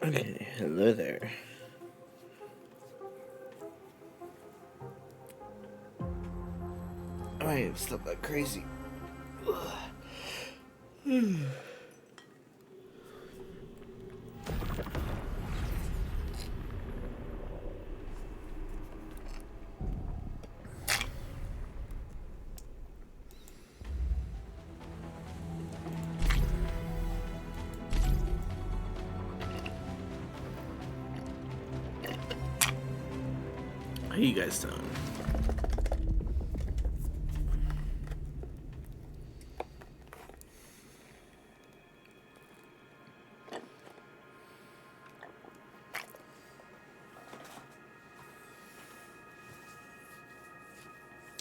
Okay, hello there. I might have slept like crazy. How you guys doing?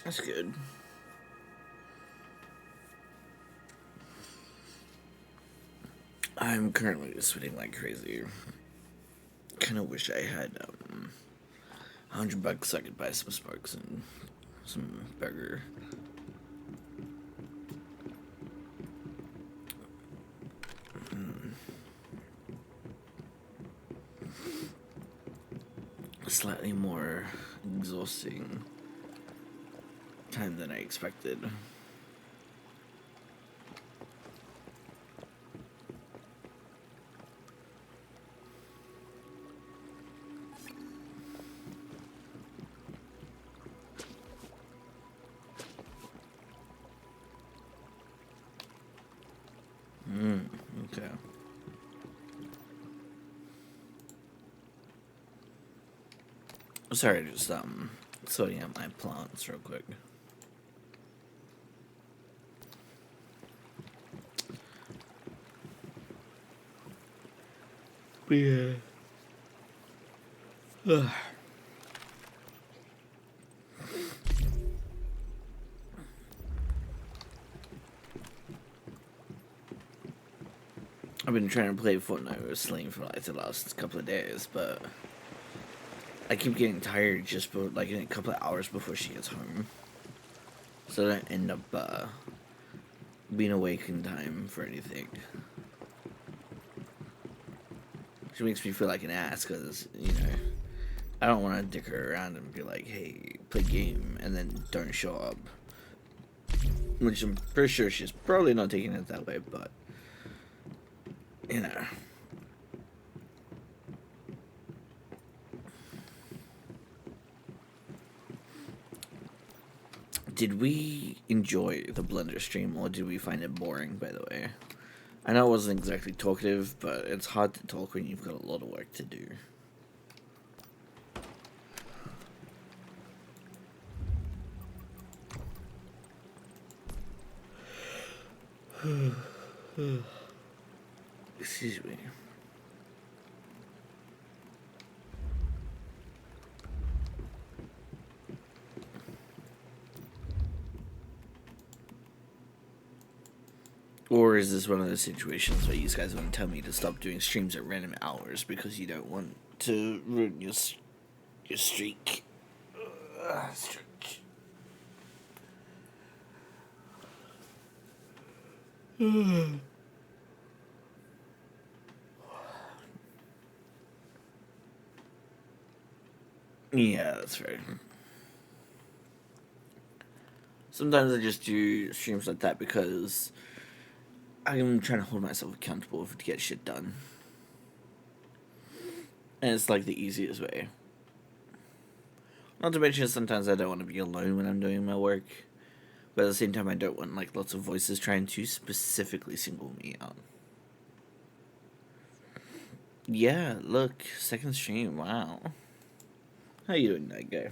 That's good. I'm currently sweating like crazy. Kind of wish I had $100 so I could buy some sparks and some burger. Slightly more exhausting time than I expected. Okay. Sorry, just sorting out my plants real quick. Yeah. I've been trying to play Fortnite with Sling for like the last couple of days, but I keep getting tired just like in a couple of hours before she gets home, so I don't end up being awake in time for anything. Which makes me feel like an ass because I don't want to dick her around and be like, "Hey, play game," and then don't show up. Which I'm pretty sure she's probably not taking it that way, but you know. Did we enjoy the Blender stream or did we find it boring, by the way? I know I wasn't exactly talkative, but it's hard to talk when you've got a lot of work to do. Excuse me. Or is this one of those situations where you guys want to tell me to stop doing streams at random hours because you don't want to ruin your streak? Streak. Yeah, that's fair. Sometimes I just do streams like that because I'm trying to hold myself accountable to get shit done. And it's like the easiest way. Not to mention, sometimes I don't want to be alone when I'm doing my work. But at the same time, I don't want like lots of voices trying to specifically single me out. Yeah, look, second stream, wow. How you doing, that guy?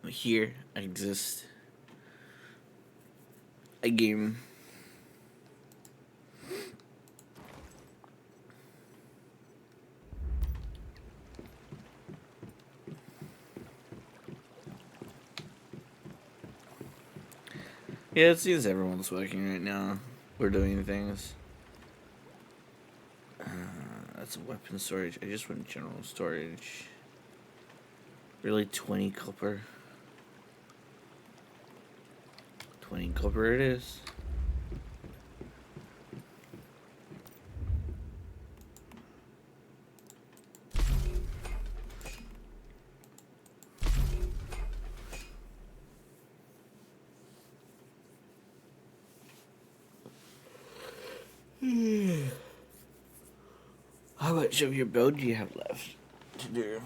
I'm here, I exist. I game. Yeah, it seems everyone's working right now. We're doing things. That's a weapon storage. I just went general storage. Really, 20 copper? 20 copper it is. How much of your build do you have left to do?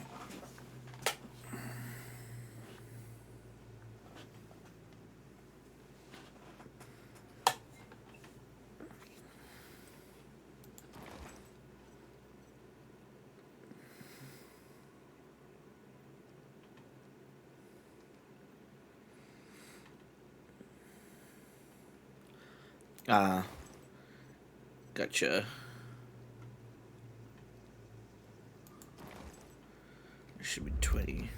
Ah, gotcha. It should be 20.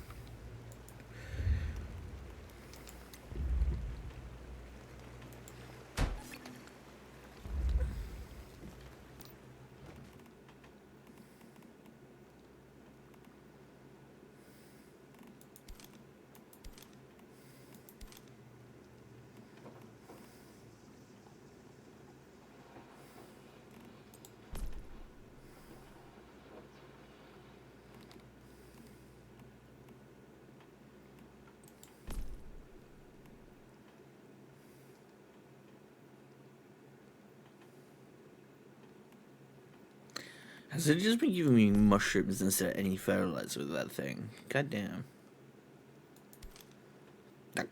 Has it just been giving me mushrooms instead of any fertilizer with that thing? God damn.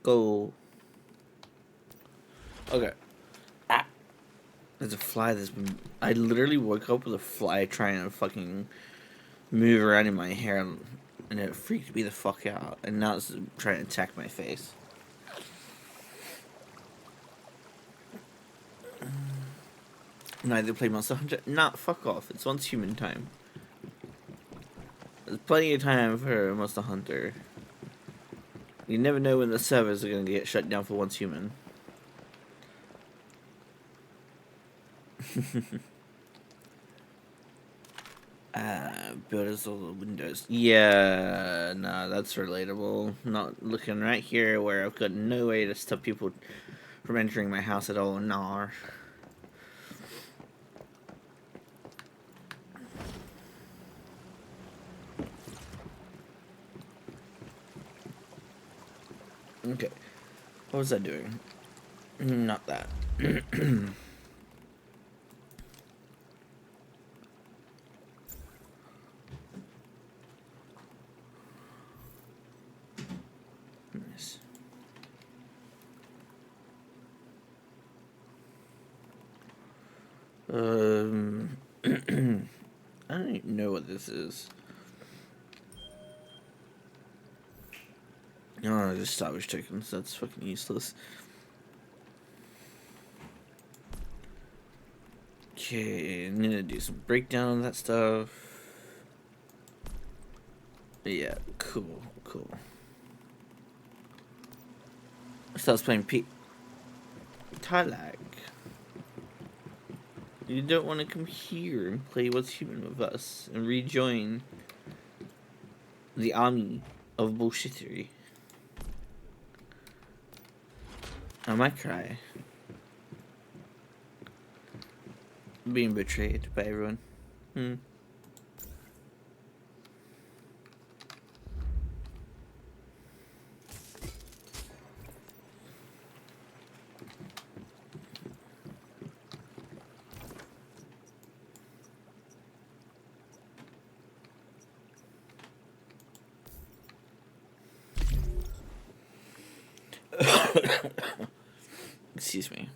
Go. Okay. Ah. There's a fly that's been. I literally woke up with a fly trying to fucking move around in my hair, and it freaked me the fuck out. And now it's trying to attack my face. Neither play Monster Hunter. Nah, fuck off. It's once human time. There's plenty of time for Monster Hunter. You never know when the servers are gonna get shut down for once human. Builders all the windows. Yeah, nah, that's relatable. Not looking right here where I've got no way to stop people from entering my house at all. Nah. Okay. What was I doing? Not that. Nice. I don't even know what this is. Oh, just salvage tokens. That's fucking useless. Okay, I'm gonna do some breakdown of that stuff. Yeah, cool. Starts playing Tarlag. You don't want to come here and play What's Human with us and rejoin the army of bullshittery. I might cry. Being betrayed by everyone. Excuse me.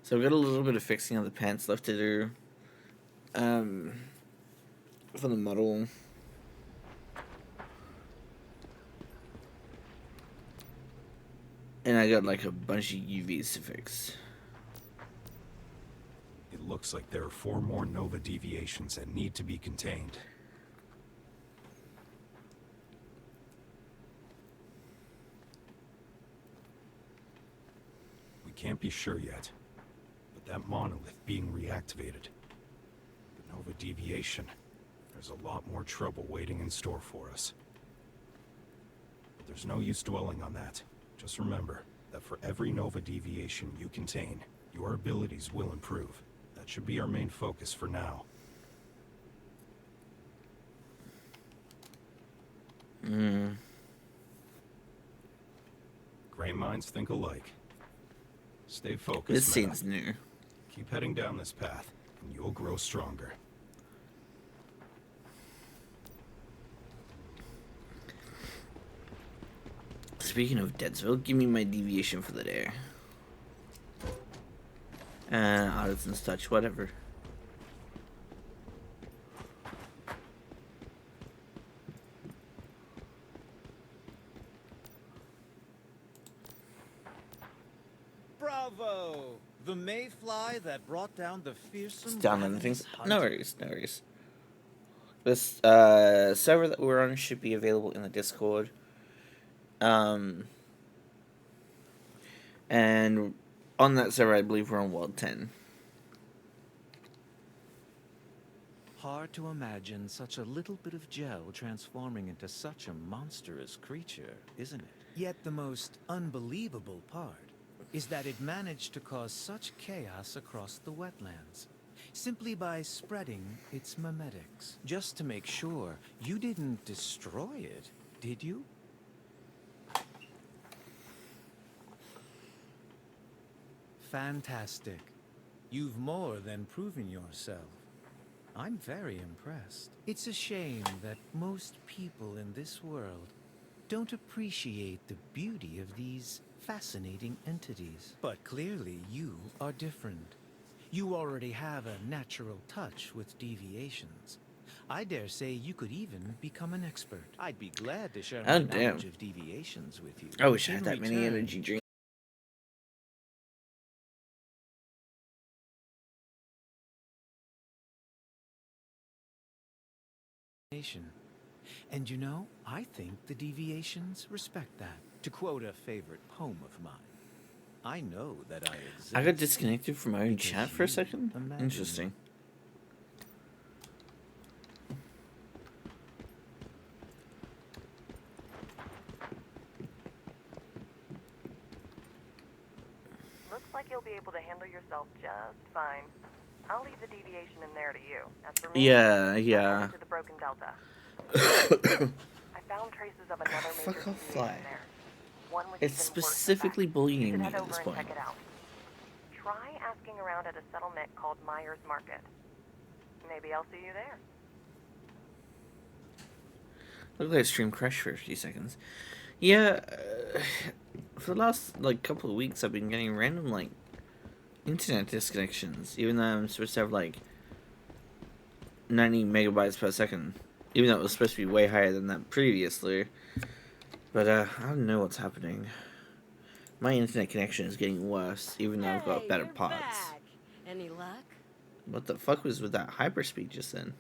So I've got a little bit of fixing on the pants left to do. For the model. And I got like a bunch of UVs to fix. It looks like there are 4 more Nova deviations that need to be contained. We can't be sure yet, but that monolith being reactivated, the Nova deviation, there's a lot more trouble waiting in store for us. But there's no use dwelling on that. Just remember that for every Nova deviation you contain, your abilities will improve. That should be our main focus for now. Gray minds think alike. Stay focused, This madam. scene's new. Keep heading down this path, and you'll grow stronger. Speaking of Deadsville, give me my deviation for the day. Artisan's touch, whatever. Bravo! The mayfly that brought down the fearsome Downloading things. ravenous No hunt. worries, no worries. This server that we're on should be available in the Discord. And on that server, I believe we're on World 10. Hard to imagine such a little bit of gel transforming into such a monstrous creature, isn't it? Yet the most unbelievable part is that it managed to cause such chaos across the wetlands, simply by spreading its memetics. Just to make sure, you didn't destroy it, did you? Fantastic. You've more than proven yourself. I'm very impressed. It's a shame that most people in this world don't appreciate the beauty of these fascinating entities. But clearly you are different. You already have a natural touch with deviations. I dare say you could even become an expert. I'd be glad to share my Oh, damn. knowledge of deviations with you. I wish I In had that many return, energy drinks. And you know, I think the deviations respect that. To quote a favorite poem of mine, I know that I exist. I got disconnected from my own because chat for a you second. imagine Interesting. Looks like you'll be able to handle yourself just fine. I'll leave the deviation in there to you. As for me, Yeah, I'm yeah. headed to the Broken Delta. I found traces of another major Fuck off, deviation fly. there. One with It's even worse specifically effects. bullying You should me head at over this and point. check it out. Try asking around at a settlement called Myers Market. Maybe I'll see you there. Look like I stream crashed for a few seconds. Yeah, for the last like couple of weeks, I've been getting random like internet disconnections, even though I'm supposed to have like 90 megabytes per second, even though it was supposed to be way higher than that previously. But I don't know what's happening. My internet connection is getting worse, even though I've got better you're parts. back. Any luck? What the fuck was with that hyperspeed just then?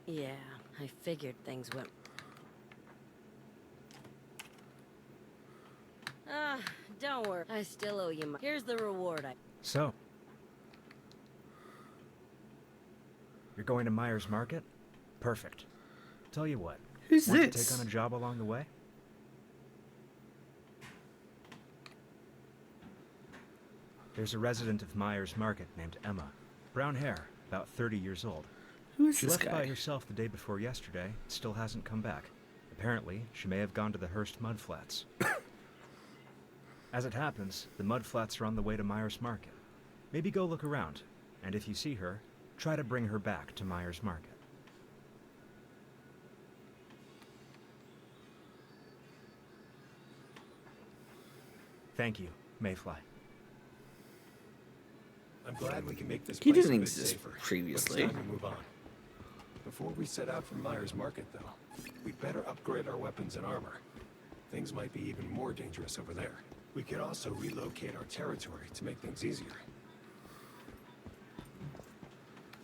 Yeah, I figured things went... Ah, don't worry. I still owe you Here's the reward So, you're going to Myers Market? Perfect. Tell you what, Who's want to this? take on a job along the way? There's a resident of Myers Market named Emma. Brown hair, about 30 years old. Who is She this left guy? by herself the day before yesterday, still hasn't come back. Apparently, she may have gone to the Hearst Mudflats. As it happens, the Mudflats are on the way to Myers Market. Maybe go look around, and if you see her, try to bring her back to Myers Market. Thank you, Mayfly. I'm glad we can make this He place didn't a bit exist safer. previously. It's time to move on. Before we set out for Myers Market, though, we'd better upgrade our weapons and armor. Things might be even more dangerous over there. We could also relocate our territory to make things easier.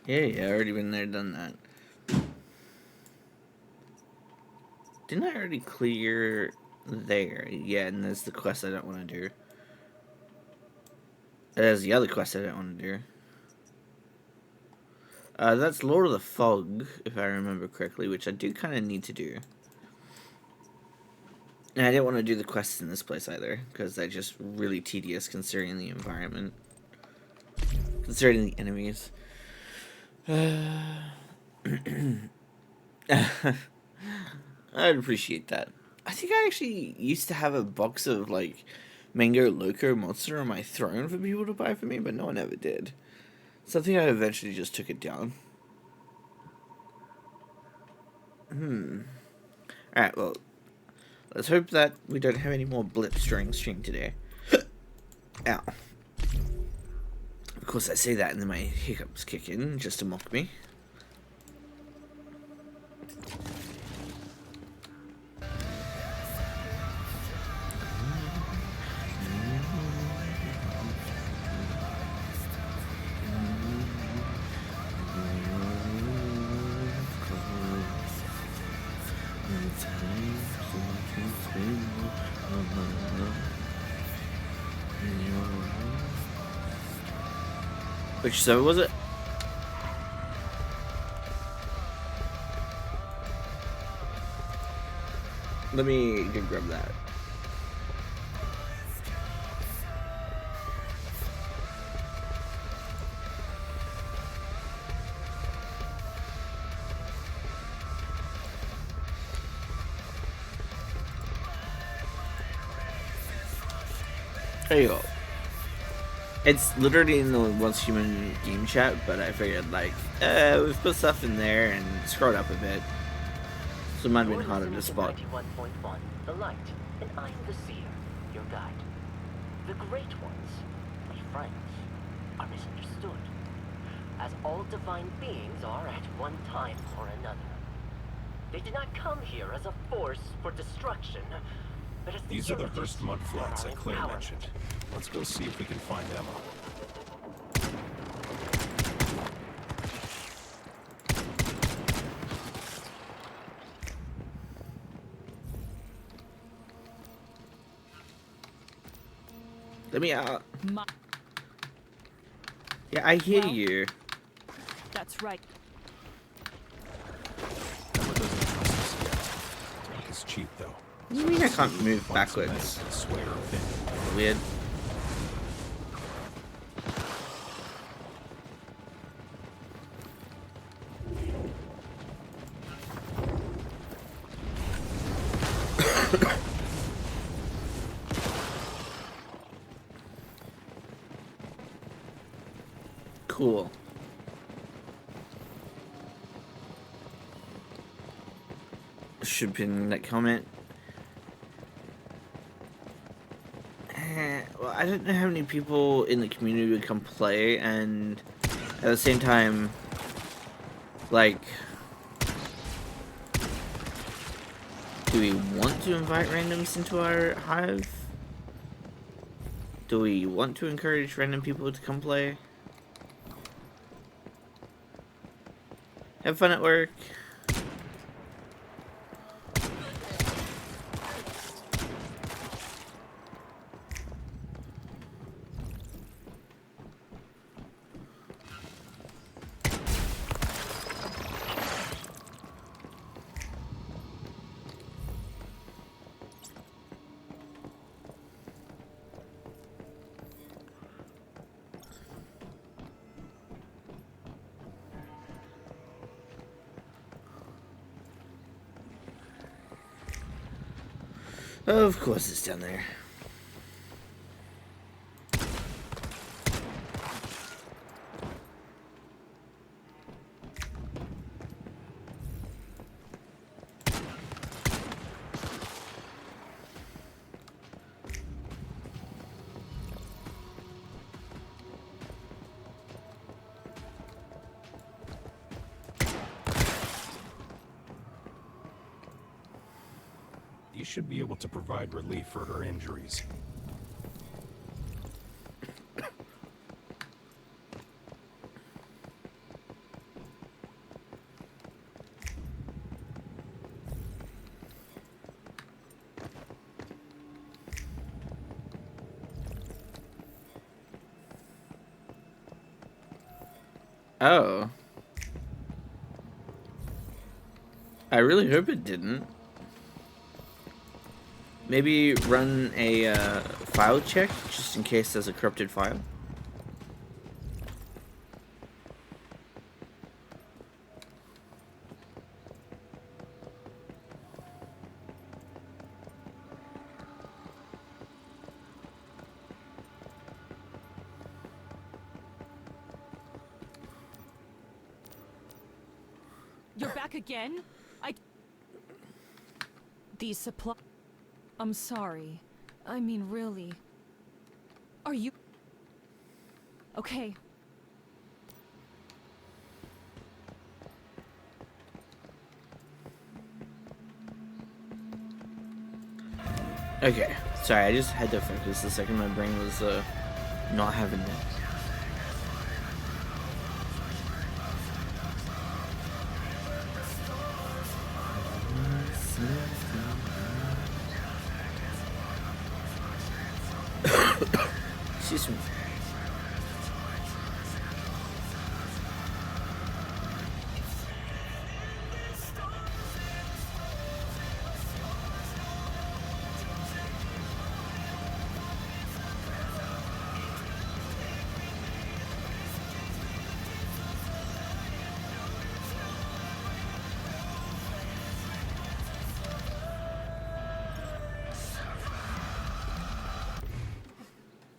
Yeah, already been there, done that. Didn't I already clear there? Yeah, and there's the quest I don't want to do. There's the other quest I don't want to do. That's Lord of the Fog, if I remember correctly, which I do kind of need to do. And I didn't want to do the quests in this place either, because they're just really tedious considering the environment. Considering the enemies. I'd appreciate that. I think I actually used to have a box of like Mango Loco Monster on my throne for people to buy for me, but no one ever did. So I think I eventually just took it down. Alright, well, let's hope that we don't have any more blips during stream today. Ow. Of course, I say that and then my hiccups kick in just to mock me. Which server was it? Let me go grab that. There you go. It's literally in the Once Human game chat, but I figured, like, we've put stuff in there and scrolled up a bit. So it might have been harder to spot. 91.1, the light, and I'm the seer, your guide. The great ones, my friends, are misunderstood, as all divine beings are at one time or another. They did not come here as a force for destruction, but as These are the images Hearst mudflats for our that Claire empowerment. mentioned. Let's go see if we can find Emma. Let me out. Yeah, I hear you. That's right. Emma doesn't trust us yet. Talk is cheap, though. What do you mean I can't move Find some backwards? medicine to sway her opinion. Weird. Cool. Should pin that comment. Well, I don't know how many people in the community would come play, and at the same time, like, do we want to invite randoms into our hive? Do we want to encourage random people to come play? Have fun at work. Of course it's down there. You should be able to provide relief for her injuries. Oh. I really hope it didn't. Maybe run a file check, just in case there's a corrupted file. back again? These supply... I'm sorry. I mean, really. Are you... Okay. Okay, sorry, I just had to focus a second. My brain was not having it. Excuse me.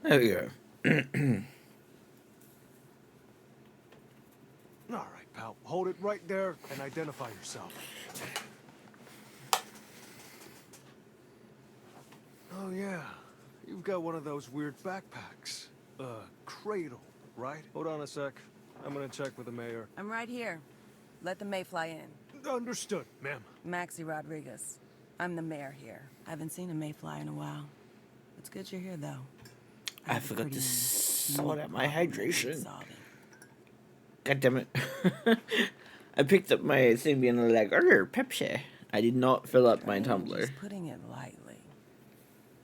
There we go. All right, pal. Hold it right there and identify yourself. Oh, yeah. You've got one of those weird backpacks. Cradle, right? Hold on a sec. I'm gonna check with the mayor. I'm right here. Let the Mayfly in. Understood, ma'am. Maxie Rodriguez. I'm the mayor here. I haven't seen a Mayfly in a while. It's good you're here, though. I forgot to sort out my hydration. God damn it. I picked up my thing being like, Pepsi. I did not fill up my tumbler. Just putting it lightly.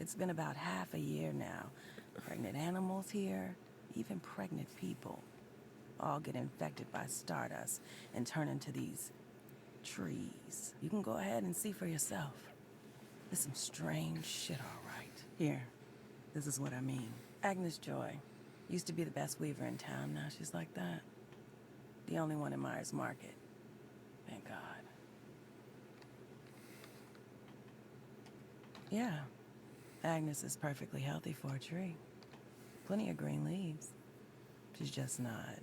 It's been about half a year now. Pregnant animals here, even pregnant people, all get infected by stardust and turn into these trees. You can go ahead and see for yourself. There's some strange shit, all right. Here, this is what I mean. Agnes Joy used to be the best weaver in town. Now she's like that. The only one in Myers Market. Thank God. Yeah. Agnes is perfectly healthy for a tree. Plenty of green leaves. She's just not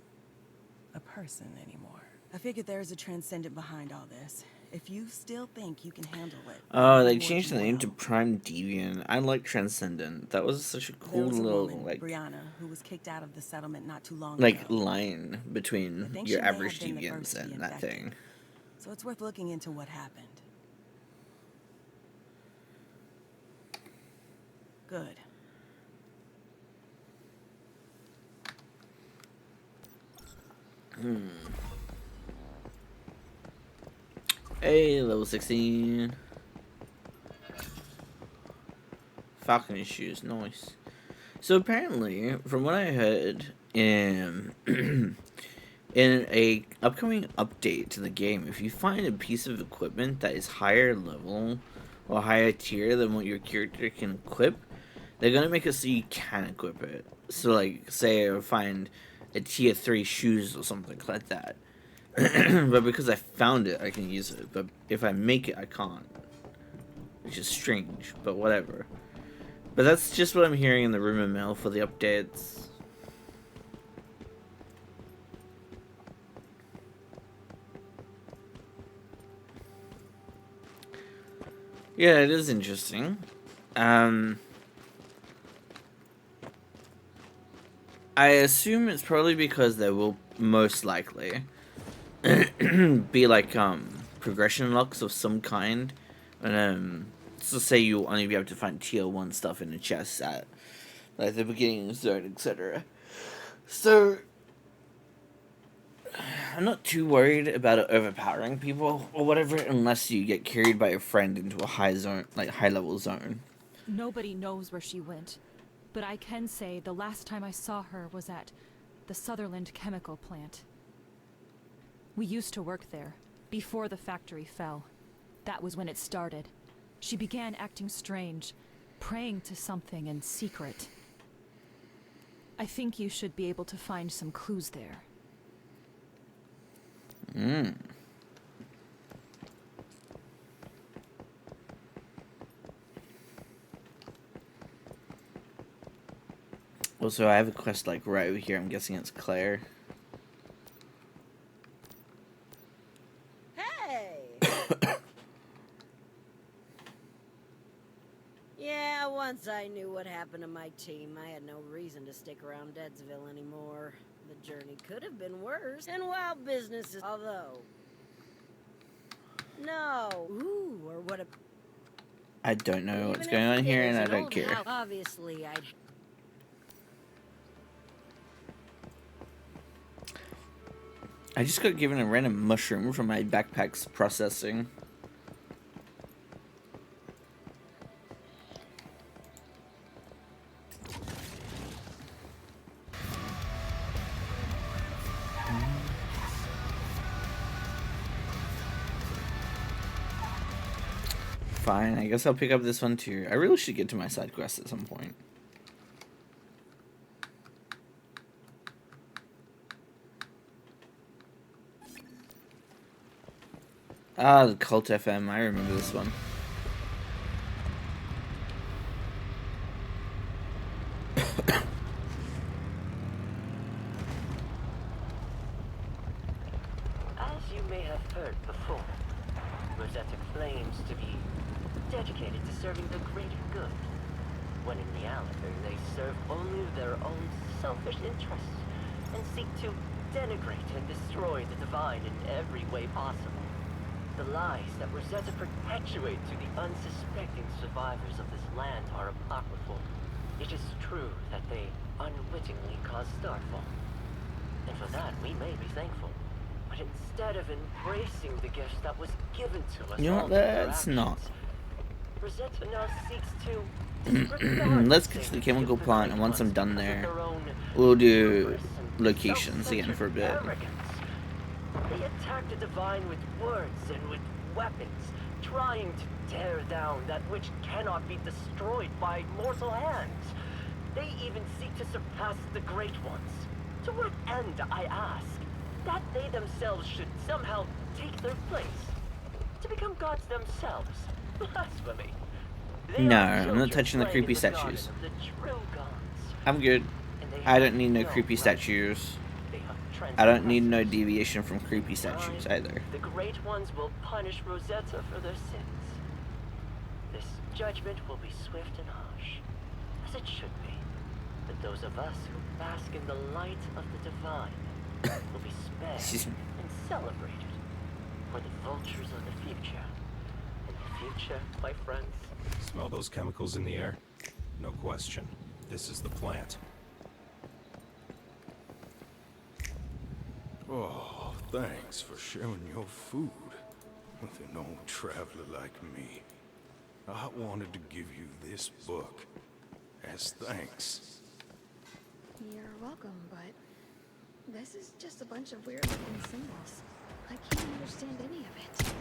a person anymore. I figured there's a transcendent behind all this. If you still think you can handle it... Oh, they changed the name to Prime Deviant. I like Transcendent. That was such a cool little, woman, like... Brianna, who was kicked out of the settlement not too long like, ago. line between think your she may average have been the deviants first to be and that infected. thing. So it's worth looking into what happened. Good. Hey, level 16. Falcon shoes, nice. So apparently, from what I heard, in a upcoming update to the game, if you find a piece of equipment that is higher level or higher tier than what your character can equip, they're gonna make it so you can equip it. So like, say I find a tier 3 shoes or something like that. But because I found it, I can use it. But if I make it, I can't. Which is strange, but whatever. But that's just what I'm hearing in the rumor mill for the updates. Yeah, it is interesting. I assume it's probably because there will most likely be like progression locks of some kind, and so say you'll only be able to find tier 1 stuff in the chest at like the beginning zone, etc. So I'm not too worried about it overpowering people or whatever, unless you get carried by a friend into a high zone, like high level zone. Nobody knows where she went, but I can say the last time I saw her was at the Sutherland chemical plant. We used to work there, before the factory fell. That was when it started. She began acting strange, praying to something in secret. I think you should be able to find some clues there. Also, I have a quest like right over here. I'm guessing it's Claire. Once I knew what happened to my team, I had no reason to stick around Deadsville anymore. The journey could have been worse, and while business is... Although... No. Ooh, or what a... I don't know what's Even going if on here, there's and I an don't old care. house, obviously, I'd... I just got given a random mushroom from my backpack's processing. Fine, I guess I'll pick up this one too. I really should get to my side quest at some point. Ah, the Cult FM. I remember this one. As you may have heard before, Rosetta claims to be dedicated to serving the greater good, when in reality they serve only their own selfish interests and seek to denigrate and destroy the divine in every way possible. The lies that Rosetta perpetuate to the unsuspecting survivors of this land are apocryphal. It is true that they unwittingly caused starfall, and for that we may be thankful. But instead of embracing the gift that was given to us, You know all what? through their That's actions, not. Rosetta now seeks to disregard Let's the get to the things chemical of the plant, great and once I'm ones done because of there, their own we'll do hubris and locations again for a bit. self-centered arrogance. They attack the divine with words and with weapons, trying to tear down that which cannot be destroyed by mortal hands. They even seek to surpass the great ones. To what end, I ask? That they themselves should somehow take their place? To become gods themselves? Blasphemy. They No, are I'm not children touching the playing creepy in the garden statues. of the true gods, I'm good. and they I don't have need no no creepy right. statues. They have I don't need no transgressors. deviation from creepy In time, statues either. The great ones will punish Rosetta for their sins. This judgment will be swift and harsh, as it should be. But those of us who bask in the light of the divine will be spared and celebrated for the vultures of the future. And the future, my friends, Smell those chemicals in the air? No question. This is the plant. Oh, thanks for sharing your food with an old traveler like me. I wanted to give you this book as thanks. You're welcome, but this is just a bunch of weird-looking symbols. I can't understand any of it.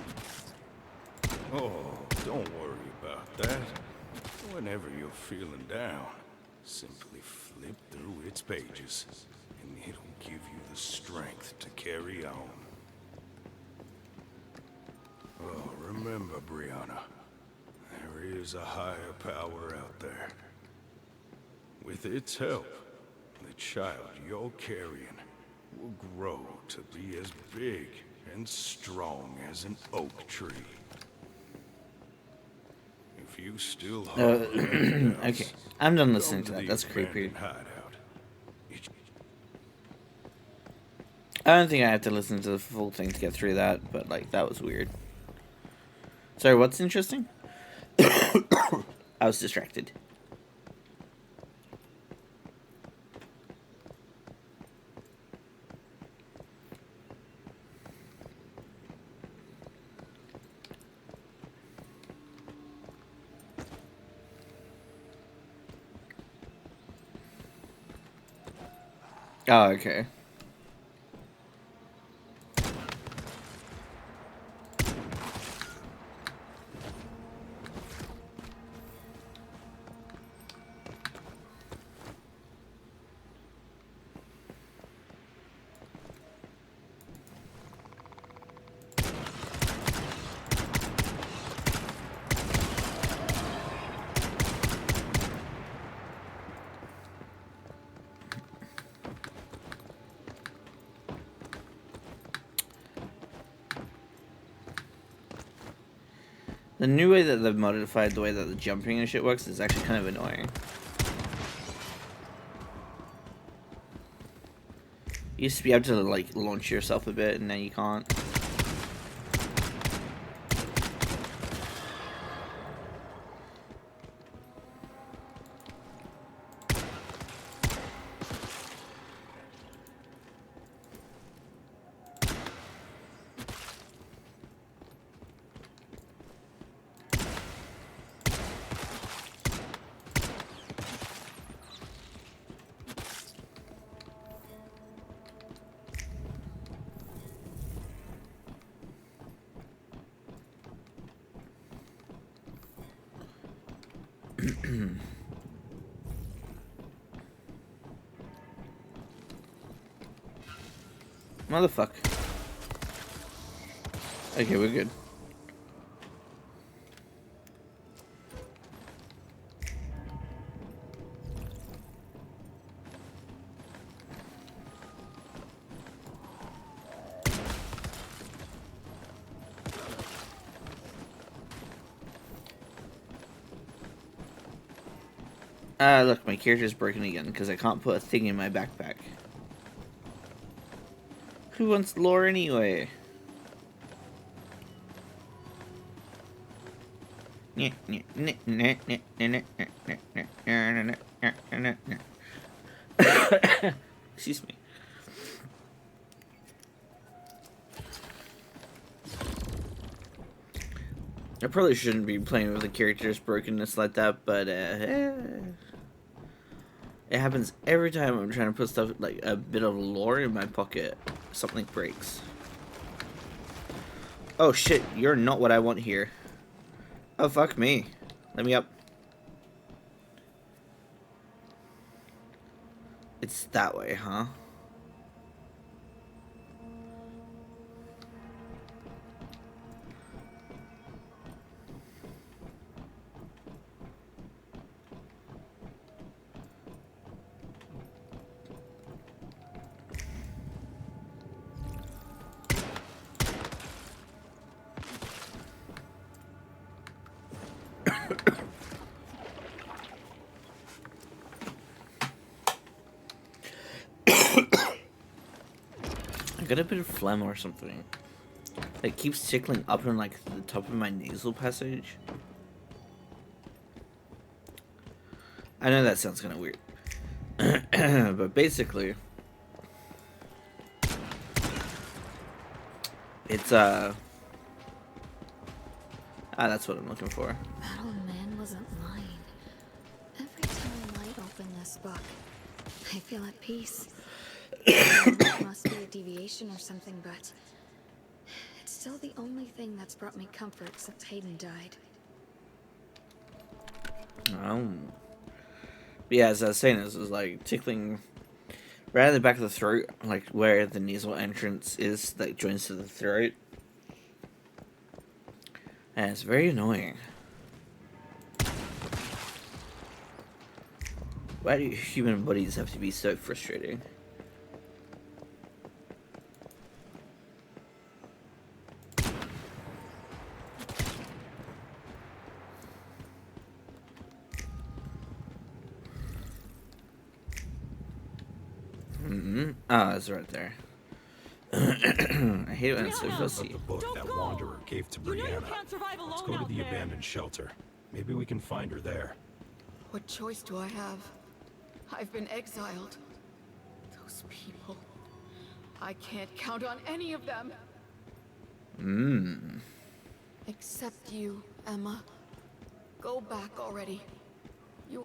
Oh, don't worry about that. Whenever you're feeling down, simply flip through its pages, and it'll give you the strength to carry on. Oh, remember, Brianna, there is a higher power out there. With its help, the child you're carrying will grow to be as big and strong as an oak tree. If you still hold Okay, I'm done listening to that. That's creepy. I don't think I have to listen to the full thing to get through that, but like that was weird. Sorry, what's interesting? I was distracted. Oh, okay. The new way that they've modified the way that the jumping and shit works is actually kind of annoying. You used to be able to like launch yourself a bit, and now you can't. Motherfuck. Okay, we're good. Look, my character's broken again because I can't put a thing in my backpack. Who wants lore anyway? Excuse me. I probably shouldn't be playing with the character's brokenness like that, but it happens every time I'm trying to put stuff like a bit of lore in my pocket. Something breaks. Oh shit, you're not what I want here. Oh fuck me. Let me up. It's that way, huh? I got a bit of phlegm or something. It keeps tickling up in like the top of my nasal passage. I know that sounds kind of weird. But basically, it's that's what I'm looking for. That old man wasn't lying. Every time I open this book, I feel at peace. It must be a deviation or something, but it's still the only thing that's brought me comfort since Hayden died. Yeah, as I was saying, this was like tickling right at the back of the throat, like where the nasal entrance is that joins to the throat. And it's very annoying. Why do human bodies have to be so frustrating? Ah, it's right there. I hate it when it's so fussy. The book that Wanderer gave to Brianna. Let's go to the abandoned shelter. Maybe we can find her there. What choice do I have? I've been exiled. Those people. I can't count on any of them. Except you, Emma. Go back already. You...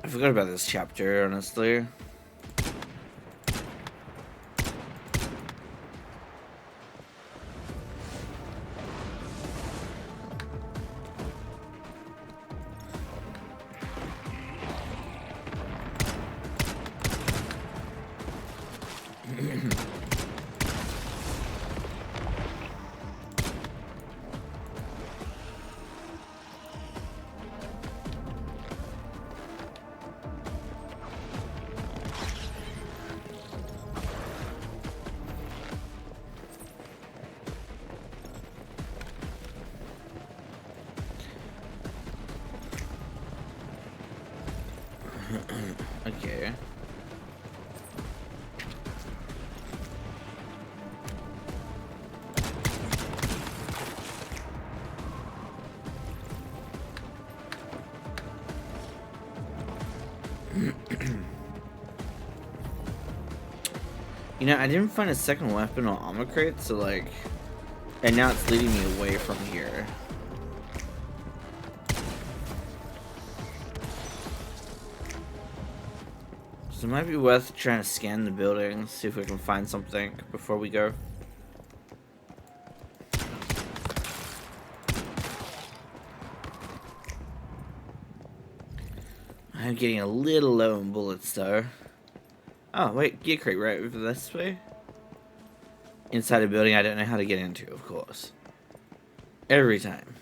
I forgot about this chapter, honestly. Okay. You know, I didn't find a second weapon or armor crate, so like, and now it's leading me away from here. So it might be worth trying to scan the building, see if we can find something before we go. I'm getting a little low on bullets though. Oh wait, gear crate right over this way. Inside a building I don't know how to get into, of course. Every time.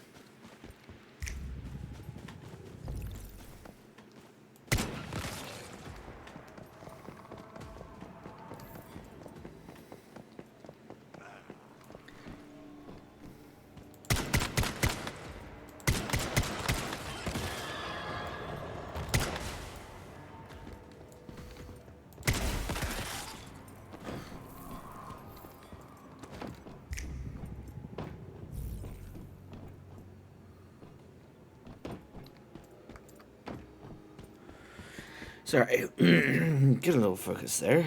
Sorry, get a little focus there.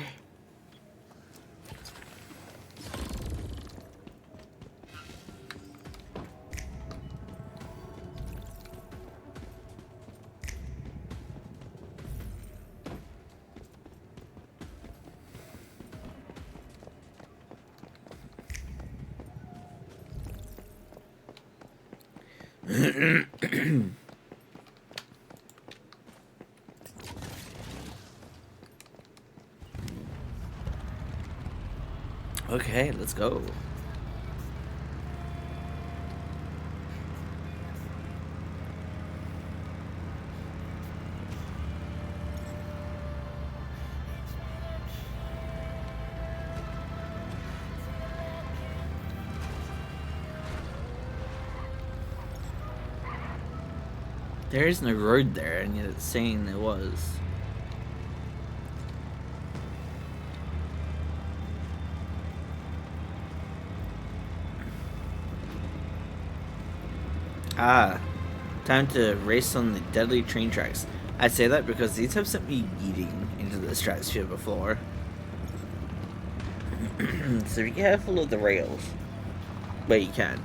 Okay, let's go. There isn't a road there, and yet it's saying there was. Ah, time to race on the deadly train tracks. I say that because these have sent me yeeting into the stratosphere before. So be careful of the rails. Where you can.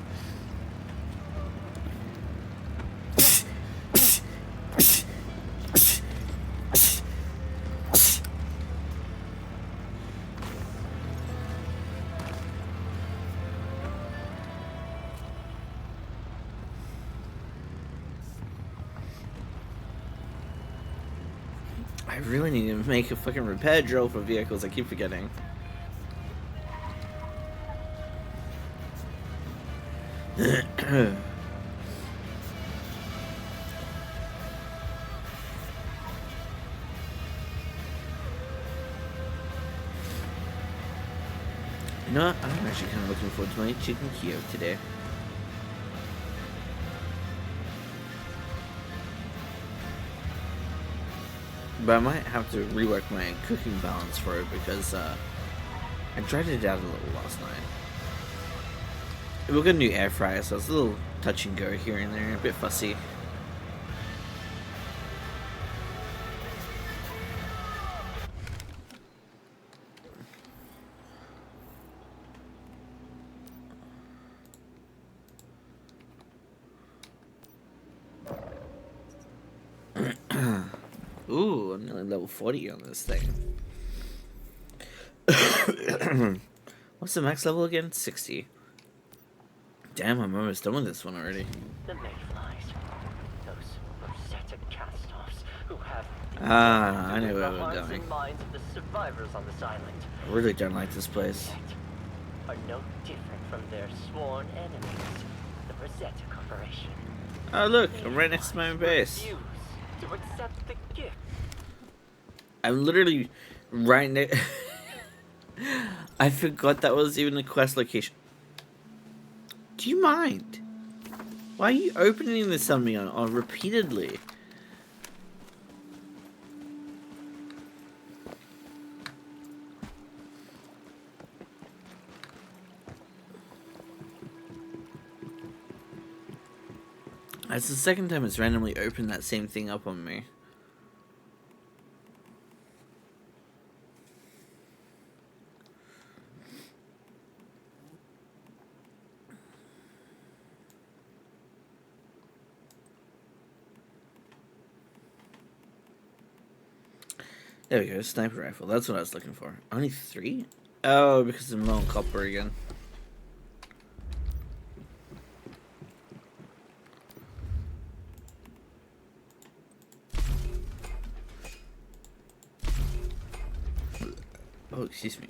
I really need to make a fucking repair drill for vehicles. I keep forgetting. You know what? I'm actually kind of looking forward to my chicken Kiev today. But I might have to rework my cooking balance for it because I tried it out a little last night. We got a new air fryer, so it's a little touch and go here and there, a bit fussy. Ooh, I'm nearly level 40 on this thing. What's the max level again? 60. Damn, I'm almost done with this one already. The mayflies. Those Rosetta cast-offs who have I know where the we're hearts going. and minds of the survivors on this island. I really don't like this place. Are no different from their sworn enemies, the Rosetta Corporation. Oh look, I'm right next to my own base. Refuse to accept the gift. I'm literally right next. I forgot that was even a quest location. Do you mind? Why are you opening this on me on repeatedly? That's the second time it's randomly opened that same thing up on me. There we go, sniper rifle. That's what I was looking for. Only 3? Oh, because of Melon Copper again. Oh, excuse me.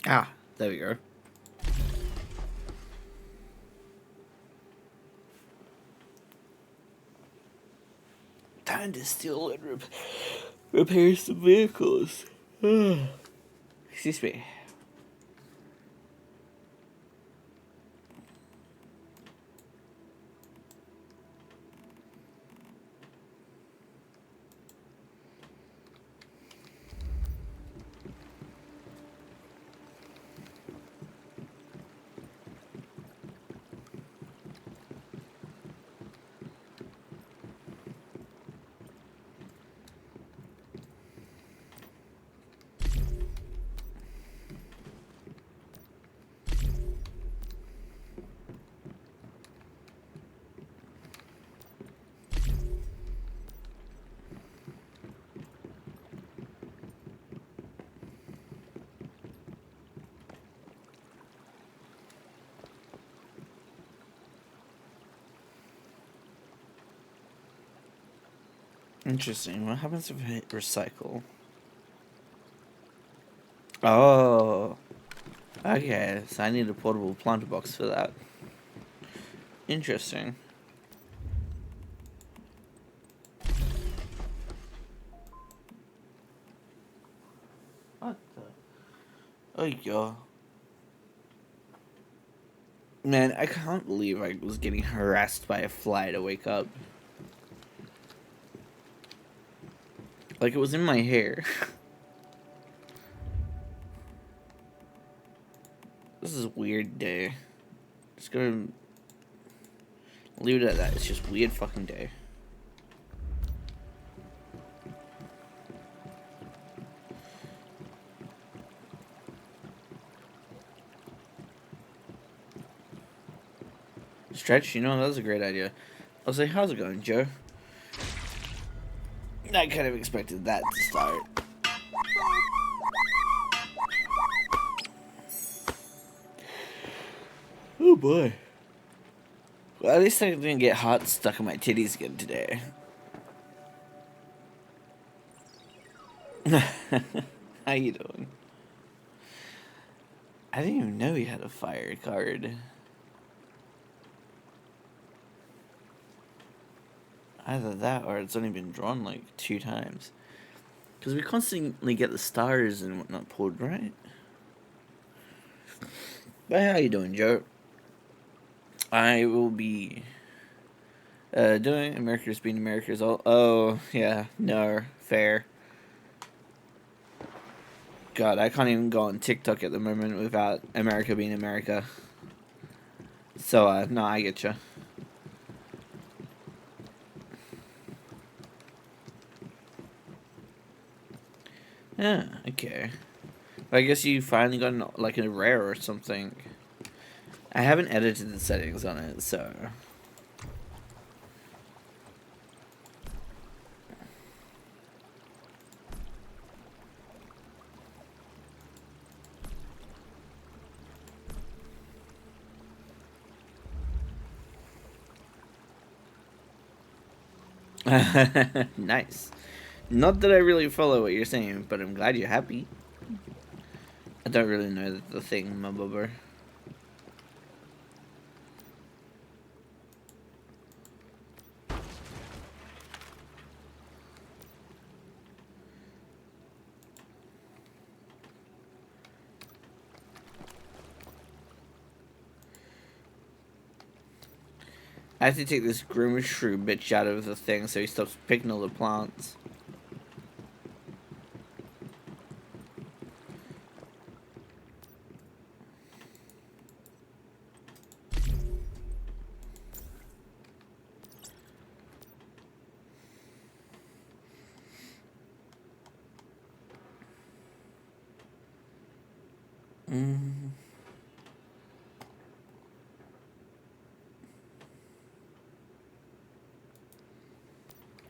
Ah, there we go. Time to steal and repair some vehicles. Excuse me. Interesting. What happens if I hit recycle? Oh. Okay, so I need a portable planter box for that. Interesting. What the? Oh, yeah. Man, I can't believe I was getting harassed by a fly to wake up. Like it was in my hair. This is a weird day. Just gonna leave it at that. It's just weird fucking day. Stretch, you know, that was a great idea. I'll say, how's it going, Joe? I kind of expected that to start. Oh boy. Well, at least I didn't get hot stuck in my titties again today. How you doing? I didn't even know he had a fire card. Either that or it's only been drawn like 2 times. Because we constantly get the stars and whatnot pulled, right? But how you doing, Joe? I will be doing America's being America's all. Oh, yeah, no, fair. God, I can't even go on TikTok at the moment without America being America. So, no, I get you. Yeah, okay. But I guess you finally got like a rare or something. I haven't edited the settings on it, so. Nice. Not that I really follow what you're saying, but I'm glad you're happy. I don't really know the thing, my bubber. I have to take this grim shrew bitch out of the thing so he stops picking all the plants.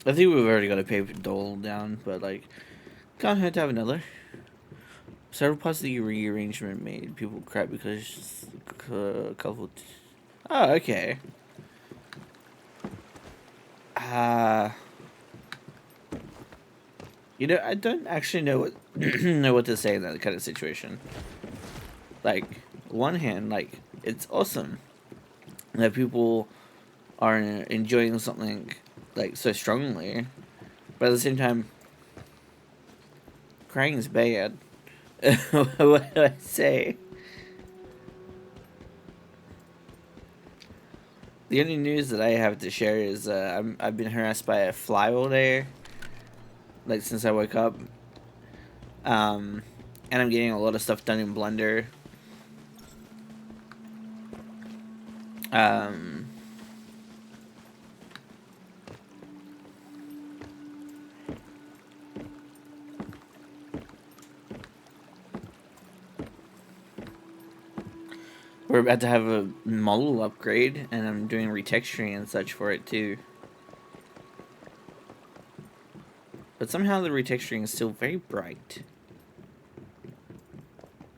I think we've already got a paper doll down, but like, can't hurt to have another. Several parts of the rearrangement made people crap because couple. Oh, okay. You know, I don't actually know what know what to say in that kind of situation. Like, one hand, like, it's awesome that people are enjoying something like so strongly, but at the same time, crying is bad. What do I say? The only news that I have to share is I've been harassed by a fly all day, like since I woke up, and I'm getting a lot of stuff done in Blender. We're about to have a model upgrade, and I'm doing retexturing and such for it too. But somehow the retexturing is still very bright.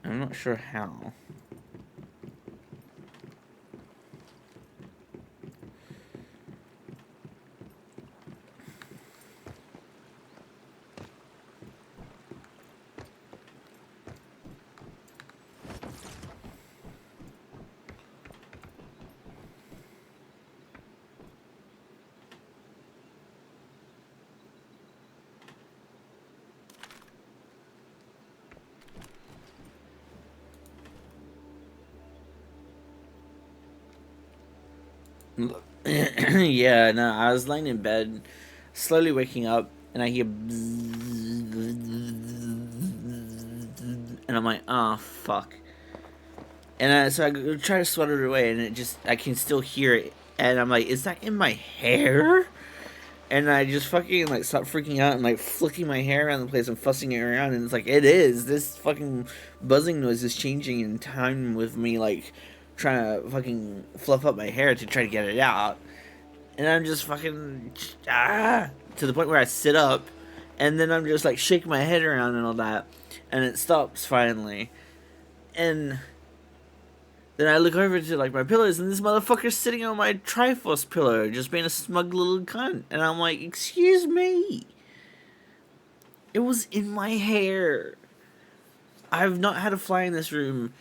I'm not sure how. Yeah, no, I was laying in bed, slowly waking up, and I hear and I'm like, oh, fuck. And so I try to sweat it away, and I can still hear it, and I'm like, is that in my hair? And I just fucking, like, stop freaking out and, like, flicking my hair around the place and fussing it around, and it's like, it is. This fucking buzzing noise is changing in time with me, like, trying to fucking fluff up my hair to try to get it out. And I'm just fucking, to the point where I sit up, and then I'm just, like, shaking my head around and all that, and it stops finally. And then I look over to, like, my pillows, and this motherfucker's sitting on my Triforce pillow, just being a smug little cunt. And I'm like, excuse me. It was in my hair. I've not had a fly in this room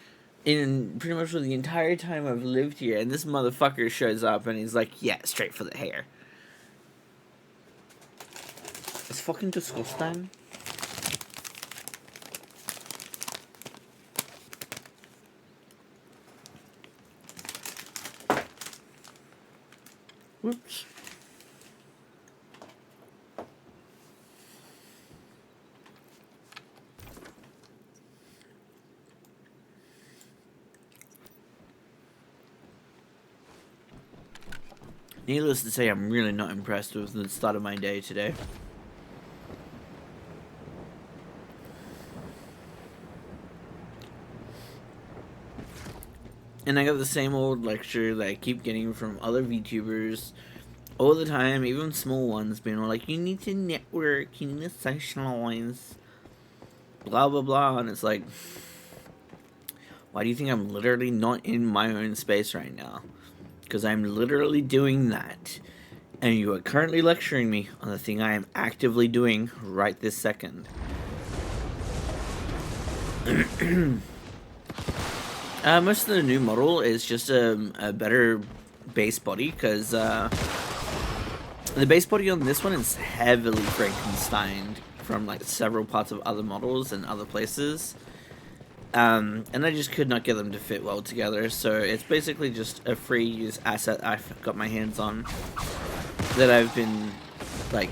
in pretty much for the entire time I've lived here, and this motherfucker shows up, and he's like, yeah, straight for the hair. It's fucking disgusting. Whoops. Needless to say, I'm really not impressed with the start of my day today. And I got the same old lecture that I keep getting from other VTubers all the time, even small ones, being like, you need to network, you need to socialize, blah blah blah, and it's like, why do you think I'm literally not in my own space right now? Because I'm literally doing that, and you are currently lecturing me on the thing I am actively doing right this second. Most of the new model is just a better base body, because the base body on this one is heavily Frankensteined from like several parts of other models and other places. And I just could not get them to fit well together, so it's basically just a free use asset I've got my hands on that I've been, like,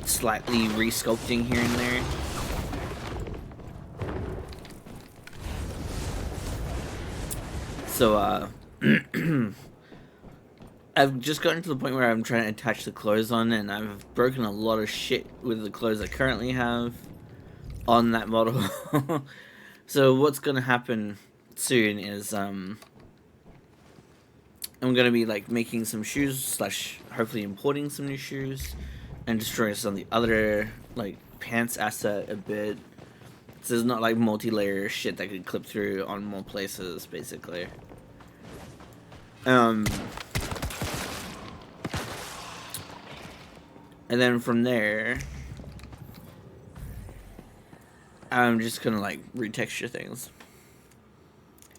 slightly re-sculpting here and there. So, I've just gotten to the point where I'm trying to attach the clothes on, and I've broken a lot of shit with the clothes I currently have on that model. So what's gonna happen soon is I'm gonna be like making some shoes slash hopefully importing some new shoes and destroying some of the other like pants asset a bit. So there's not like multi-layer shit that could clip through on more places basically. And then from there I'm just gonna like retexture things.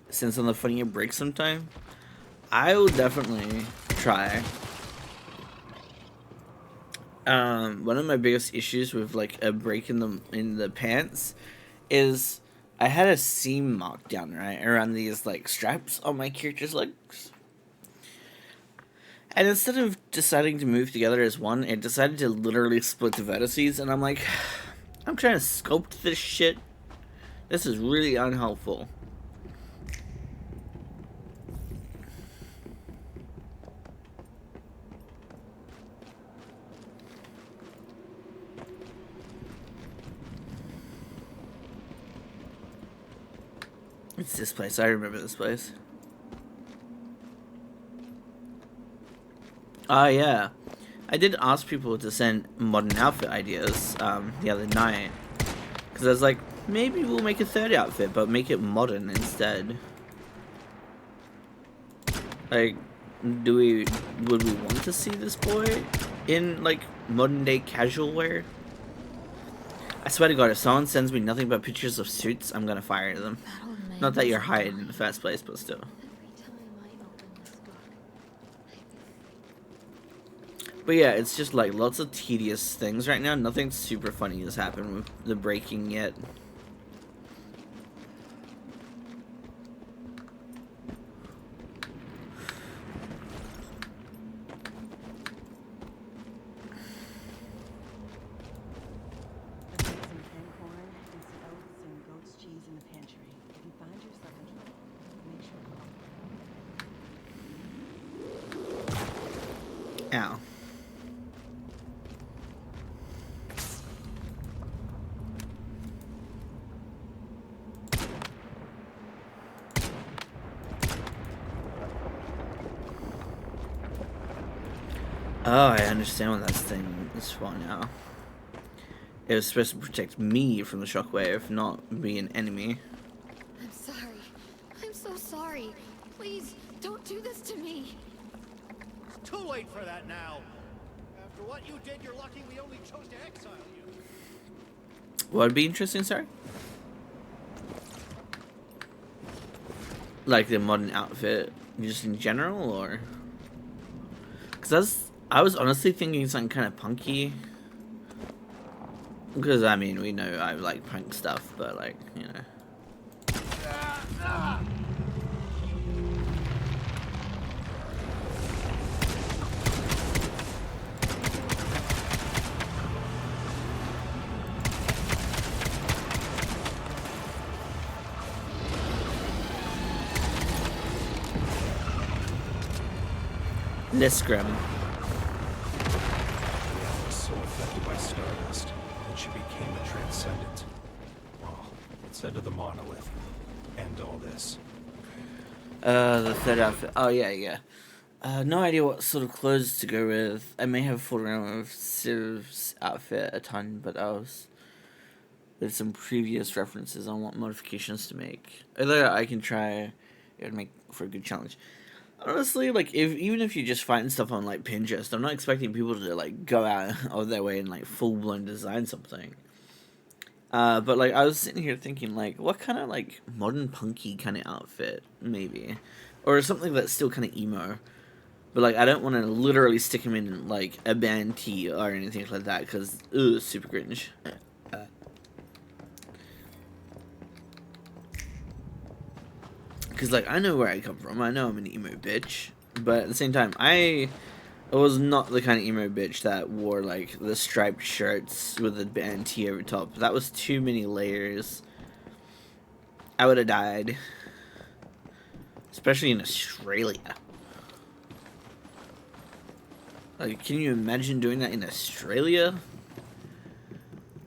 Since on the funny it breaks sometime, I will definitely try. One of my biggest issues with like a break in the pants is I had a seam mark down right around these like straps on my character's legs. And instead of deciding to move together as one, it decided to literally split the vertices, and I'm like, I'm trying to sculpt this shit. This is really unhelpful. It's this place. I remember this place. Yeah. I did ask people to send modern outfit ideas the other night. Because I was like, maybe we'll make a third outfit, but make it modern instead. Like, would we want to see this boy in, like, modern day casual wear? I swear to God, if someone sends me nothing but pictures of suits, I'm gonna fire them. Not that you're hired in the first place, but still. But yeah, it's just like lots of tedious things right now. Nothing super funny has happened with the breaking yet. Ow. Oh, I understand what that thing is for now. It was supposed to protect me from the shockwave, not be an enemy. I'm sorry. I'm so sorry. Please, don't do this to me. It's too late for that now. After what you did, you're lucky we only chose to exile you. What would be interesting, sorry? Like the modern outfit, just in general, or? Because I was honestly thinking something kind of punky. Because, I mean, we know I like punk stuff, but, like, you know. Less grim. Was so affected by Stardust that she became a transcendent. Well, it said to the monolith, end all this. The third outfit. Oh, yeah. No idea what sort of clothes to go with. I may have fooled around with Civ's outfit a ton, but I was with some previous references on what modifications to make. Either I can try, it would make for a good challenge. Honestly, like, even if you just find stuff on, like, Pinterest, I'm not expecting people to, like, go out of their way and, like, full-blown design something. But, like, I was sitting here thinking, like, what kind of, like, modern punky kind of outfit, maybe? Or something that's still kind of emo. But, like, I don't want to literally stick him in, like, a band tee or anything like that, because, super cringe. Because, like, I know where I come from. I know I'm an emo bitch. But at the same time, I was not the kind of emo bitch that wore, like, the striped shirts with the band T over top. That was too many layers. I would have died. Especially in Australia. Like, can you imagine doing that in Australia?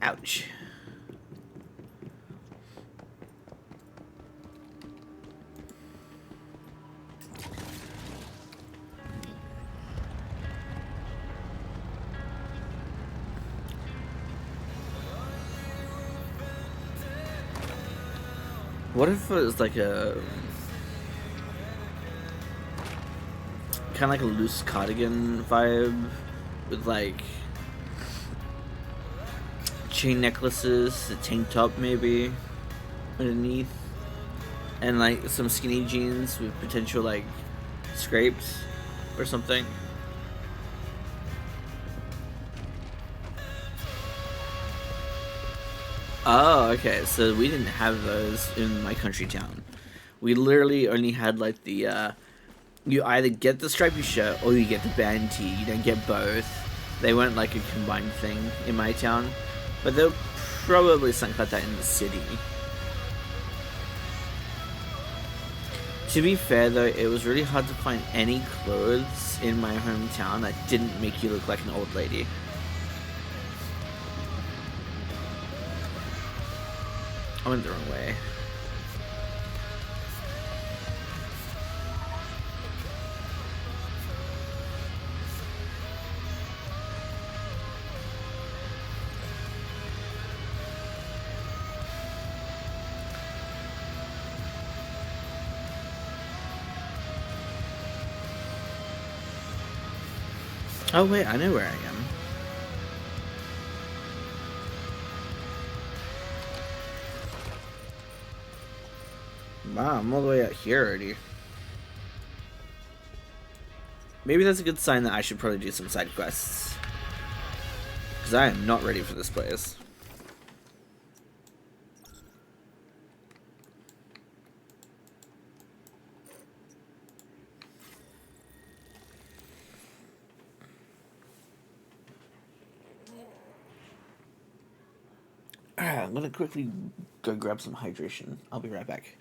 Ouch. What if it was like a kind of like a loose cardigan vibe with like chain necklaces, a tank top maybe underneath, and like some skinny jeans with potential like scrapes or something? Oh, okay. So we didn't have those in my country town. We literally only had like the you either get the stripy shirt or you get the band tee. You don't get both. They weren't like a combined thing in my town, but they'll probably something like that in the city. To be fair though, it was really hard to find any clothes in my hometown that didn't make you look like an old lady. I went the wrong way. Oh wait, I know where I am. Wow, I'm all the way out here already. Maybe that's a good sign that I should probably do some side quests. Because I am not ready for this place. Alright, I'm gonna quickly go grab some hydration. I'll be right back.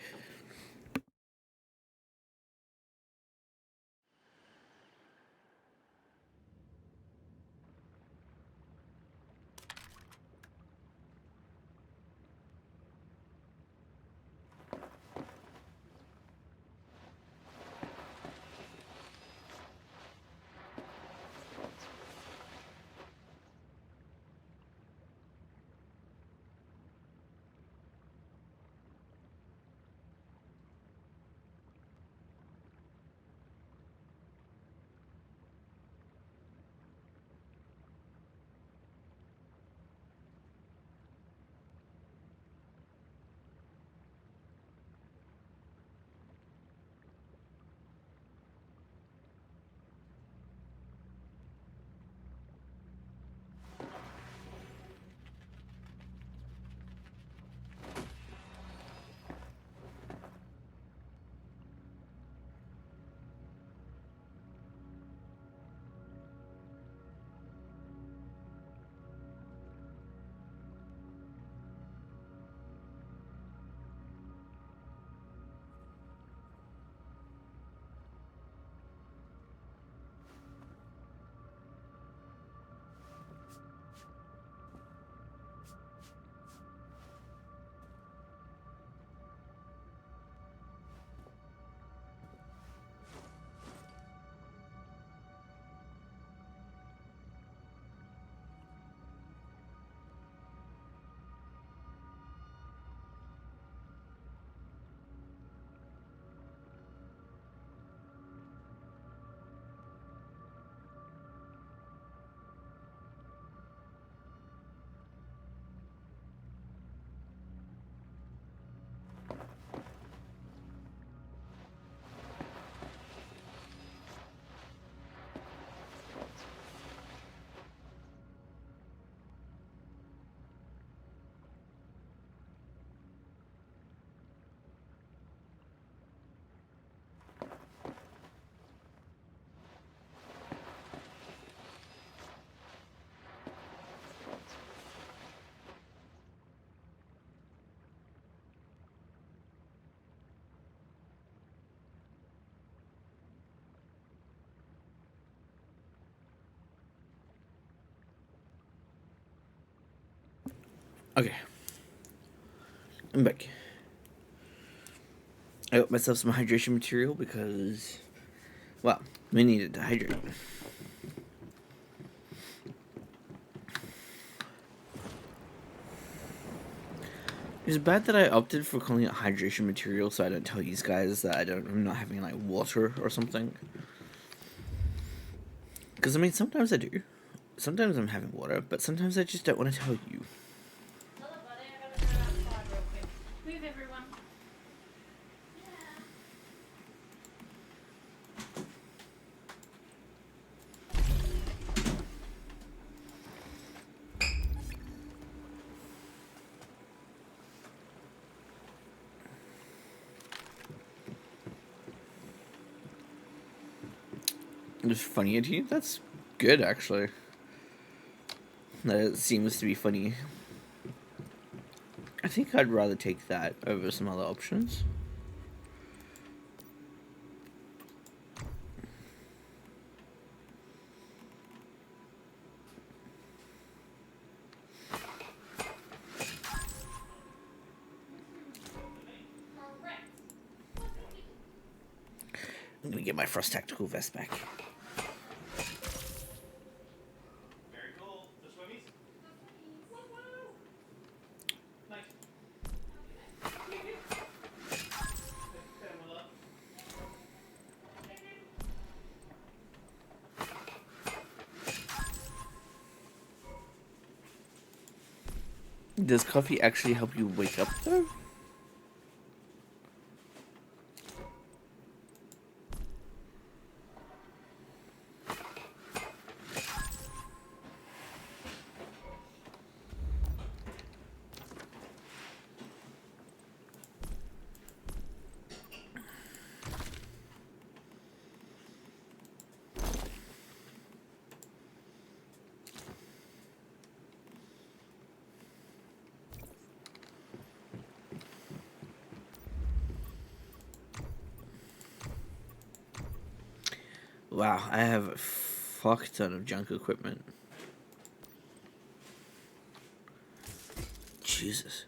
Okay. I'm back. I got myself some hydration material because, well, we needed to hydrate. It's bad that I opted for calling it hydration material so I don't tell you guys that I'm not having like water or something. Because I mean, sometimes I do. Sometimes I'm having water, but sometimes I just don't want to tell you. Hello, buddy. I gotta go outside real quick. Move, everyone. It's funny to you? That's good, actually. That seems to be funny. I think I'd rather take that over some other options. I'm gonna get my Frost Tactical Vest back. Very cool. The swimmies? Nice. Does coffee actually help you wake up, though? Wow, I have a fuck ton of junk equipment. Jesus.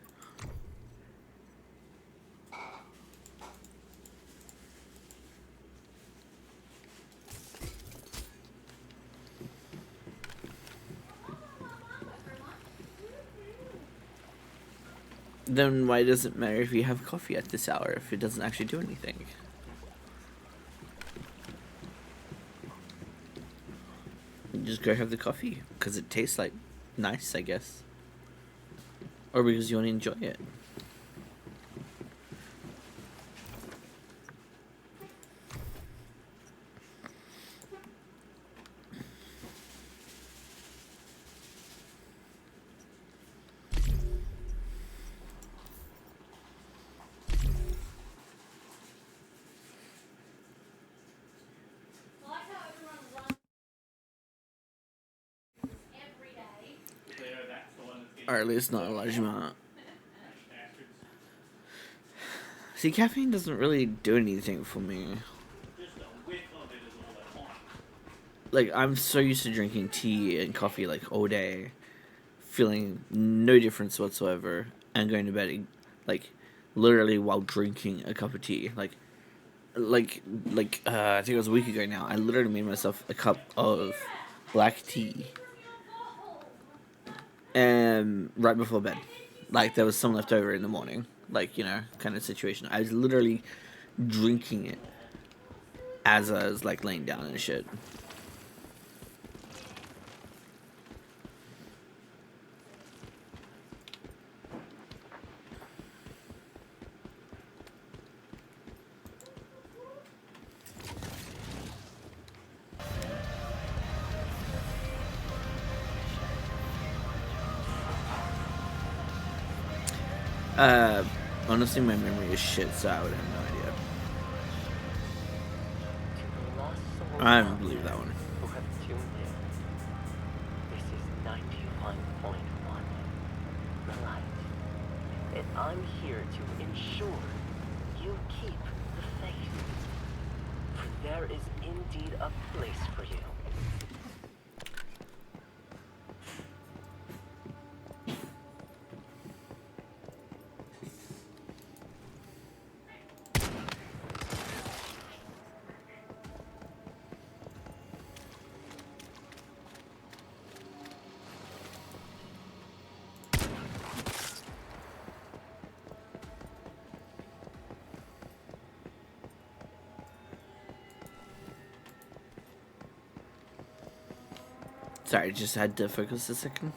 Then why does it matter if you have coffee at this hour if it doesn't actually do anything? You just go have the coffee because it tastes like nice, I guess. Or because you want to enjoy it. Or at least not a large amount. See, caffeine doesn't really do anything for me. Like, I'm so used to drinking tea and coffee, like, all day. Feeling no difference whatsoever. And going to bed, like, literally while drinking a cup of tea. I think it was a week ago now. I literally made myself a cup of black tea. And right before bed. Like, there was some left over in the morning. Like, you know, kind of situation. I was literally drinking it as I was, like, laying down and shit. Honestly, my memory is shit, so I would have no idea. I don't believe that one. Who have tuned in. This is 91.1, the light. And I'm here to ensure you keep the faith. For there is indeed a place for you. Sorry, just had to focus a second.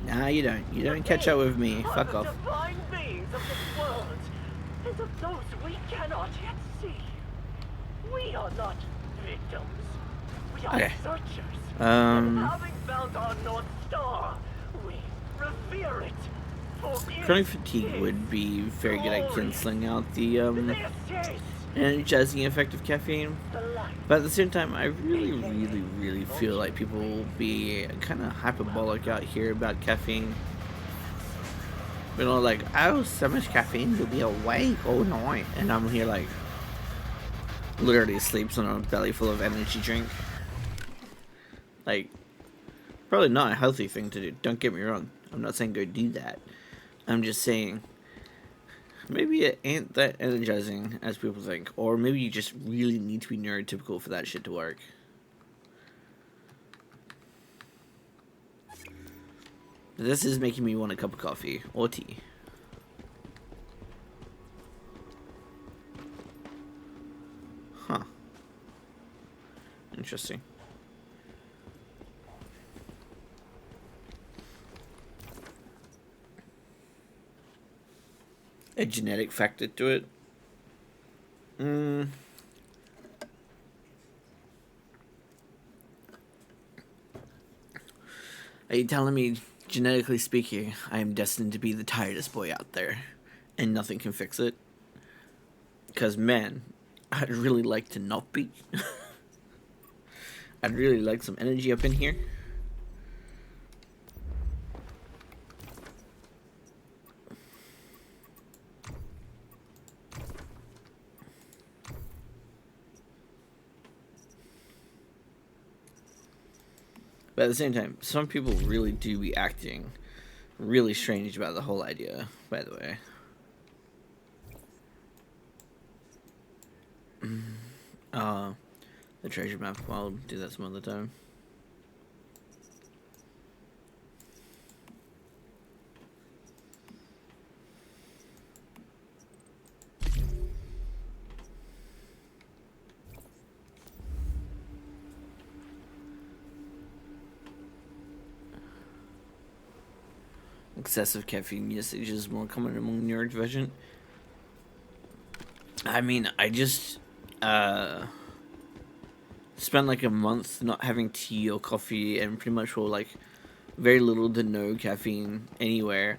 Nah, you don't. You don't catch up with me. Fuck off. Divine beings of this world, and of those we cannot yet see. We are not victims. We are searchers. And having found our North Star, we revere it. Chronic fatigue would be very good at canceling out the energizing effect of caffeine. But at the same time, I really feel like people will be kind of hyperbolic out here about caffeine. You know, like, oh, so much caffeine, you'll be awake all night. And I'm here like, literally sleeps on a belly full of energy drink. Like, probably not a healthy thing to do. Don't get me wrong. I'm not saying go do that. I'm just saying, maybe it ain't that energizing as people think. Or maybe you just really need to be neurotypical for that shit to work. This is making me want a cup of coffee or tea. Huh. Interesting. A genetic factor to it. Are you telling me, genetically speaking, I am destined to be the tiredest boy out there, and nothing can fix it? Because, man, I'd really like to not be. I'd really like some energy up in here. But at the same time, some people really do be acting really strange about the whole idea, by the way. The treasure map, I'll do that some other time. Excessive caffeine usage is more common among neurodivergent. I mean, I just spent like a month not having tea or coffee and pretty much all like very little to no caffeine anywhere.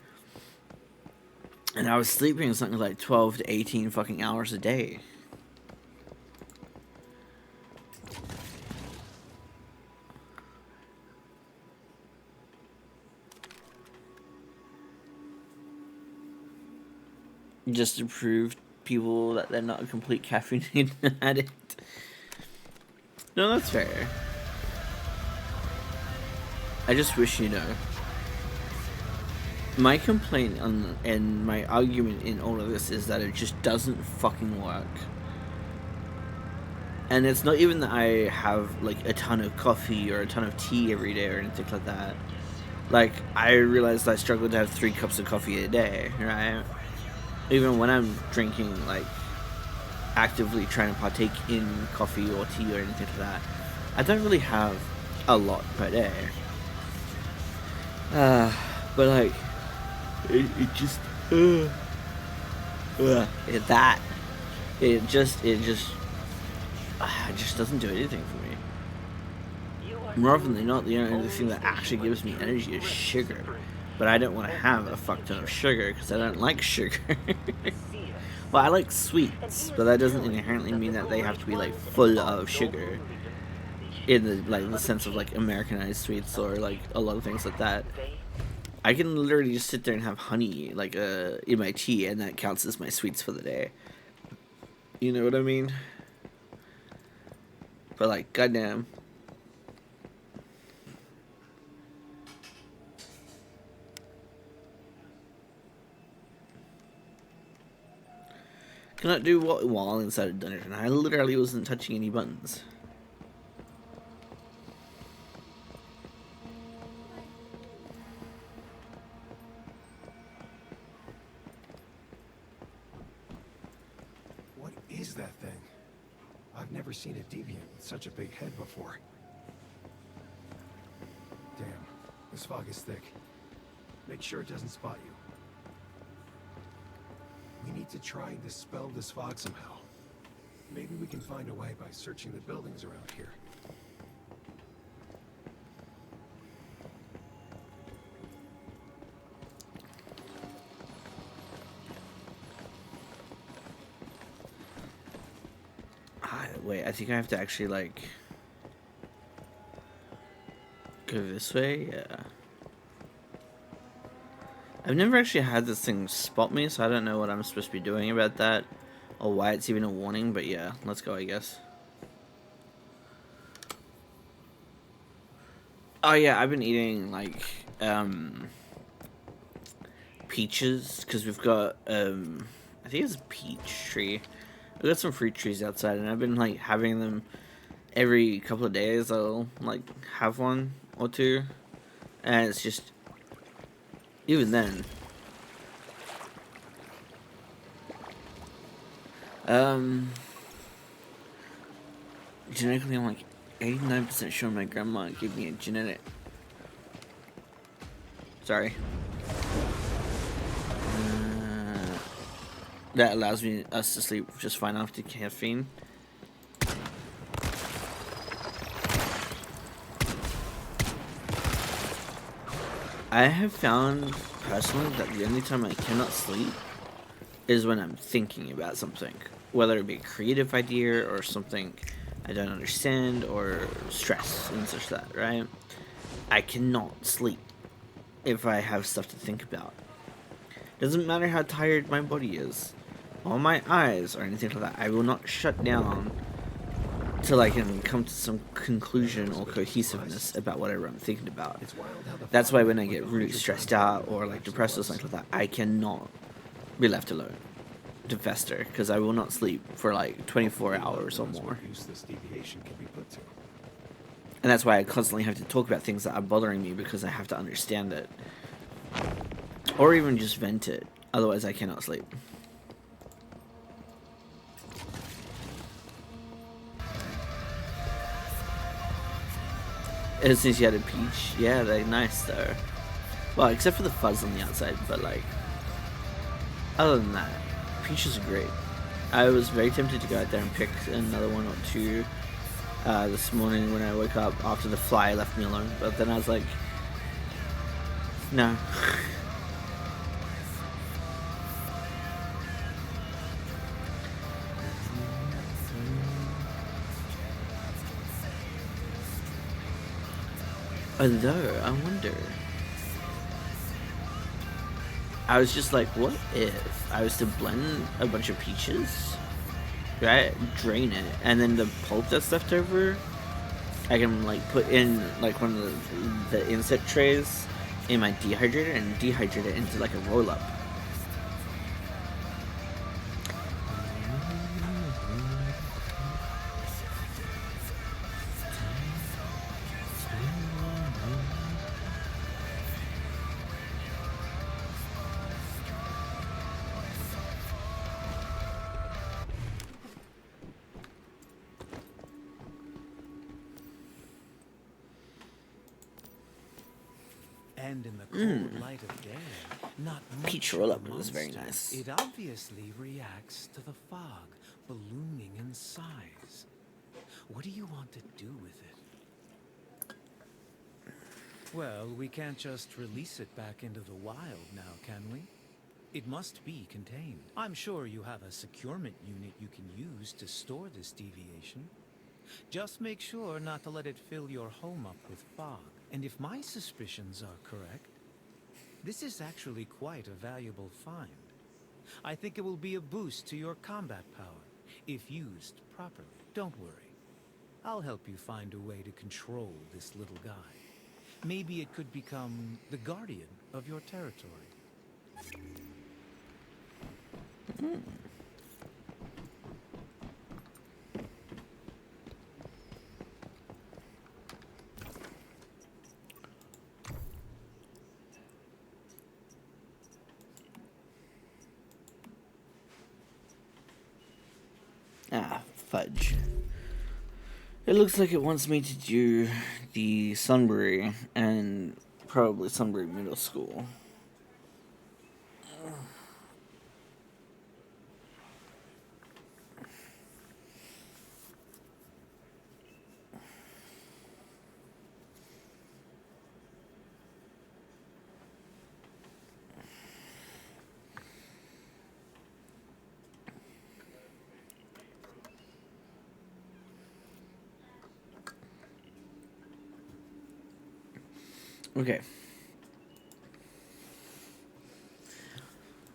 And I was sleeping something like 12 to 18 fucking hours a day. Just to prove people that they're not a complete caffeine addict. No, that's fair. I just wish, you know, my complaint and my argument in all of this is that it just doesn't fucking work. And it's not even that I have like a ton of coffee or a ton of tea every day or anything like that. Like, I realized I struggle to have 3 cups of coffee a day, right? Even when I'm drinking, like, actively trying to partake in coffee or tea or anything like that, I don't really have a lot per day. But like, it just doesn't do anything for me. More often than not, the only thing that actually gives me energy is sugar. But I don't want to have a fuck ton of sugar because I don't like sugar. Well, I like sweets, but that doesn't inherently mean that they have to be like full of sugar. In the like the sense of like Americanized sweets or like a lot of things like that. I can literally just sit there and have honey like in my tea, and that counts as my sweets for the day. You know what I mean? But like, goddamn. Cannot do what while inside a dungeon. I literally wasn't touching any buttons. What is that thing? I've never seen a deviant with such a big head before. Damn, this fog is thick. Make sure it doesn't spot you. We need to try and dispel this fog somehow. Maybe we can find a way by searching the buildings around here. Wait, I think I have to actually like go this way. Yeah. I've never actually had this thing spot me, so I don't know what I'm supposed to be doing about that, or why it's even a warning. But yeah, let's go, I guess. Oh yeah, I've been eating like peaches because we've got I think it's a peach tree. We got some fruit trees outside, and I've been like having them every couple of days. I'll like have one or two, and it's just even then. Genetically, I'm like 89% sure my grandma gave me a genetic. Sorry. That allows us to sleep just fine after caffeine. I have found personally that the only time I cannot sleep is when I'm thinking about something, whether it be a creative idea or something I don't understand or stress and such that, right? I cannot sleep if I have stuff to think about. Doesn't matter how tired my body is, or my eyes, or anything like that. I will not shut down till I can come to some conclusion or cohesiveness about whatever I'm thinking about. That's why when I get really stressed out or like depressed or something like that, I cannot be left alone to fester, because I will not sleep for like 24 hours or more. And that's why I constantly have to talk about things that are bothering me, because I have to understand it. Or even just vent it. Otherwise I cannot sleep. Since you had a peach, yeah, they're nice though. Well, except for the fuzz on the outside, but like, other than that, peaches are great. I was very tempted to go out there and pick another one or two this morning when I woke up after the fly left me alone, but then I was like, no. Although, I wonder, I was just like, what if I was to blend a bunch of peaches, right, drain it, and then the pulp that's left over, I can like put in like one of the insect trays in my dehydrator and dehydrate it into like a roll-up. And in the cold light of day, not peach much roll of up a was very monster. nice. It obviously reacts to the fog ballooning in size. What do you want to do with it? Well, we can't just release it back into the wild now, can we? It must be contained. I'm sure you have a securement unit you can use to store this deviation. Just make sure not to let it fill your home up with fog. And if my suspicions are correct, this is actually quite a valuable find. I think it will be a boost to your combat power, if used properly. Don't worry. I'll help you find a way to control this little guy. Maybe it could become the guardian of your territory. Ah, fudge. It looks like it wants me to do the Sunbury and probably Sunbury Middle School. Okay.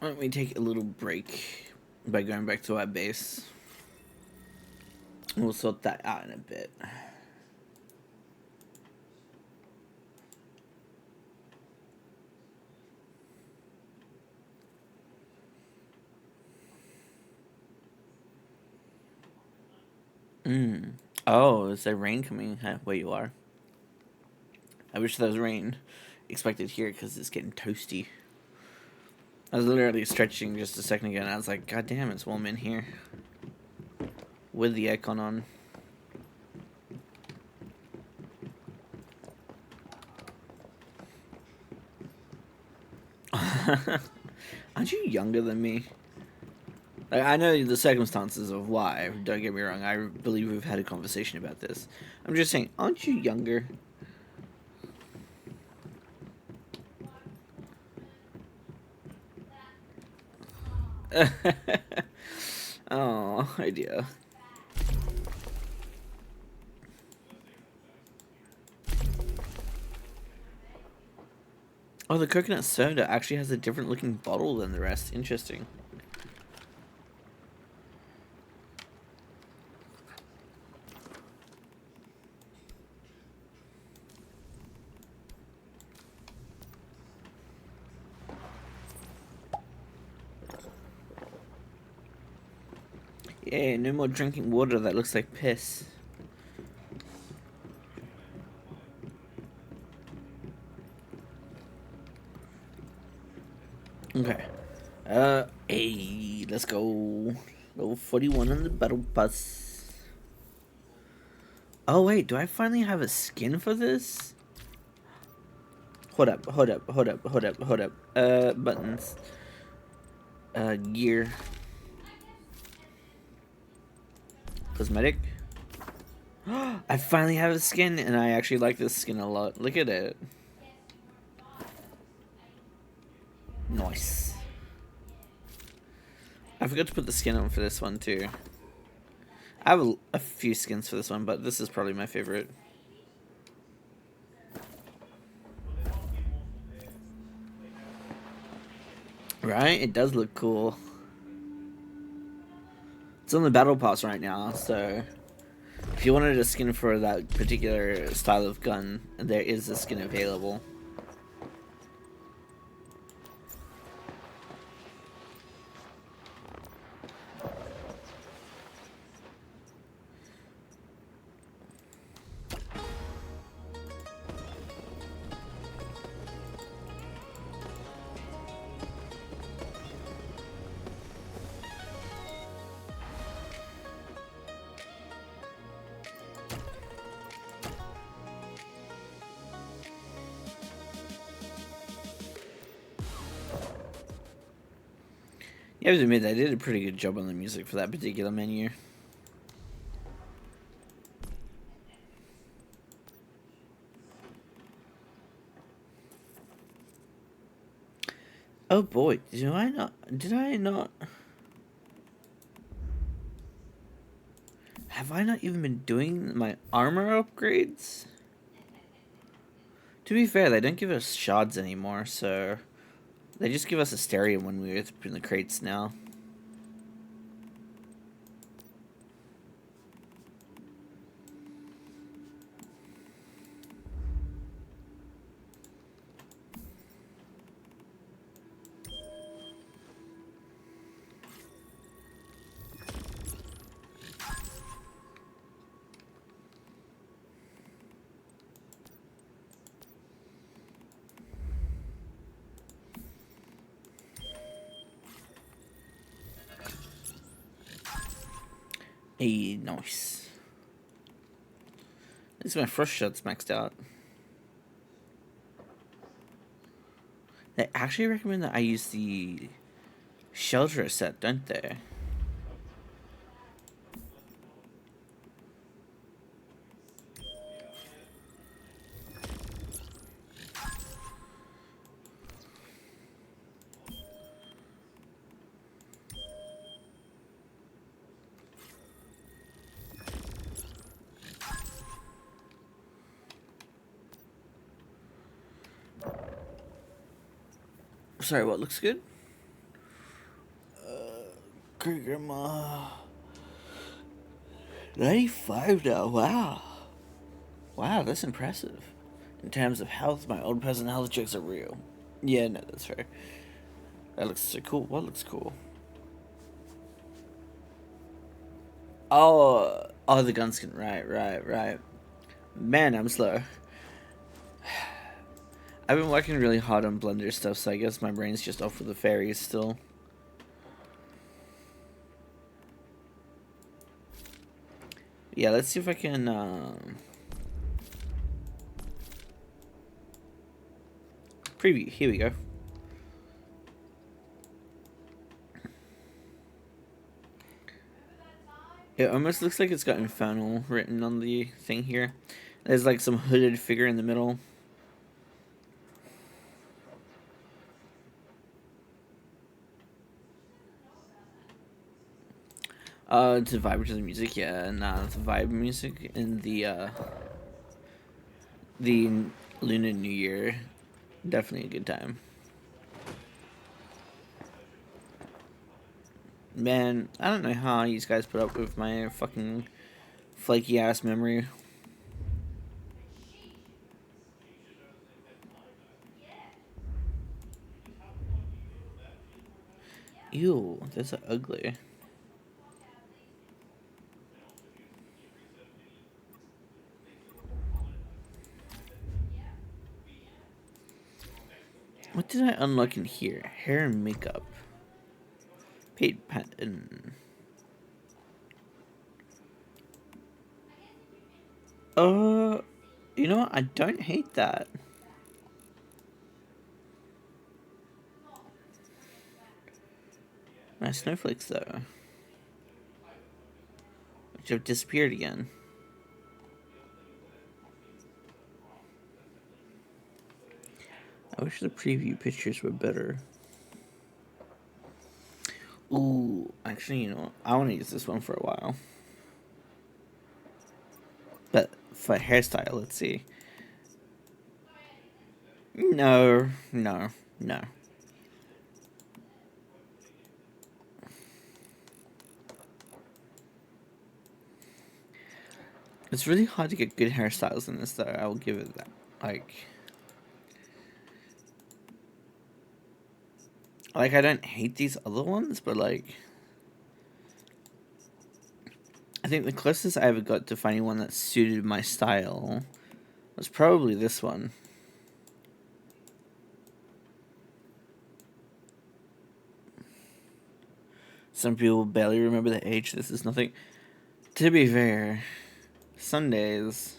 Why don't we take a little break by going back to our base? We'll sort that out in a bit. Oh, is there rain coming where you are? I wish there was rain expected here because it's getting toasty. I was literally stretching just a second ago and I was like, God damn, it's warm in here. With the aircon on. Aren't you younger than me? Like, I know the circumstances of why, don't get me wrong, I believe we've had a conversation about this. I'm just saying, aren't you younger? Oh, idea. Oh, the coconut soda actually has a different looking bottle than the rest. Interesting. Yeah, no more drinking water that looks like piss. Okay. Hey, let's go. Level 41 on the battle pass. Oh, wait, do I finally have a skin for this? Hold up. Buttons. Gear. Cosmetic. I finally have a skin, and I actually like this skin a lot. Look at it. Nice. I forgot to put the skin on for this one, too. I have a few skins for this one, but this is probably my favorite. Right? It does look cool. It's on the battle pass right now, so if you wanted a skin for that particular style of gun, there is a skin available. I have to admit, I did a pretty good job on the music for that particular menu. Oh boy, did I not? Have I not even been doing my armor upgrades? To be fair, they don't give us shards anymore, so they just give us a stereo when we open the crates now. Hey, nice. This is my first shot's maxed out. They actually recommend that I use the shelter set, don't they? Sorry, what looks good? Great grandma. 95 now, wow. Wow, that's impressive. In terms of health, my old person health checks are real. Yeah, no, that's fair. That looks so cool. What looks cool? Oh, the gun skin. Right. Man, I'm slow. I've been working really hard on Blender stuff, so I guess my brain's just off with the fairies still. Yeah, let's see if I can, preview. Here we go. It almost looks like it's got Infernal written on the thing here. There's like some hooded figure in the middle. To vibe to the music, yeah, nah, the vibe music in the Lunar New Year, definitely a good time. Man, I don't know how you guys put up with my fucking flaky ass memory. Ew, that's ugly. What did I unlock in here? Hair and makeup. Paid pattern. You know what? I don't hate that. My snowflakes, though. Which have disappeared again. I wish the preview pictures were better. Ooh, actually, you know what? I want to use this one for a while. But for hairstyle, let's see. No. It's really hard to get good hairstyles in this, though. I will give it that. Like, I don't hate these other ones, but, like, I think the closest I ever got to finding one that suited my style was probably this one. Some people barely remember the age. This is nothing. To be fair, Sundays,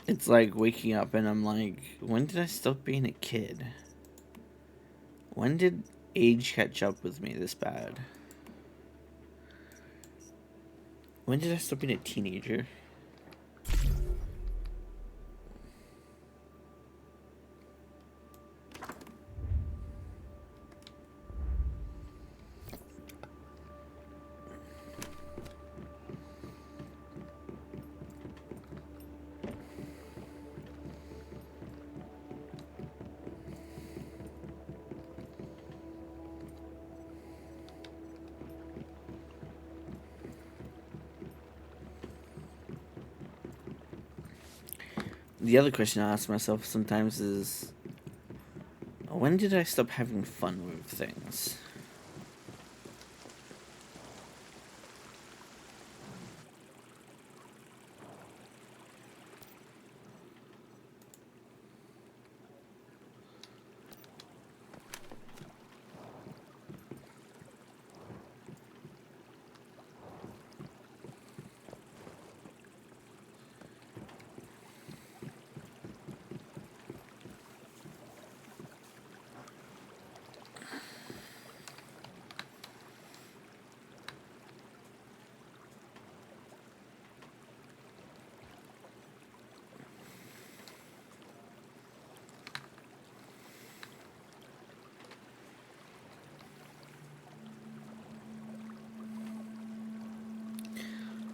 it's like waking up and I'm like, when did I stop being a kid? When did age catch up with me this bad? When did I stop being a teenager? the other question I ask myself sometimes is, when did I stop having fun with things?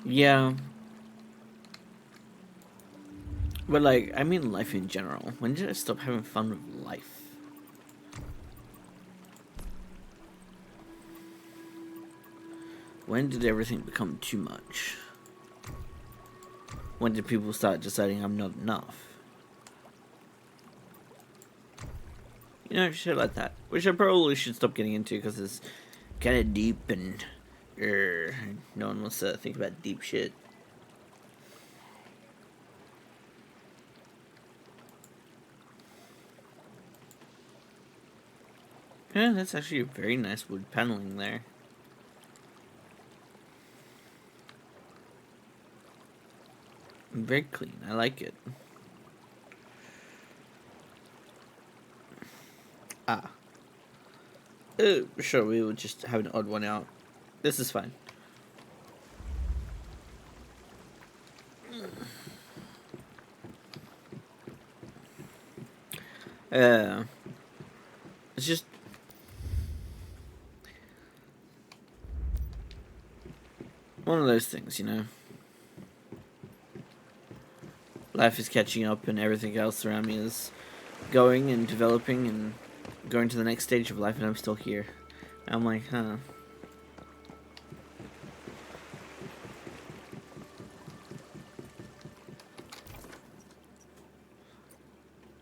Yeah. But like, I mean life in general. When did I stop having fun with life? When did everything become too much? When did people start deciding I'm not enough? You know, shit like that. Which I probably should stop getting into because it's kind of deep and no one wants to think about deep shit. Yeah, that's actually a very nice wood paneling there. Very clean. I like it. Ah. Sure, we will just have an odd one out. This is fine. It's just one of those things, you know. Life is catching up and everything else around me is going and developing and going to the next stage of life, and I'm still here. I'm like, huh.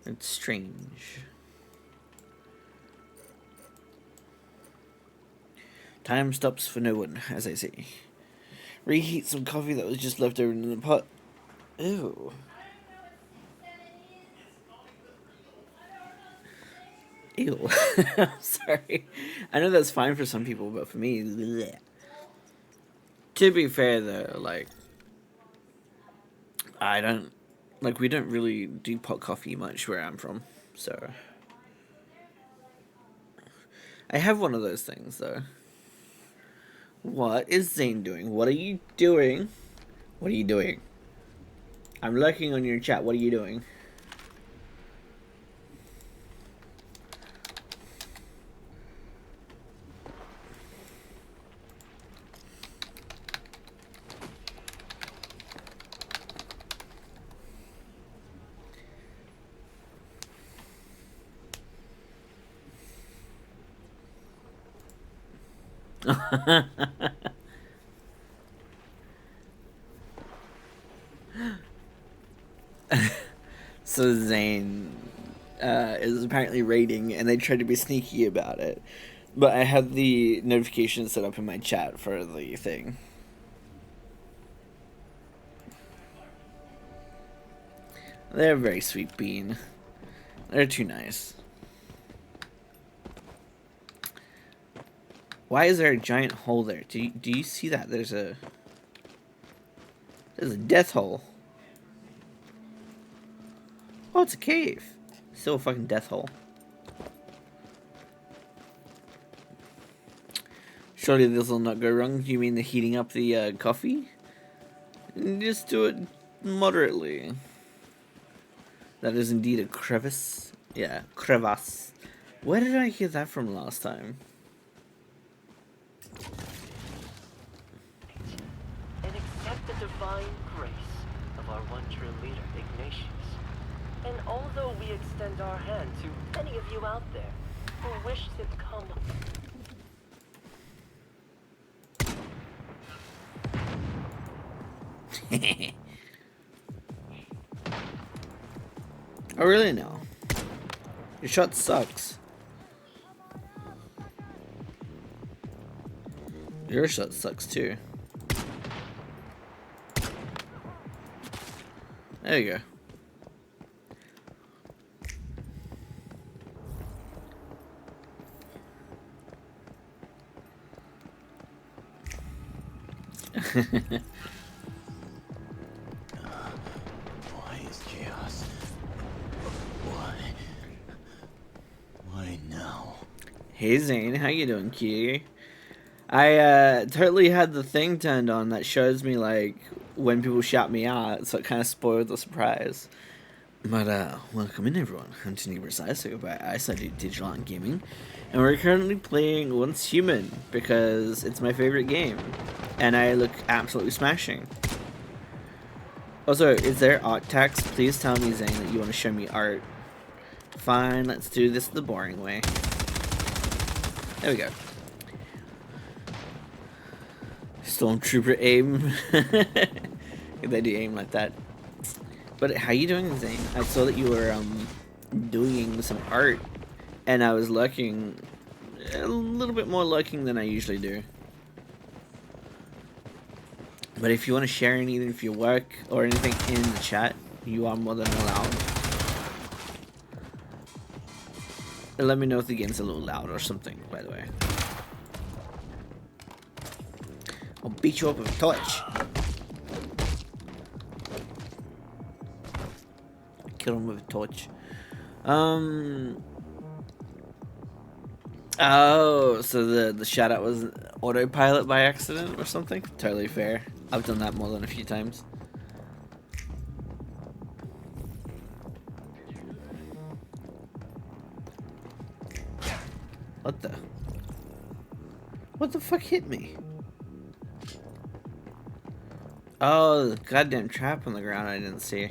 It's strange. Time stops for no one, as I say. Reheat some coffee that was just left over in the pot. Ew. Ew. I'm sorry. I know that's fine for some people, but for me, bleh. To be fair though, like, we don't really do pot coffee much where I'm from, so. I have one of those things though. What is Zane doing? What are you doing? What are you doing? I'm lurking on your chat. What are you doing? So Zane is apparently raiding, and they tried to be sneaky about it. But I had the notification set up in my chat for the thing. They're a very sweet bean. They're too nice. Why is there a giant hole there? Do you see that? There's a death hole. Oh, it's a cave. Still a fucking death hole. Surely this will not go wrong. Do you mean the heating up the coffee? Just do it moderately. That is indeed a crevice. Yeah, crevasse. Where did I hear that from last time? And accept the divine grace of our one true leader, Ignatius. And although we extend our hand to any of you out there who wish to come... Oh, really? No. Your shot sucks. Your shot sucks too. There you go. Why is chaos? Why? Why now? Hey Zane, how you doing, cutie? I totally had the thing turned on that shows me like when people shout me out, so it kind of spoiled the surprise. But welcome in everyone. I'm Tony Precise by I do digital art and gaming, and we're currently playing Once Human because it's my favorite game, and I look absolutely smashing. Also, is there art tax? Please tell me, Zane, that you want to show me art. Fine, let's do this the boring way. There we go. Stormtrooper aim. They do aim like that. But how you doing, Zane? I saw that you were doing some art, and I was lurking, a little bit more lurking than I usually do. But if you want to share anything of your work or anything in the chat, you are more than allowed. And let me know if the game's a little loud or something, by the way. I'll beat you up with a torch. Kill him with a torch. Oh, so the shout out was autopilot by accident or something? Totally fair. I've done that more than a few times. What the fuck hit me? Oh, the goddamn trap on the ground I didn't see.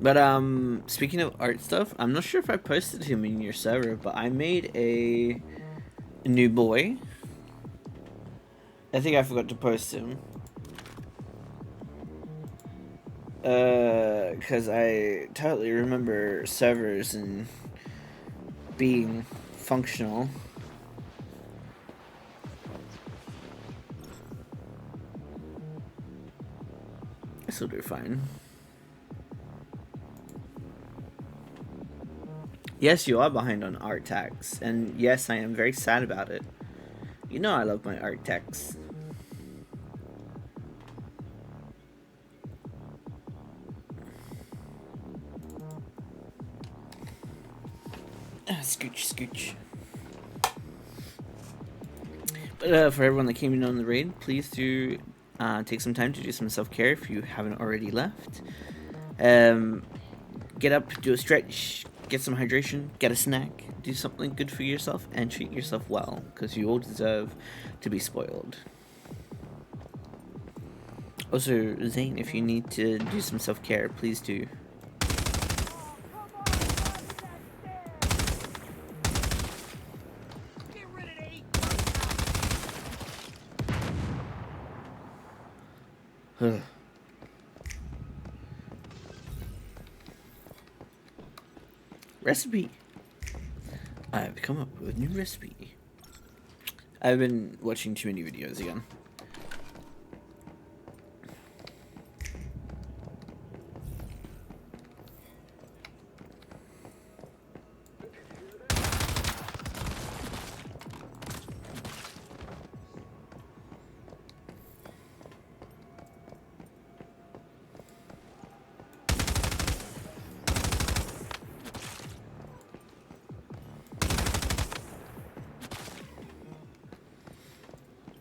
But speaking of art stuff, I'm not sure if I posted him in your server, but I made a new boy. I think I forgot to post him. Because I totally remember servers and being functional. This will do fine. Yes, you are behind on art tax, and yes, I am very sad about it. You know I love my art tax. Scooch, scooch. But for everyone that came in on the raid, please do take some time to do some self-care if you haven't already left. Get up, do a stretch, get some hydration, get a snack, do something good for yourself, and treat yourself well, because you all deserve to be spoiled. Also, Zane, if you need to do some self-care, please do. Recipe. I've come up with a new recipe. I've been watching too many videos again.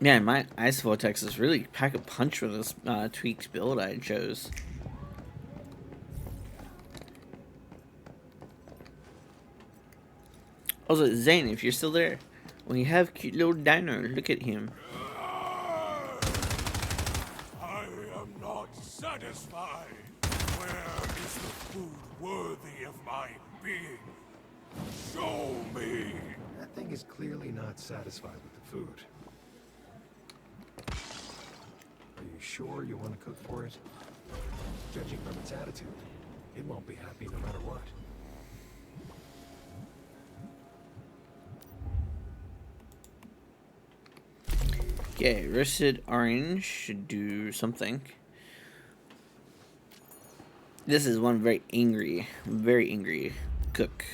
Man, my Ice Vortex is really pack a punch with this tweaked build I chose. Also, Zane, if you're still there, when you have cute little dino, look at him. I am not satisfied. Where is the food worthy of my being? Show me. That thing is clearly not satisfied with the food. You sure you want to cook for it? Judging from its attitude, it won't be happy no matter what. Okay, roasted orange should do something. This is one very angry cook.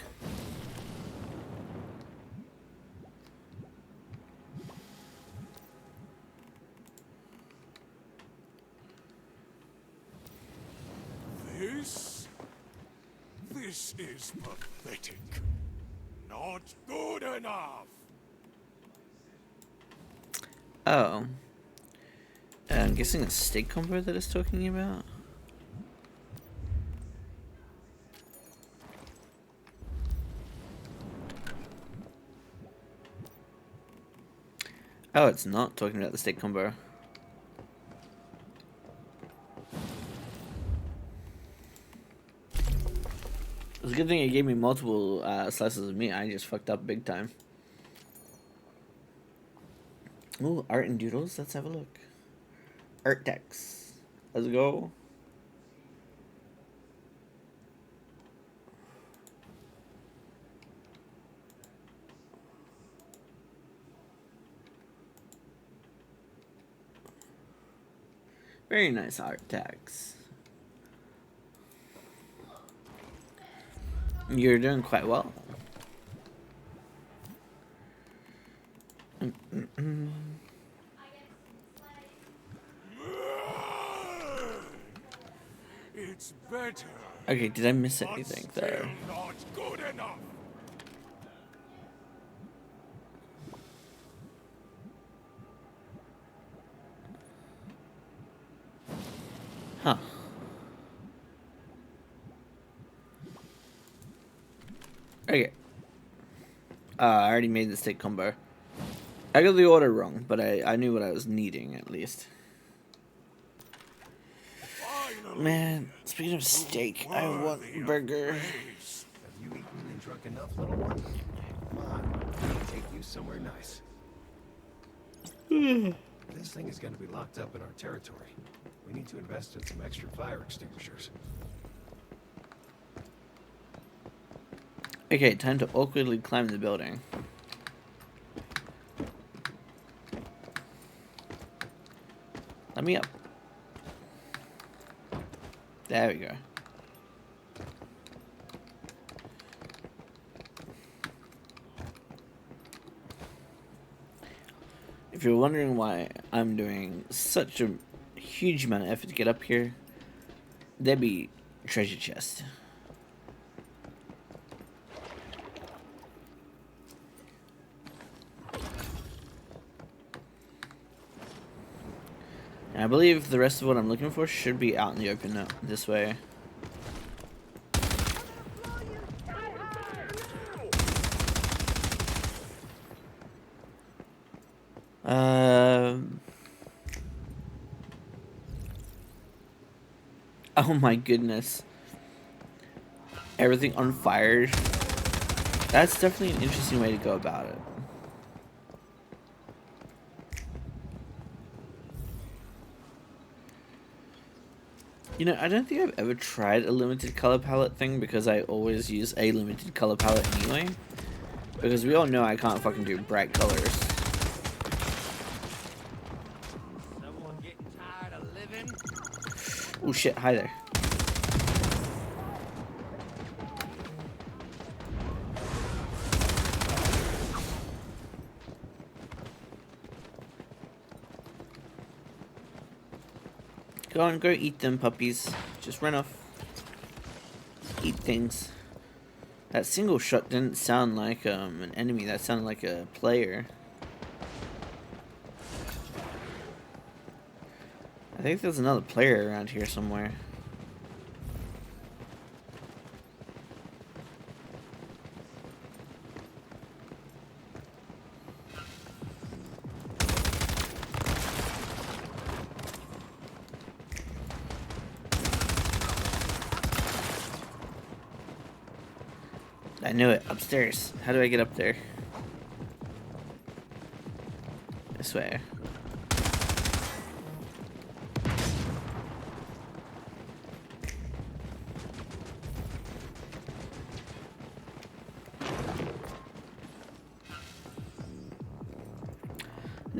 This is pathetic. Not good enough. Oh. I'm guessing a steak combo that it's talking about? Oh, it's not talking about the steak combo. It's a good thing it gave me multiple slices of meat. I just fucked up big time. Ooh, art and doodles. Let's have a look. Art text. Let's go. Very nice art text. You're doing quite well. It's better. Okay, did I miss anything there? Not good enough. Huh. Okay. I already made the steak combo. I got the order wrong, but I knew what I was needing at least. Man, speaking of steak, I want burger. Have you eaten and drunk enough, little one? Come on, I'll take you somewhere nice. This thing is going to be locked up in our territory. We need to invest in some extra fire extinguishers. Okay, time to awkwardly climb the building. Let me up. There we go. If you're wondering why I'm doing such a huge amount of effort to get up here, there'd be treasure chest. And I believe the rest of what I'm looking for should be out in the open this way. Oh my goodness. Everything on fire. That's definitely an interesting way to go about it. You know, I don't think I've ever tried a limited color palette thing because I always use a limited color palette anyway. Because we all know I can't fucking do bright colors. Someone getting tired of living? Oh shit, hi there. Go on, go eat them puppies. Just run off. Eat things. That single shot didn't sound like an enemy, that sounded like a player. I think there's another player around here somewhere. I knew it. Upstairs. How do I get up there? This way.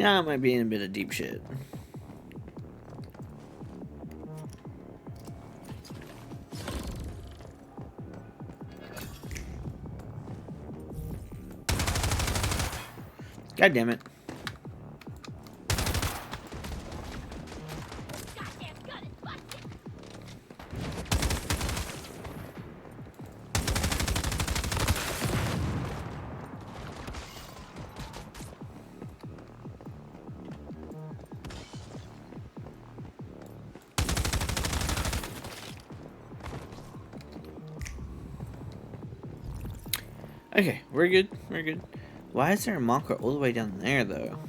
Now I might be in a bit of deep shit. God damn it. Okay, we're good. We're good. Why is there a marker all the way down there, though?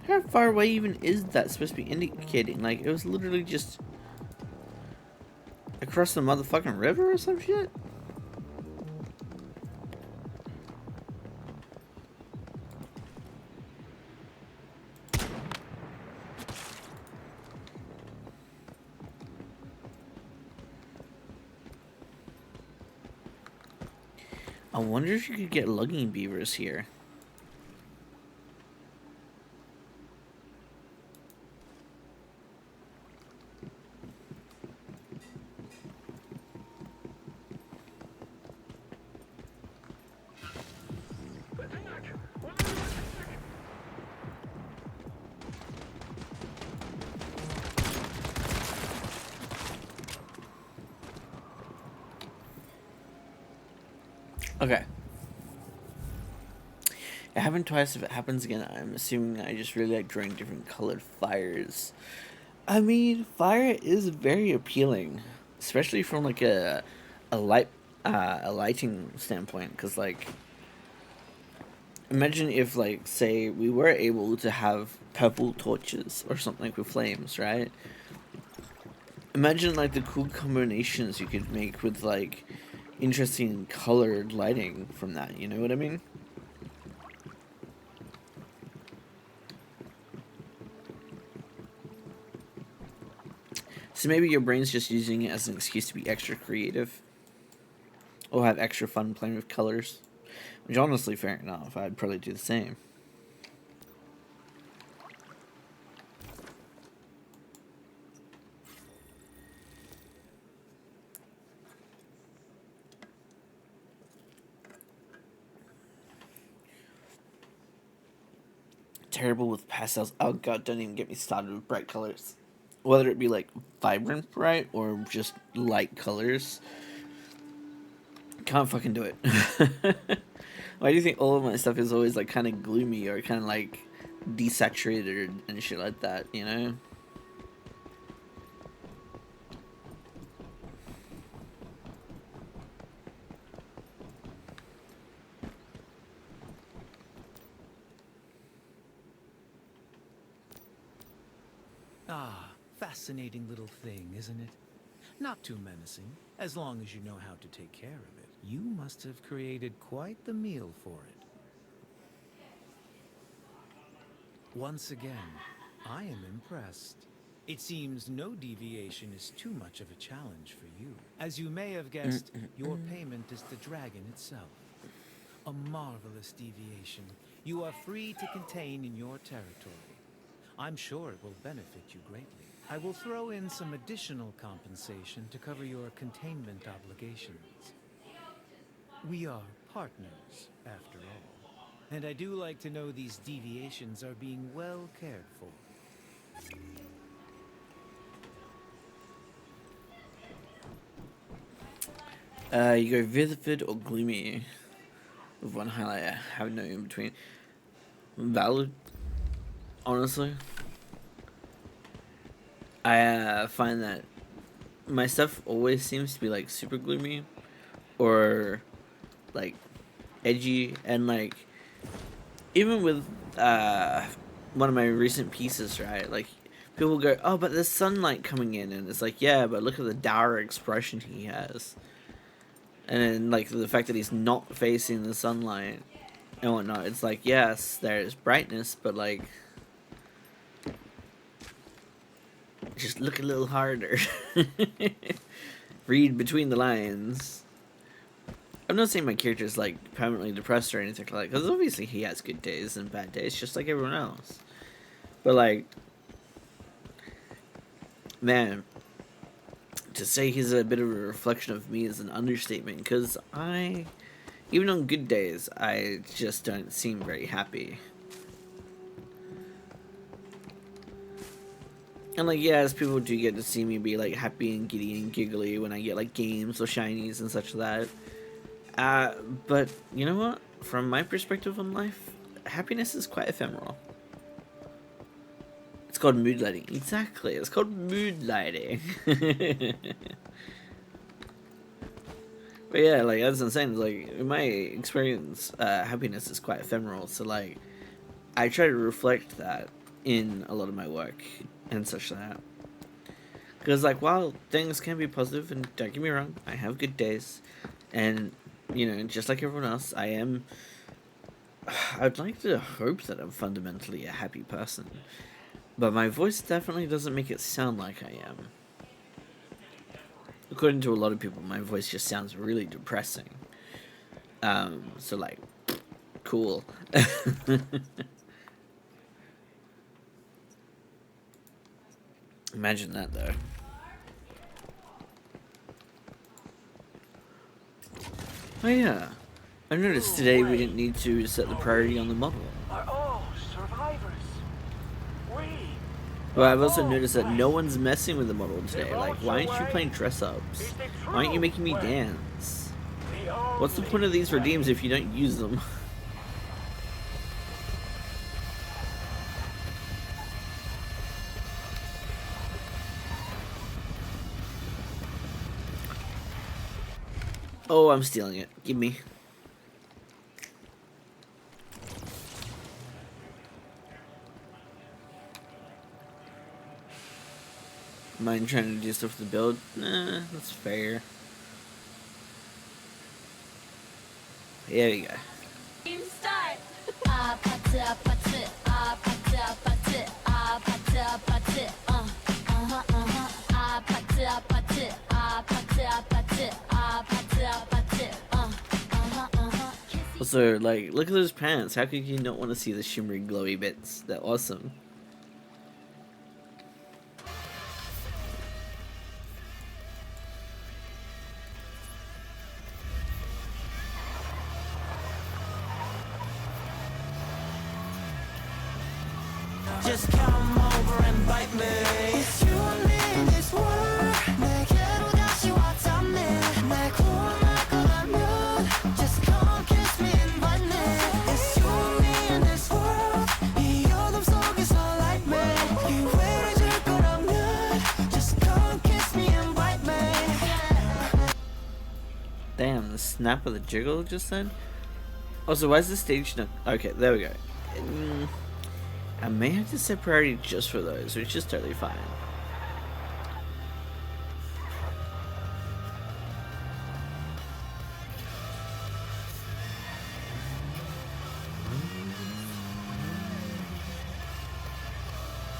How far away even is that supposed to be indicating? Like, it was literally just across the motherfucking river or some shit? I wonder if you could get lugging beavers here. Okay. It happened twice. If it happens again, I'm assuming I just really like drawing different colored fires. I mean, fire is very appealing, especially from like a lighting standpoint. Because like, imagine if like say we were able to have purple torches or something like with flames, right? Imagine like the cool combinations you could make with like interesting colored lighting from that. You know what I mean? So maybe your brain's just using it as an excuse to be extra creative. Or have extra fun playing with colors. Which honestly, fair enough. I'd probably do the same. Terrible with pastels. Oh god, don't even get me started with bright colors. Whether it be like vibrant bright or just light colors. Can't fucking do it. Why do you think all of my stuff is always like kind of gloomy or kind of like desaturated and shit like that, you know? Ah, fascinating little thing, isn't it? Not too menacing, as long as you know how to take care of it. You must have created quite the meal for it. Once again, I am impressed. It seems no deviation is too much of a challenge for you. As you may have guessed, your payment is the dragon itself. A marvelous deviation you are free to contain in your territory. I'm sure it will benefit you greatly. I will throw in some additional compensation to cover your containment obligations. We are partners, after all. And I do like to know these deviations are being well cared for. You go vivid or gloomy with one highlight. I have no in between. Valid, honestly. I find that my stuff always seems to be like super gloomy or like edgy, and like even with one of my recent pieces, right? Like people go, "Oh, but there's sunlight coming in," and it's like, "Yeah, but look at the dour expression he has." And then like the fact that he's not facing the sunlight and whatnot, it's like, yes, there's brightness, but like just look a little harder. Read between the lines. I'm not saying my character is like permanently depressed or anything like that, because obviously he has good days and bad days, just like everyone else. But like, man, to say he's a bit of a reflection of me is an understatement, because even on good days, I just don't seem very happy. And like, yes, people do get to see me be like happy and giddy and giggly when I get like games or shinies and such like that. But you know what? From my perspective on life, happiness is quite ephemeral. It's called mood lighting. Exactly, it's called mood lighting. But yeah, like as I'm saying, like in my experience, happiness is quite ephemeral. So like, I try to reflect that in a lot of my work and such like that. Because like, while things can be positive, and don't get me wrong, I have good days, and you know, just like everyone else, I'd like to hope that I'm fundamentally a happy person, but my voice definitely doesn't make it sound like I am. According to a lot of people, my voice just sounds really depressing. So like, cool. Imagine that though. Oh yeah, I noticed today we didn't need to set the priority on the model. Are all survivors. Well, I've also noticed that no one's messing with the model today. Like, why aren't you playing dress-ups? Why aren't you making me dance? What's the point of these redeems if you don't use them? Oh, I'm stealing it. Give me. Mind trying to do stuff to build? Nah, that's fair. Here we go. Game start. Also, like, look at those pants. How could you not want to see the shimmery, glowy bits? They're awesome. Just come over and bite me. It's you and me in this world. 내게로 다시 왔다네. 날 구원할 거라면 just come kiss me and bite me. It's you and me in this world. 이 어둠 속에서 light me. 기회를 줄 거라면 just come kiss me and bite me. Damn, the snap of the jiggle just then. Also, why is the stage not... Okay, there we go. I may have to set priority just for those, which is totally fine.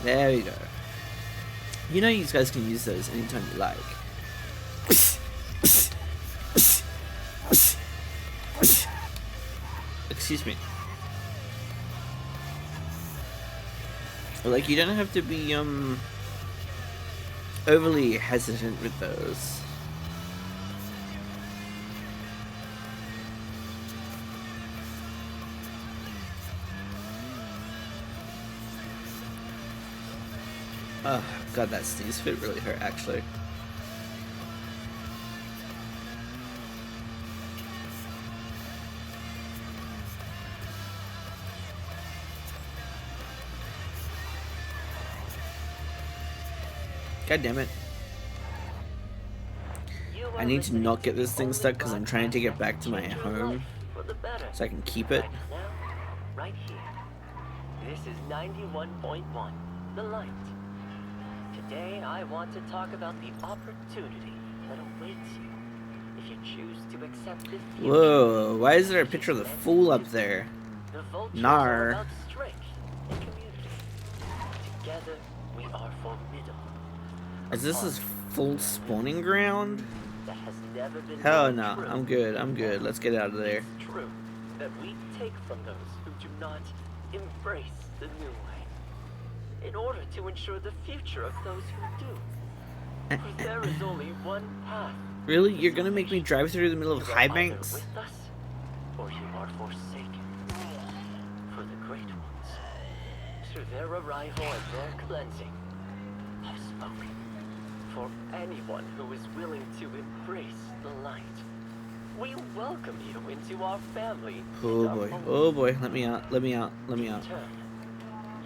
There we go. You know you guys can use those anytime you like. Excuse me. Like, you don't have to be, overly hesitant with those. Oh, God, that sneeze fit really hurt, actually. God damn it. I need to not get this thing stuck because I'm trying to get back to my home so I can keep it. Right here. This is 91.1, The Light. Today I want to talk about the opportunity that awaits you if you choose to accept this future. Whoa, why is there a picture of the fool up there? The vultures are Nar. about strength and community. Together we are formidable. Is this his full spawning ground? That has never been Hell known no, true. I'm good, I'm good. Let's get out of there. It's true that we take from those who do not embrace the new way, in order to ensure the future of those who do. For there is only one path. Really? You're gonna make me drive through the middle of You are high either banks? with us, or you are forsaken. For the great ones, through their arrival and their cleansing, have spoken. For anyone who is willing to embrace the light, we welcome you into our family. Oh boy, oh boy, let me out, let me out, let me In out. turn,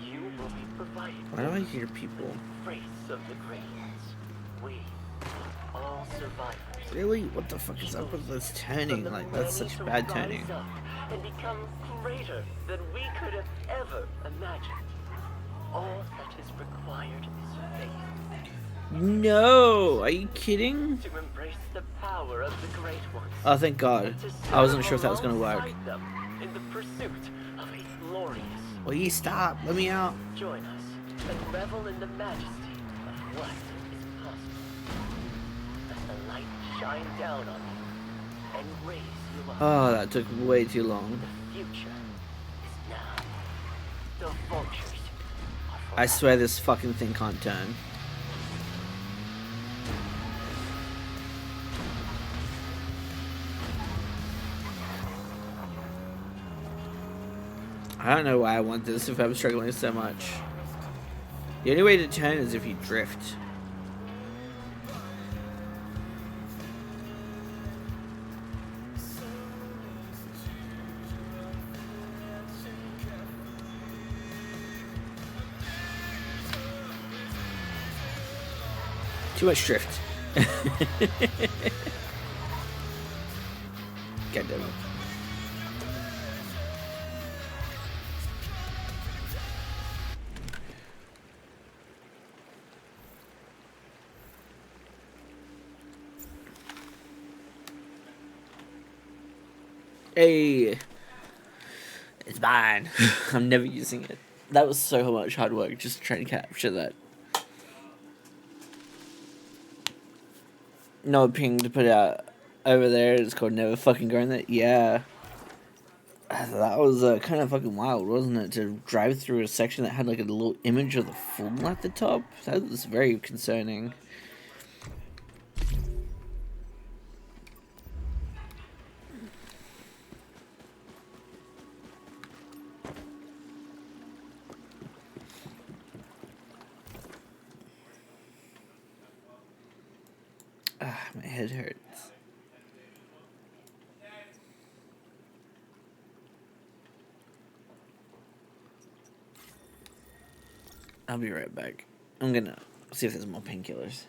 you will be provided Why do I hear people? grace of the great ones. We are all survivors. Really? What the fuck is up with this turning? Like, that's such bad turning. Rise up and become greater than we could have ever imagined. All that is required is faith. No! Are you kidding? To embrace the power of the great ones. Oh, thank God. I wasn't sure if that was gonna work. Alongside them in the pursuit of a glorious. Will you stop? Let me out. Join us and revel in the majesty of what is possible. Let the light shine down on you and raise you up. Oh, that took way too long. The future is now. The vultures are I swear this fucking thing can't turn. I don't know why I want this if I'm struggling so much. The only way to turn is if you drift. Too much drift. God damn it. Hey, it's mine. I'm never using it. That was so much hard work just trying to capture that. No ping to put out over there. It's called Never Fucking Going There. Yeah. That was kind of fucking wild, wasn't it? To drive through a section that had like a little image of the fool at the top. That was very concerning. Ah, my head hurts. I'll be right back. I'm gonna see if there's more painkillers.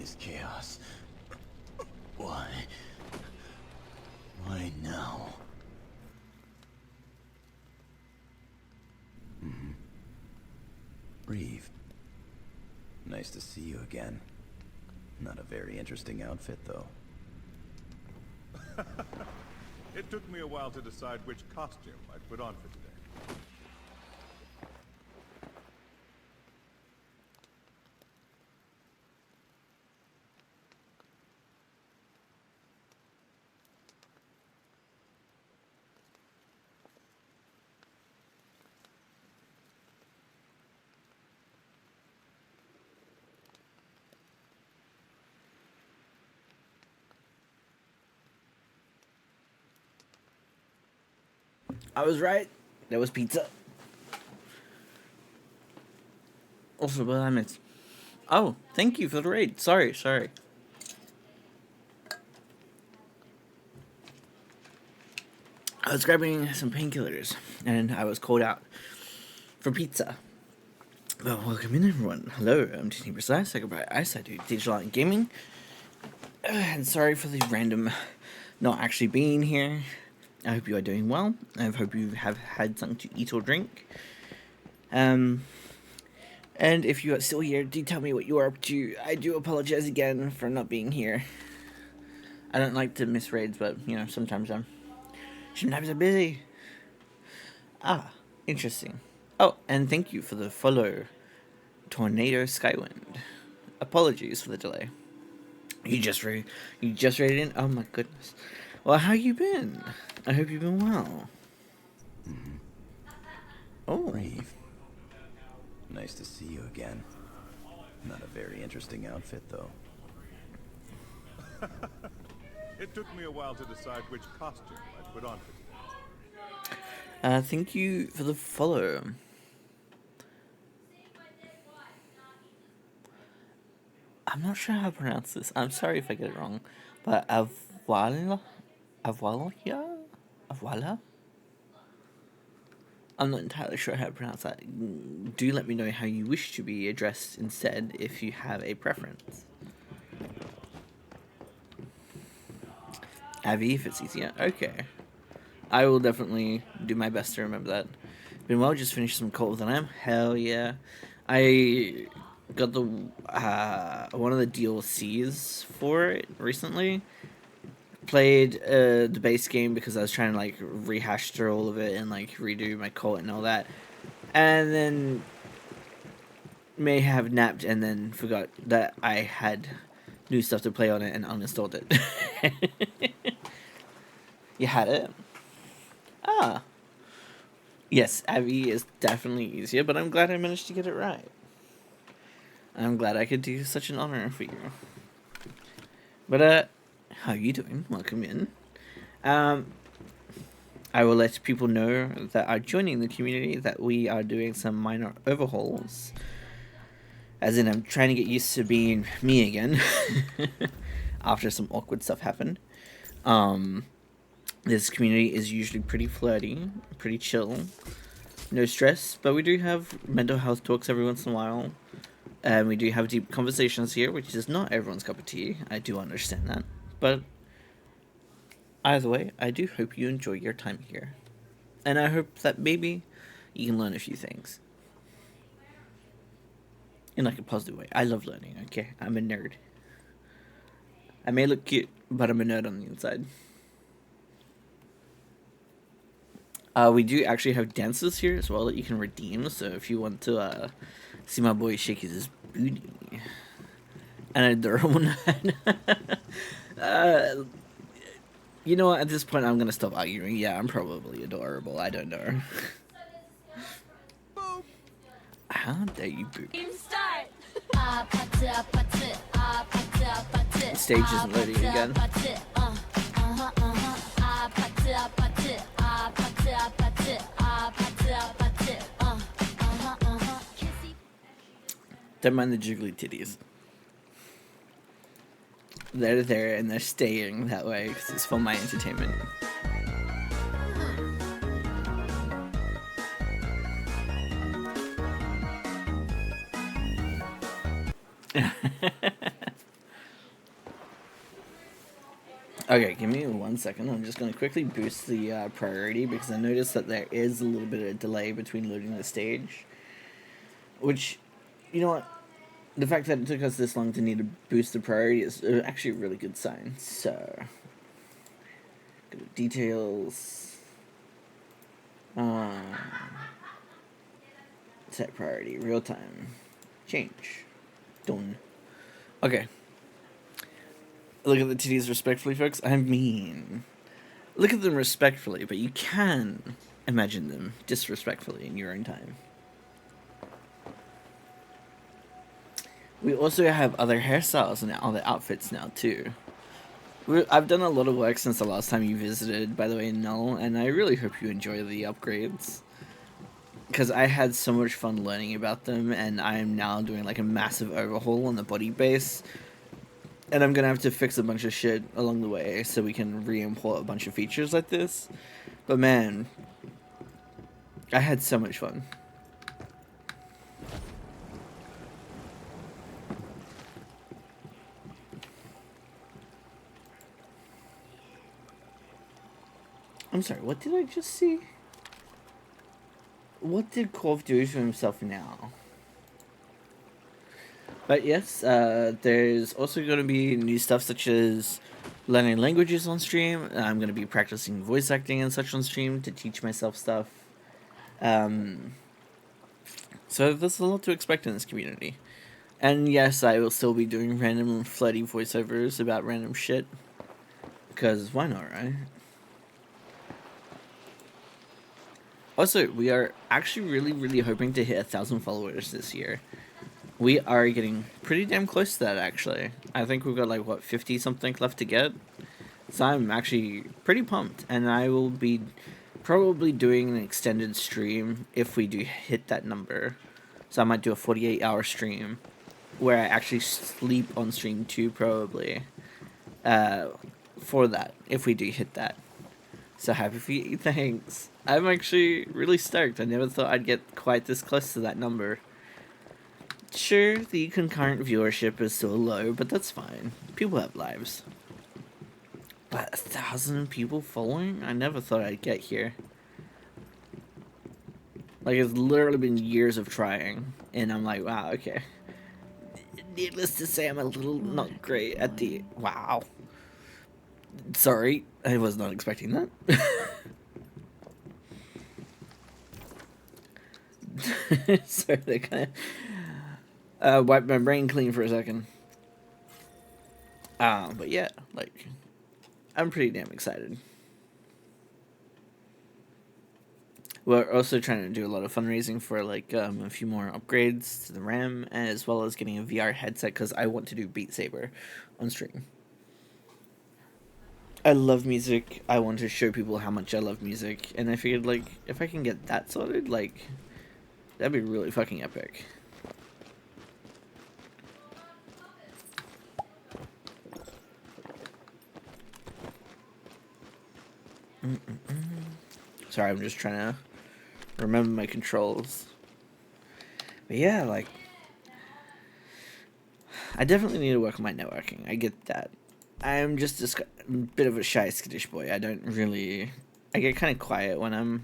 is chaos? Why? Why now? Reeve. Nice to see you again. Not a very interesting outfit, though. It took me a while to decide which costume I'd put on for today. I was right. That was pizza. Also, what I missed. Oh, thank you for the raid. Sorry. I was grabbing some painkillers, and I was called out for pizza. Well, welcome in, everyone. Hello, I'm Disney Precise, I go by Ice, I do digital art and gaming. And sorry for the random not actually being here. I hope you are doing well. I hope you have had something to eat or drink. And if you are still here, do tell me what you are up to. I do apologize again for not being here. I don't like to miss raids, but, you know, sometimes I'm busy. Ah, interesting. Oh, and thank you for the follow, Tornado Skywind. Apologies for the delay. You just raided in? Oh my goodness. Well, how you been? I hope you've been well. Oh. Reeve. Nice to see you again. Not a very interesting outfit, though. It took me a while to decide which costume I'd put on for today. Thank you for the follow. I'm not sure how to pronounce this. I'm sorry if I get it wrong. But Avala? I'm not entirely sure how to pronounce that. Do let me know how you wish to be addressed instead if you have a preference. Avi, if it's easier. Okay. I will definitely do my best to remember that. Been well, just finished some Cult of the Lamb. Hell yeah. I got the one of the DLCs for it recently. Played the base game because I was trying to like rehash through all of it and like redo my cult and all that, and then may have napped and then forgot that I had new stuff to play on it and uninstalled it. You had it? Ah. Yes, Abby is definitely easier, but I'm glad I managed to get it right. I'm glad I could do such an honor for you. But, how are you doing? Welcome in. I will let people know that are joining the community that we are doing some minor overhauls. As in, I'm trying to get used to being me again. After some awkward stuff happened. This community is usually pretty flirty, pretty chill. No stress, but we do have mental health talks every once in a while. And we do have deep conversations here, which is not everyone's cup of tea. I do understand that. But either way, I do hope you enjoy your time here. And I hope that maybe you can learn a few things. In like a positive way. I love learning, okay? I'm a nerd. I may look cute, but I'm a nerd on the inside. We do actually have dances here as well that you can redeem. So if you want to see my boy shake his booty. And adorable one. You know what? At this point, I'm going to stop arguing. Yeah, I'm probably adorable. I don't know. How dare you boop? The stage isn't loading again. Don't mind the jiggly titties. They're there and they're staying that way because it's for my entertainment. Okay, give me 1 second. I'm just going to quickly boost the priority because I noticed that there is a little bit of delay between loading the stage. Which, you know what? The fact that it took us this long to need to boost the priority is actually a really good sign. So, go to details. Set priority, real time. Change. Done. Okay. Look at the titties respectfully, folks. I mean, look at them respectfully, but you can imagine them disrespectfully in your own time. We also have other hairstyles and other outfits now, too. I've done a lot of work since the last time you visited, by the way, Null, and I really hope you enjoy the upgrades. Because I had so much fun learning about them, and I am now doing like a massive overhaul on the body base. And I'm going to have to fix a bunch of shit along the way so we can re-import a bunch of features like this. But man, I had so much fun. I'm sorry, what did I just see? What did Korv do to himself now? But yes, there's also going to be new stuff such as learning languages on stream. I'm going to be practicing voice acting and such on stream to teach myself stuff. So there's a lot to expect in this community. And yes, I will still be doing random flirty voiceovers about random shit. Because why not, right? Also, we are actually really hoping to hit 1,000 followers this year. We are getting pretty damn close to that, actually. I think we've got like, what, 50 something left to get? So I'm actually pretty pumped. And I will be probably doing an extended stream if we do hit that number. So I might do a 48-hour stream where I actually sleep on stream too, probably. For that, if we do hit that. So happy for you, thanks. I'm actually really stoked. I never thought I'd get quite this close to that number. Sure, the concurrent viewership is still low, but that's fine. People have lives. But 1,000 people following? I never thought I'd get here. Like, it's literally been years of trying, and I'm like, wow, okay. Needless to say, I'm a little not great at the... Wow. Sorry, I was not expecting that. Sorry, they kind of wiped my brain clean for a second. But yeah, like, I'm pretty damn excited. We're also trying to do a lot of fundraising for like a few more upgrades to the RAM, as well as getting a VR headset because I want to do Beat Saber on stream. I love music. I want to show people how much I love music, and I figured like if I can get that sorted, like that'd be really fucking epic. Sorry, I'm just trying to remember my controls. But yeah, like I definitely need to work on my networking. I get that. I'm just a bit of a shy, skittish boy. I don't really... I get kind of quiet when I'm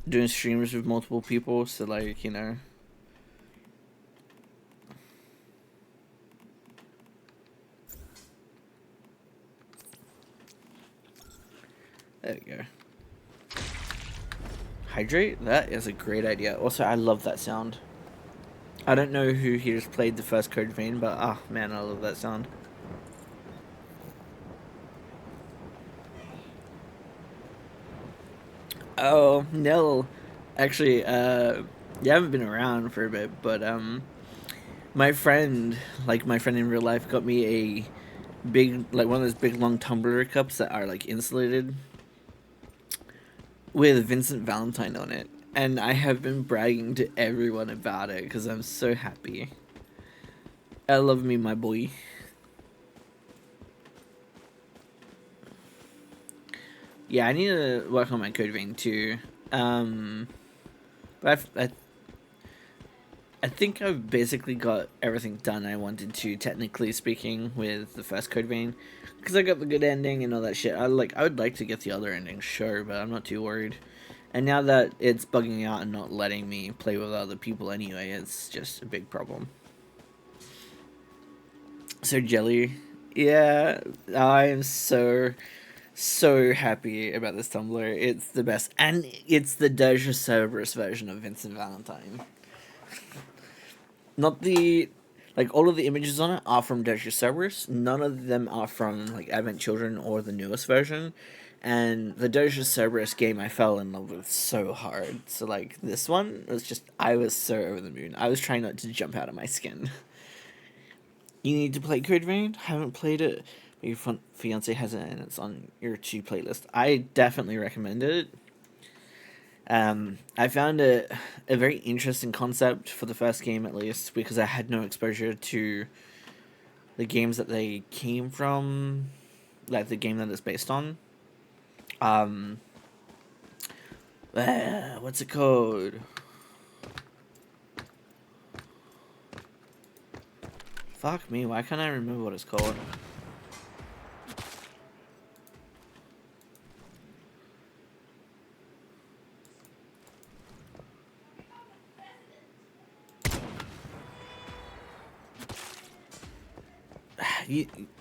doing streams with multiple people, so like, you know... There we go. Hydrate? That is a great idea. Also, I love that sound. I don't know who here's played the first Code Vein, but ah, man, I love that sound. Oh, Nell. Actually, you haven't been around for a bit, but, my friend in real life got me a big, like, one of those big, long tumbler cups that are, like, insulated with Vincent Valentine on it. And I have been bragging to everyone about it, because I'm so happy. I love me, my boy. Yeah, I need to work on my Code Vein too. But I think I've basically got everything done I wanted to, technically speaking, with the first Code Vein, because I got the good ending and all that shit. I would like to get the other ending, sure, but I'm not too worried. And now that it's bugging me out and not letting me play with other people anyway, it's just a big problem. So Jelly, yeah, I am so happy about this Tumblr. It's the best, and it's the Doja Cerberus version of Vincent Valentine. Not the, like, all of the images on it are from Doja Cerberus. None of them are from, like, Advent Children or the newest version. And the Doja Cerberus game I fell in love with so hard. So, like, this one was just, I was so over the moon. I was trying not to jump out of my skin. You need to play Code Vein? Haven't played it, but your fiance has it and it's on your to playlist. I definitely recommend it. I found it a very interesting concept for the first game, at least, because I had no exposure to the games that they came from, like the game that it's based on. What's it called? Fuck me, why can't I remember what it's called?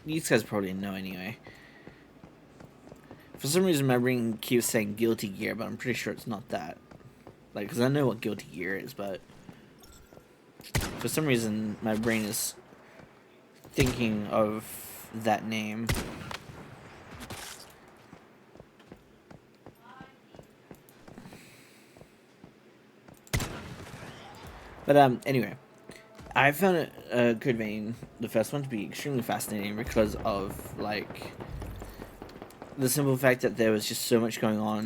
You guys probably know anyway. For some reason, my brain keeps saying Guilty Gear, but I'm pretty sure it's not that. Like, because I know what Guilty Gear is, but for some reason, my brain is thinking of that name. But, anyway. I found Code Vein, the first one, to be extremely fascinating because of, like, the simple fact that there was just so much going on.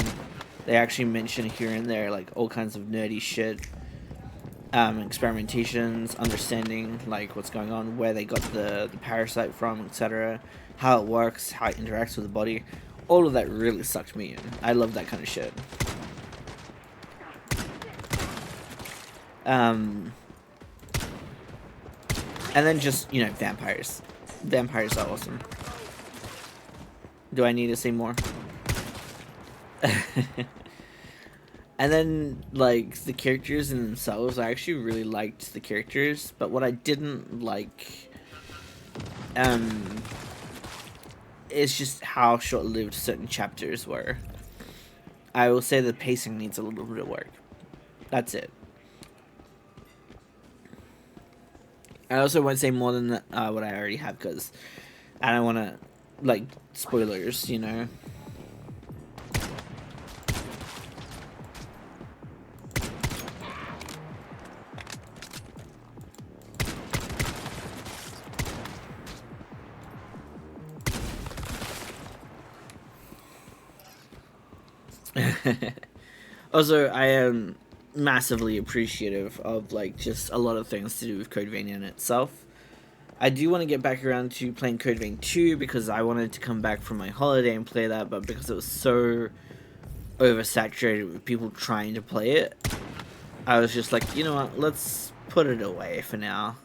They actually mention here and there, like, all kinds of nerdy shit, experimentations, understanding, like, what's going on, where they got the parasite from, etc., how it works, how it interacts with the body. All of that really sucked me in. I love that kind of shit. And then just, you know, vampires. Vampires are awesome. Do I need to say more? And then, like, the characters in themselves, I actually really liked the characters, but what I didn't like, is just how short-lived certain chapters were. I will say the pacing needs a little bit of work. That's it. I also won't say more than what I already have, because I don't want to, like, spoilers, you know? Also, I am massively appreciative of, like, just a lot of things to do with Code Vein in itself. I do want to get back around to playing Code Vein 2 because I wanted to come back from my holiday and play that, but because it was so oversaturated with people trying to play it, I was just like, you know what, let's put it away for now.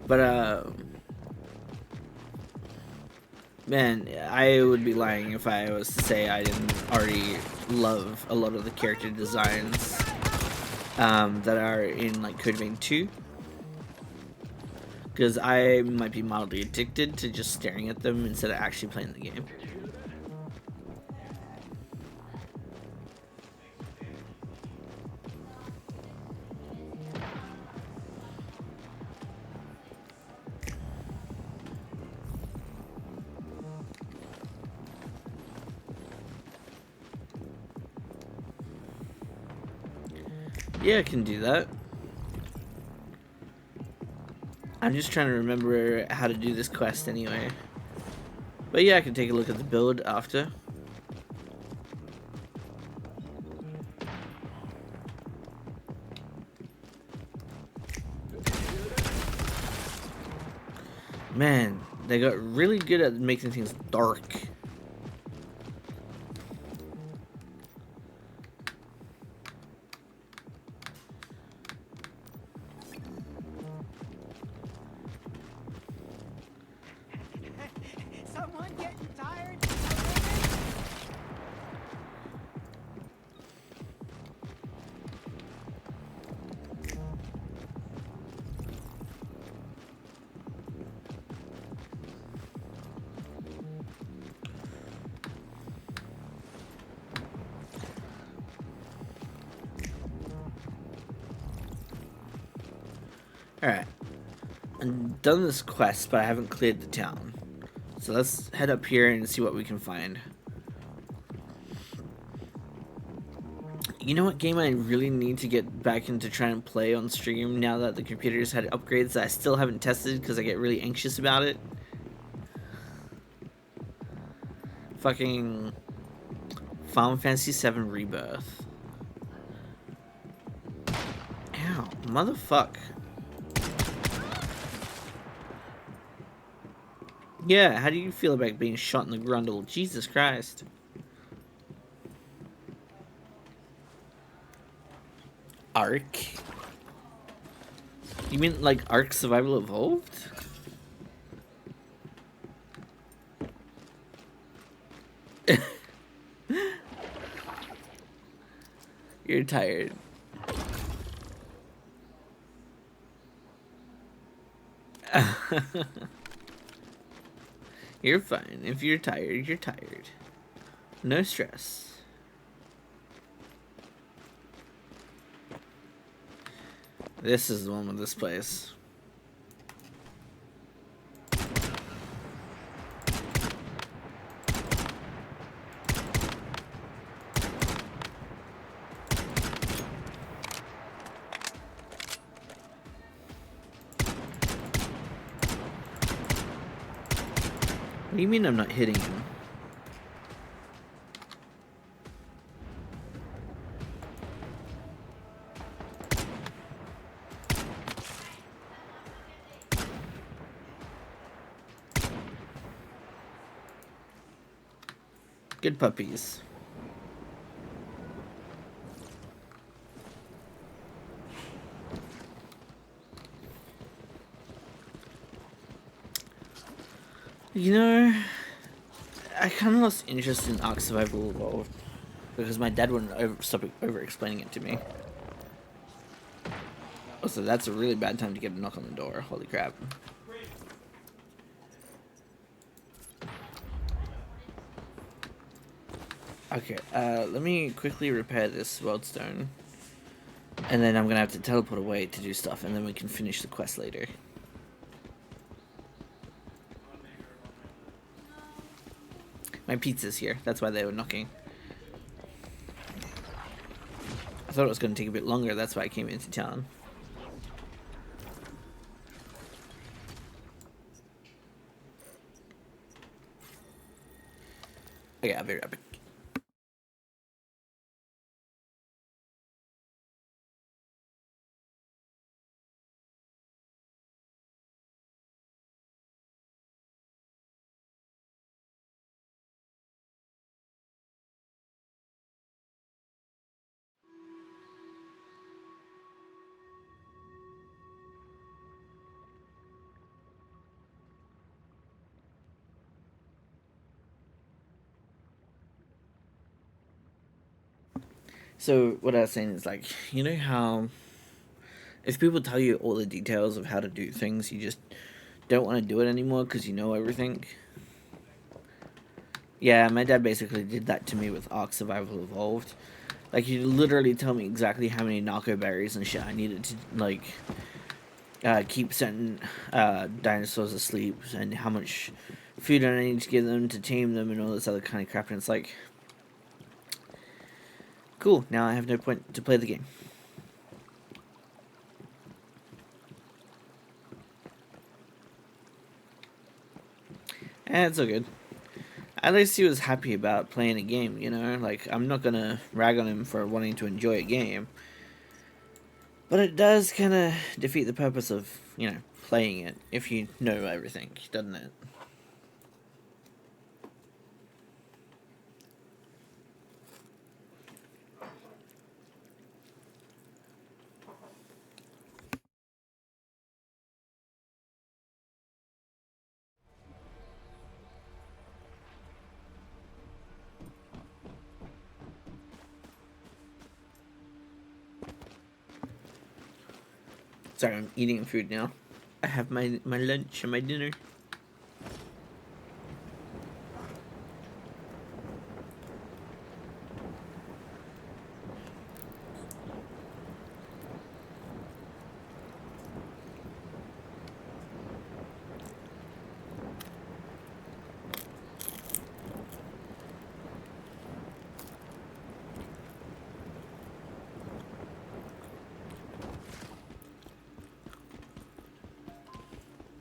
But, man, I would be lying if I was to say I didn't already love a lot of the character designs that are in, like, Code Vein 2. Because I might be mildly addicted to just staring at them instead of actually playing the game. Yeah, I can do that. I'm just trying to remember how to do this quest anyway. But yeah, I can take a look at the build after. Man, they got really good at making things dark. Someone getting tired? Alright. I've done this quest, but I haven't cleared the town. So let's head up here and see what we can find. You know what game I really need to get back into trying to play on stream now that the computer's had upgrades that I still haven't tested because I get really anxious about it? Fucking Final Fantasy VII Rebirth. Ow, motherfuck. Yeah, how do you feel about being shot in the grundle? Jesus Christ. Ark? You mean like Ark Survival Evolved? You're tired. You're fine. If you're tired, you're tired. No stress. This is the one with this place. What do you mean I'm not hitting him? Good puppies. You know, I kind of lost interest in Ark Survival Evolved because my dad wouldn't stop over-explaining it to me. Also, that's a really bad time to get a knock on the door. Holy crap. Okay, let me quickly repair this weldstone. And then I'm gonna have to teleport away to do stuff, and then we can finish the quest later. My pizza's here, that's why they were knocking. I thought it was gonna take a bit longer, that's why I came into town. Okay, I'll be right back. So what I was saying is, like, you know how if people tell you all the details of how to do things, you just don't want to do it anymore because you know everything? Yeah, my dad basically did that to me with Ark Survival Evolved. Like, he'd literally tell me exactly how many narco berries and shit I needed to, like, keep certain dinosaurs asleep, and how much food I need to give them to tame them and all this other kind of crap, and it's like, cool, now I have no point to play the game. And it's all good. At least he was happy about playing a game, you know? Like, I'm not gonna rag on him for wanting to enjoy a game. But it does kind of defeat the purpose of, you know, playing it if you know everything, doesn't it? Sorry, I'm eating food now. I have my lunch and my dinner.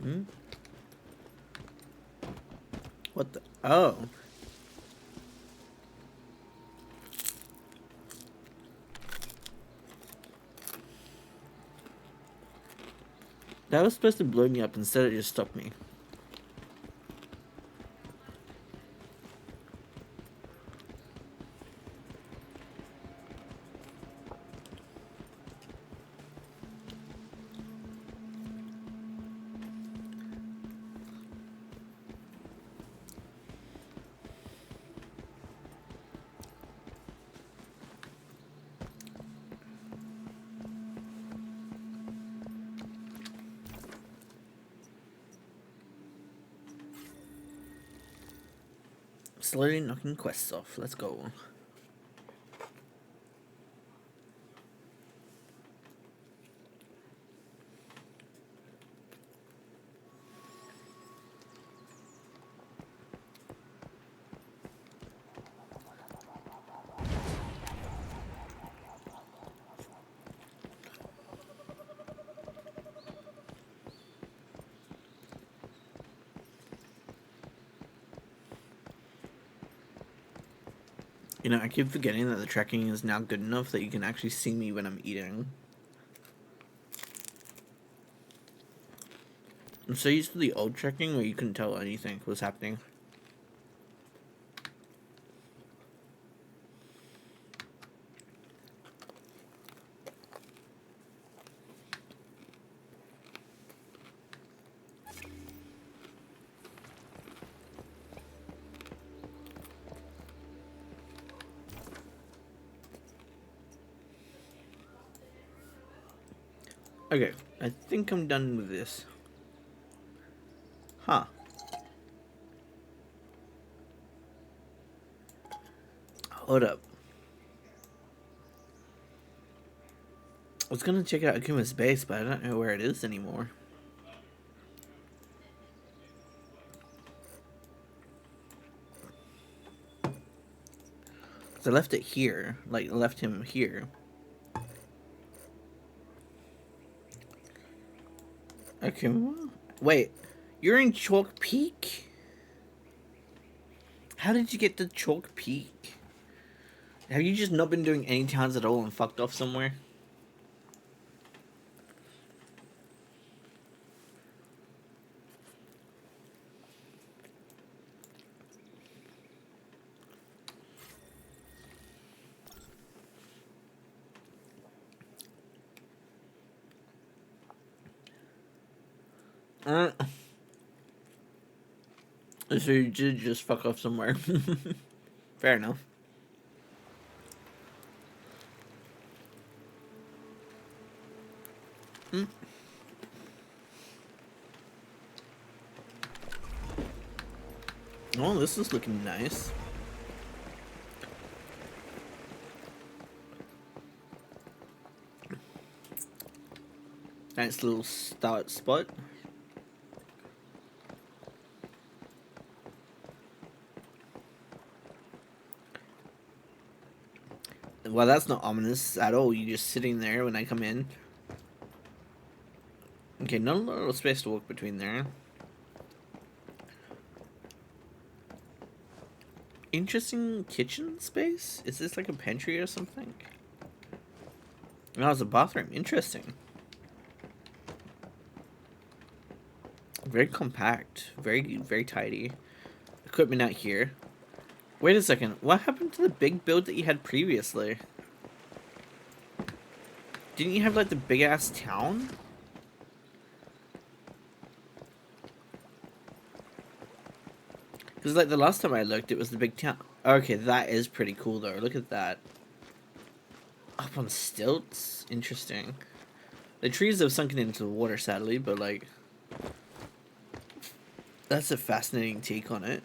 Hmm? What the? Oh. That was supposed to blow me up, instead it just stopped me. Slowly knocking quests off. Let's go. You know, I keep forgetting that the tracking is now good enough that you can actually see me when I'm eating. I'm so used to the old tracking where you couldn't tell anything was happening. Okay, I think I'm done with this. Huh. Hold up. I was gonna check out Akuma's base, but I don't know where it is anymore. So I left it here, like left him here. Akuma? Wait, you're in Chalk Peak? How did you get to Chalk Peak? Have you just not been doing any towns at all and fucked off somewhere? So you did just fuck off somewhere. Fair enough. Hmm. Oh, this is looking nice. Nice little start spot. Well, that's not ominous at all. You're just sitting there when I come in. Okay, not a lot of space to walk between there. Interesting kitchen space? Is this like a pantry or something? No, it's a bathroom. Interesting. Very compact. Very tidy. Equipment out here. Wait a second. What happened to the big build that you had previously? Didn't you have, like, the big-ass town? Because, like, the last time I looked, it was the big town. Okay, that is pretty cool, though. Look at that. Up on stilts? Interesting. The trees have sunken into the water, sadly, but, like... That's a fascinating take on it.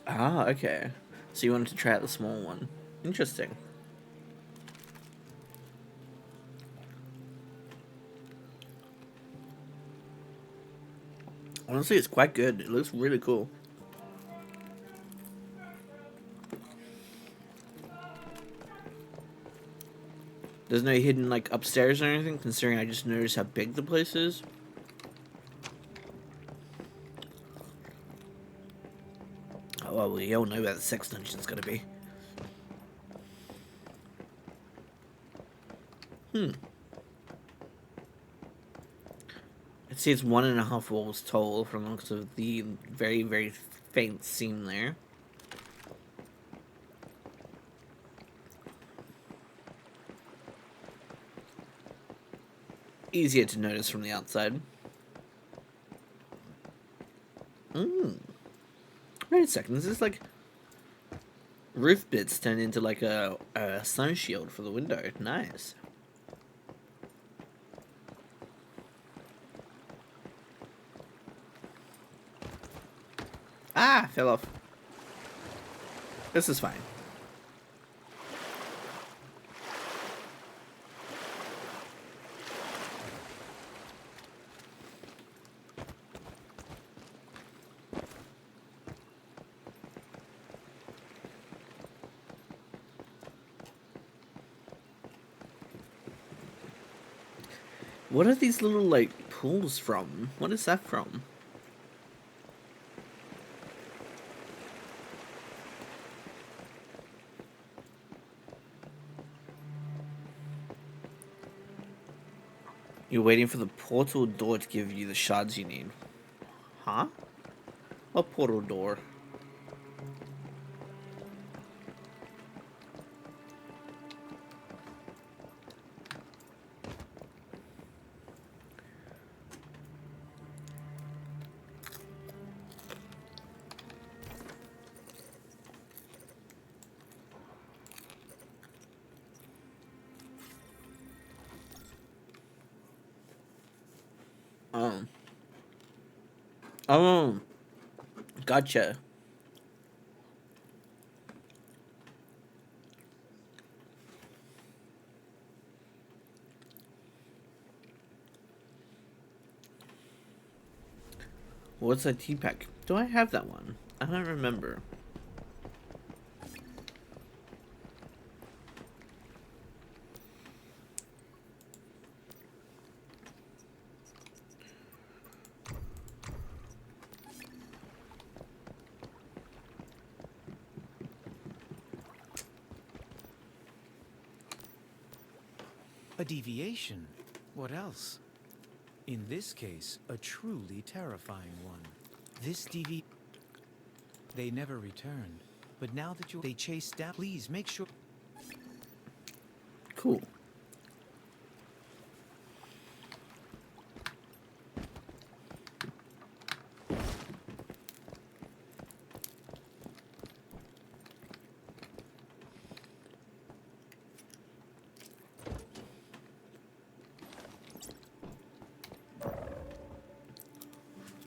Ah, okay. So you wanted to try out the small one. Interesting. Honestly, it's quite good. It looks really cool. There's no hidden, like, upstairs or anything, considering I just noticed how big the place is. Oh, well, we all know where the sex dungeon's gonna be. I'd say it's 1.5 walls tall from the looks of the very faint seam there. Easier to notice from the outside. Wait a second, this is like roof bits turned into like a sun shield for the window. Nice. Ah, fell off. This is fine. What are these little, like, pools from? What is that from? You're waiting for the portal door to give you the shards you need. Huh? What portal door? Oh, gotcha. What's that tea pack? Do I have that one? I don't remember. A deviation? What else? In this case, a truly terrifying one. This They never returned. But now that they chased down, please make sure... Cool.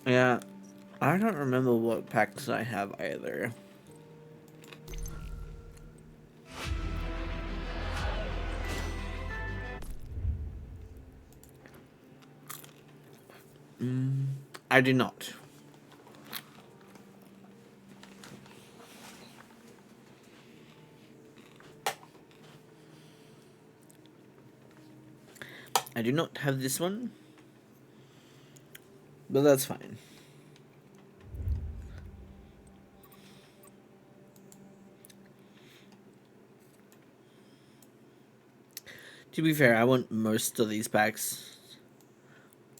Yeah, I don't remember what packs I have either. I do not. I do not have this one, but that's fine. To be fair, I want most of these packs.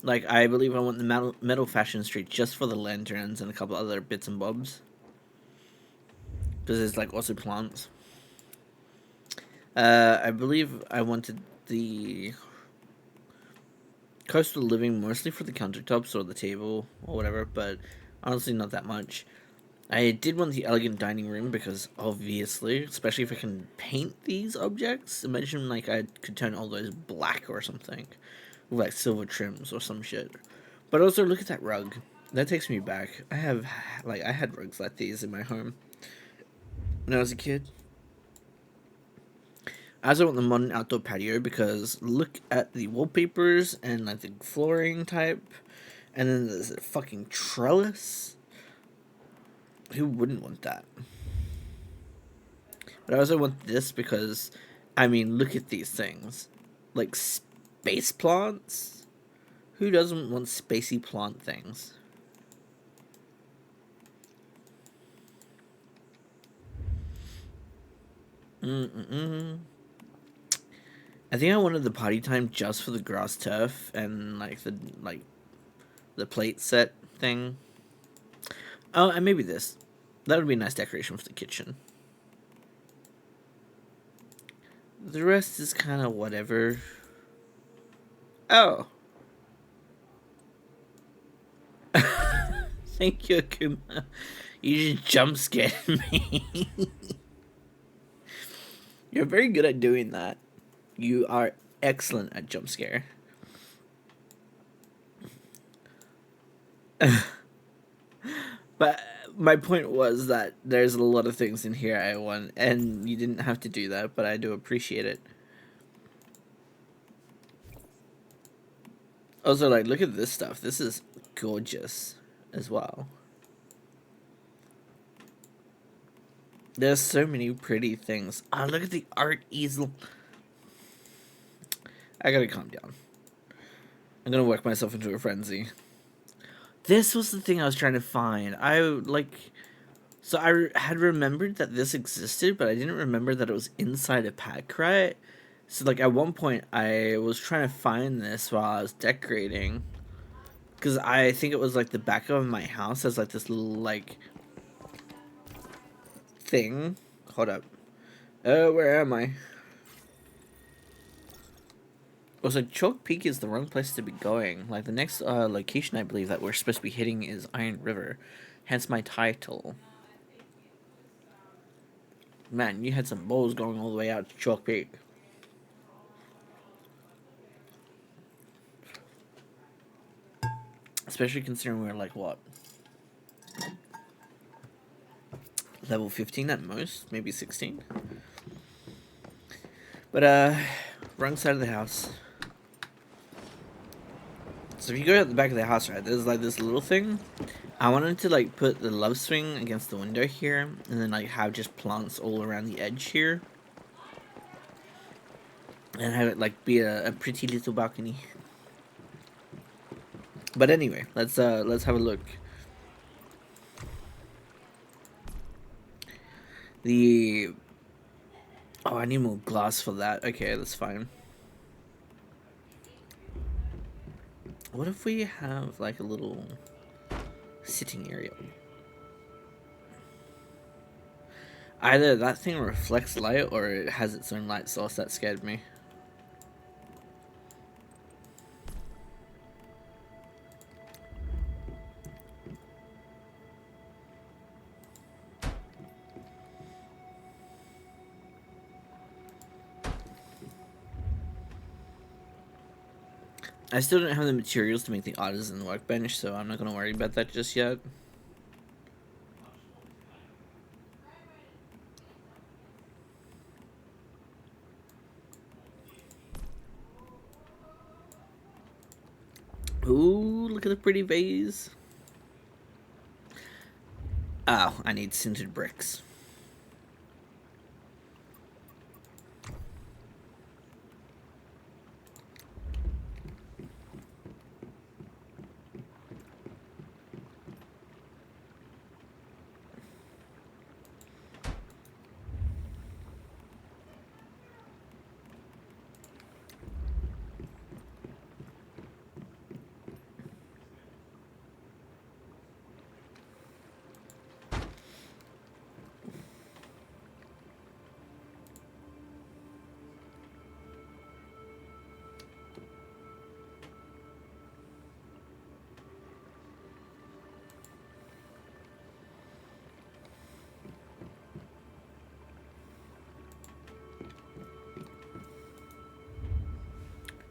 Like, I believe I want the metal fashion street just for the lanterns and a couple other bits and bobs. Because there's, like, also plants. I believe I wanted the coastal living mostly for the countertops or the table or whatever, but honestly not that much. I did want the elegant dining room because obviously, especially if I can paint these objects, imagine like I could turn all those black or something with like silver trims or some shit. But also look at that rug. That takes me back. I had rugs like these in my home when I was a kid. I also want the modern outdoor patio because look at the wallpapers and like the flooring type, and then there's a fucking trellis. Who wouldn't want that? But I also want this because, I mean, look at these things. Like space plants? Who doesn't want spacey plant things? I think I wanted the party time just for the grass turf and like the plate set thing. Oh, and maybe this. That would be a nice decoration for the kitchen. The rest is kind of whatever. Oh. Thank you, Akuma. You just jump scared me. You're very good at doing that. You are excellent at jump scare. But my point was that there's a lot of things in here I want, and you didn't have to do that, but I do appreciate it. Also, like, look at this stuff. This is gorgeous as well. There's so many pretty things. Ah, look at the art easel. I gotta calm down. I'm gonna work myself into a frenzy. This was the thing I was trying to find. So I had remembered that this existed, but I didn't remember that it was inside a pack, right? So, like, at one point, I was trying to find this while I was decorating. Because I think it was, like, the back of my house has, like, this little, like, thing. Hold up. Where am I? Also, Chalk Peak is the wrong place to be going. Like, the next location I believe that we're supposed to be hitting is Iron River. Hence my title. Man, you had some balls going all the way out to Chalk Peak. Especially considering we're like, what? Level 15 at most? Maybe 16? But, wrong side of the house. So if you go to the back of the house, right, there's like this little thing. I wanted to like put the love swing against the window here, and then like have just plants all around the edge here. And have it like be a pretty little balcony. But anyway, let's have a look. Oh, I need more glass for that. Okay, that's fine. What if we have like a little sitting area? Either that thing reflects light or it has its own light source. That scared me. I still don't have the materials to make the artisan workbench, so I'm not going to worry about that just yet. Ooh, look at the pretty vase. Oh, I need sintered bricks.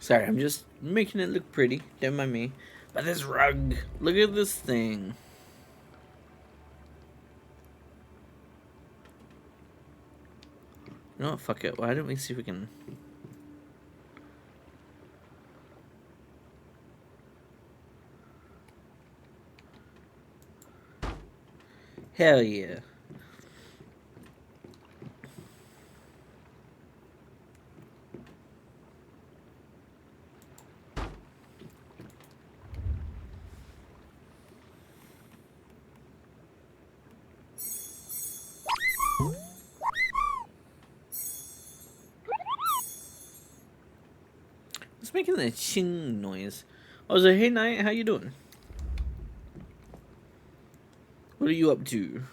Sorry, I'm just making it look pretty. Don't mind me. But this rug. Look at this thing. You know what? Fuck it. Why don't we see if we can... Hell yeah. It's making that ching noise. I was like, hey, Knight, how you doing? What are you up to?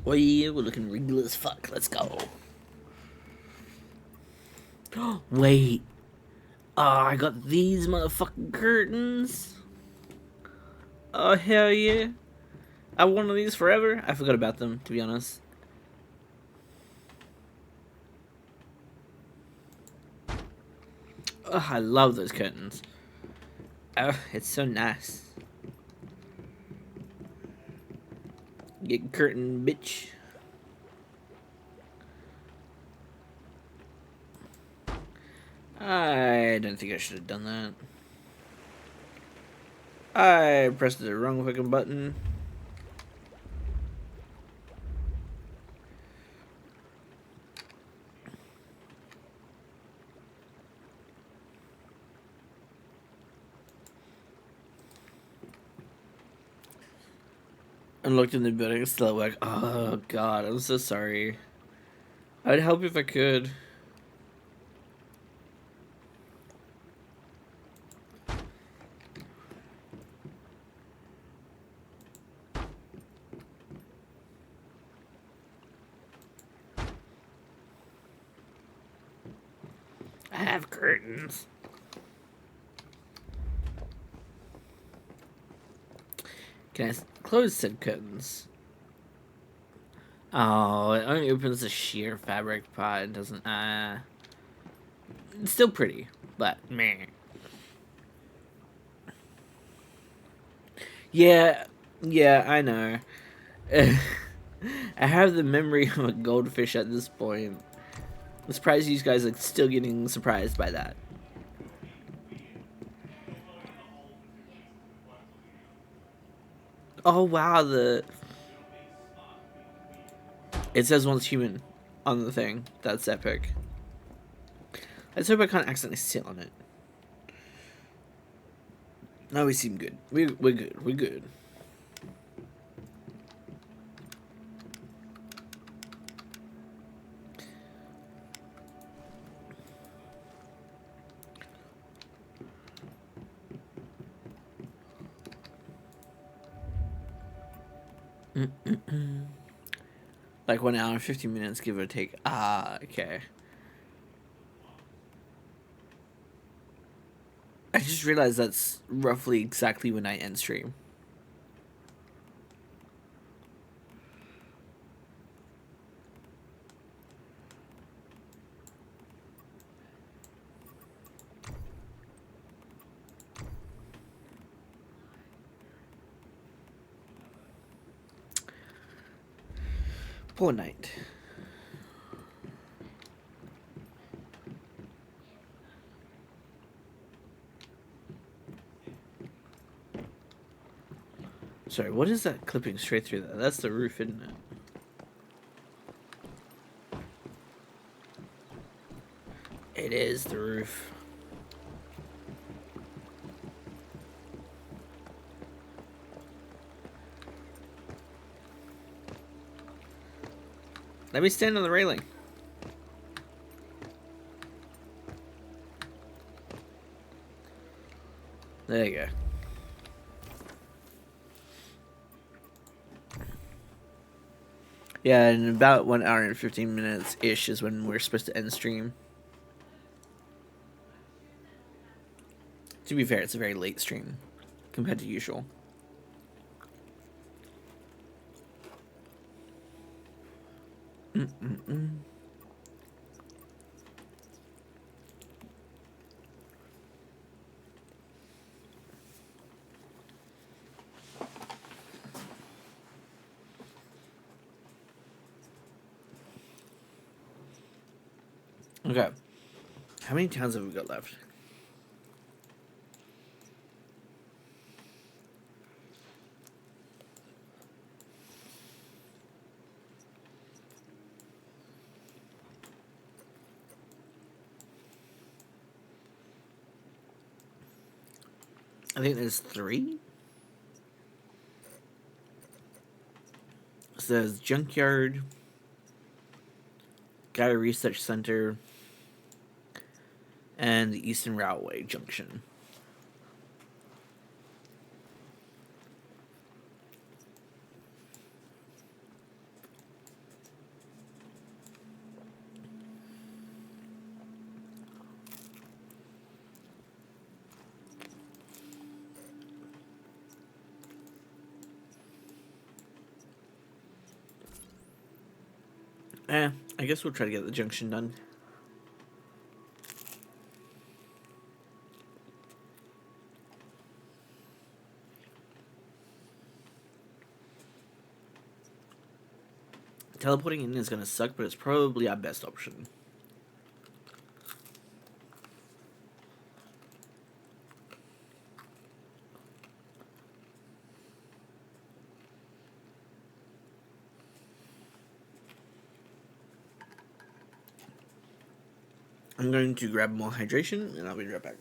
Oh yeah, we're looking regal as fuck. Let's go. Wait. Oh, I got these motherfucking curtains. Oh, hell yeah. I wanted these forever. I forgot about them, to be honest. Oh, I love those curtains. Oh, it's so nice. Get curtain, bitch. I don't think I should have done that. I pressed the wrong fucking button. And looked in the building, still like, oh god, I'm so sorry. I'd help if I could. I have curtains. Can I close said curtains? Oh, it only opens the sheer fabric part. It doesn't. It's still pretty, but meh. Yeah, I know. I have the memory of a goldfish at this point. I'm surprised you guys are still getting surprised by that. Oh wow, it says once human on the thing. That's epic. Let's hope I can't accidentally sit on it. No, we seem good. We're good. We're good. Like 1 hour and 15 minutes, give or take. Ah, okay. I just realized that's roughly exactly when I end stream. Poor Knight. Sorry, what is that clipping straight through that? That's the roof, isn't it? It is the roof. Let me stand on the railing. There you go. Yeah, in about 1 hour and 15 minutes ish is when we're supposed to end stream. To be fair, it's a very late stream compared to usual. Mm-mm-mm. Okay. How many towns have we got left? I think there's 3. So there's Junkyard, Gaia Research Center, and the Eastern Railway Junction. I guess we'll try to get the junction done. Teleporting in is gonna suck, but it's probably our best option. I'm going to grab more hydration, and I'll be right back.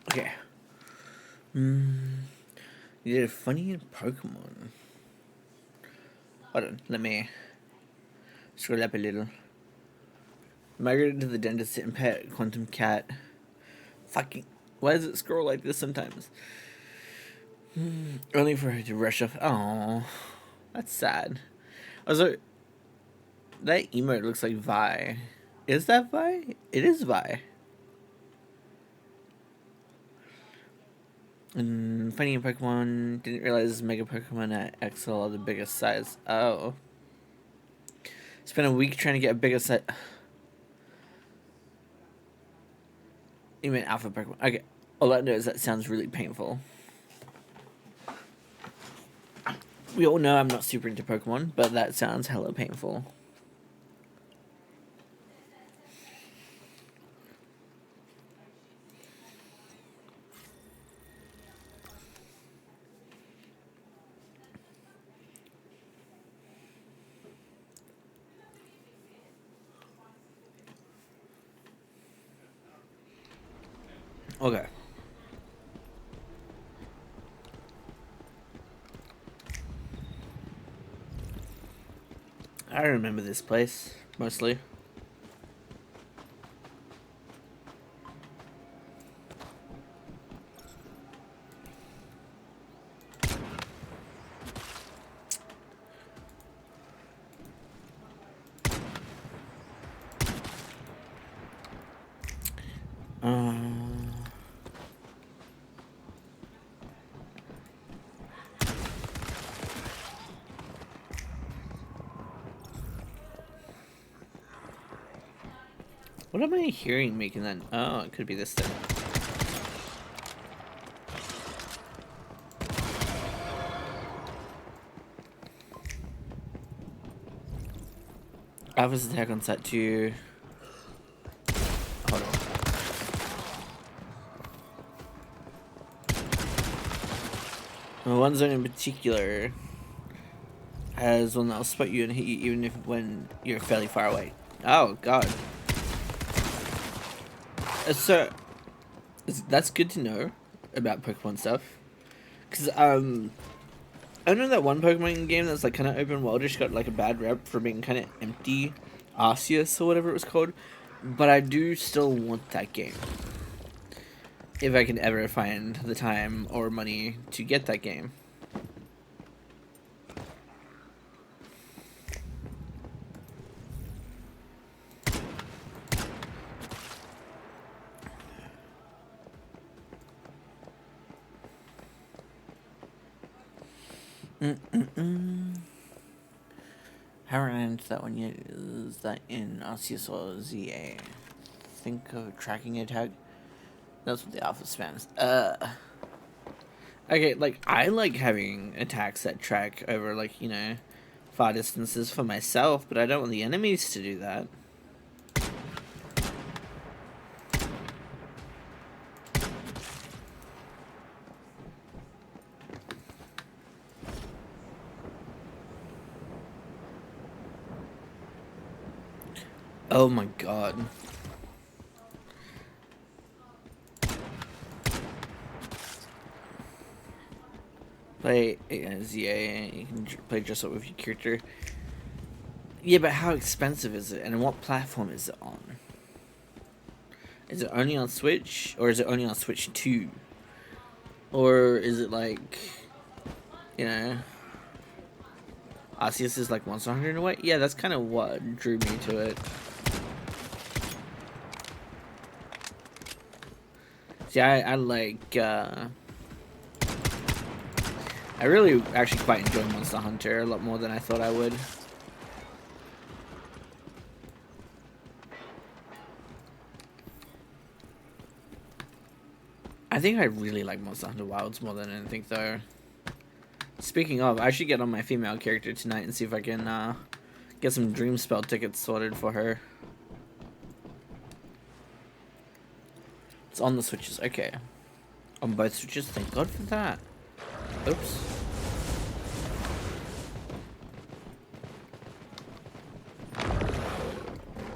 Okay. You did a funny in Pokemon. Hold on, let me scroll up a little. Migrated to the dentist and pet Quantum Cat. Fucking. Why does it scroll like this sometimes? Only for her to rush off. Oh, that's sad. Also, that emote looks like Vi. Is that Vi? It is Vi. Funny in Pokemon, didn't realize Mega Pokemon at XL are the biggest size. Oh. Spent a week trying to get a bigger size. You mean Alpha Pokemon? Okay. All I know is that sounds really painful. We all know I'm not super into Pokemon, but that sounds hella painful. Okay. I remember this place, mostly. What am I hearing making that? Oh, it could be this thing. Alpha's attack on set 2. Hold on. Well, one zone in particular has one that'll spot you and hit you even if when you're fairly far away. Oh god. So that's good to know about Pokemon stuff, because I know that one Pokemon game that's like kind of open worldish got like a bad rep for being kind of empty, Arceus or whatever it was called, but I do still want that game if I can ever find the time or money to get that game. Haven't ran into that one yet. Is that in Arceus or ZA? Think of tracking attack. That's what the alpha spams. Okay, like I like having attacks that track over like, you know, far distances for myself, but I don't want the enemies to do that. Oh my god. Play ZA, you can play dress up with your character. Yeah, but how expensive is it, and what platform is it on? Is it only on Switch, or is it only on Switch 2? Or is it like, you know, Arceus is like Monster Hunter in a way? Yeah, that's kind of what drew me to it. See, I like, I really actually quite enjoy Monster Hunter a lot more than I thought I would. I think I really like Monster Hunter Wilds more than anything though. Speaking of, I should get on my female character tonight and see if I can get some Dream Spell tickets sorted for her. It's on the Switches, okay. On both Switches, thank God for that. Oops.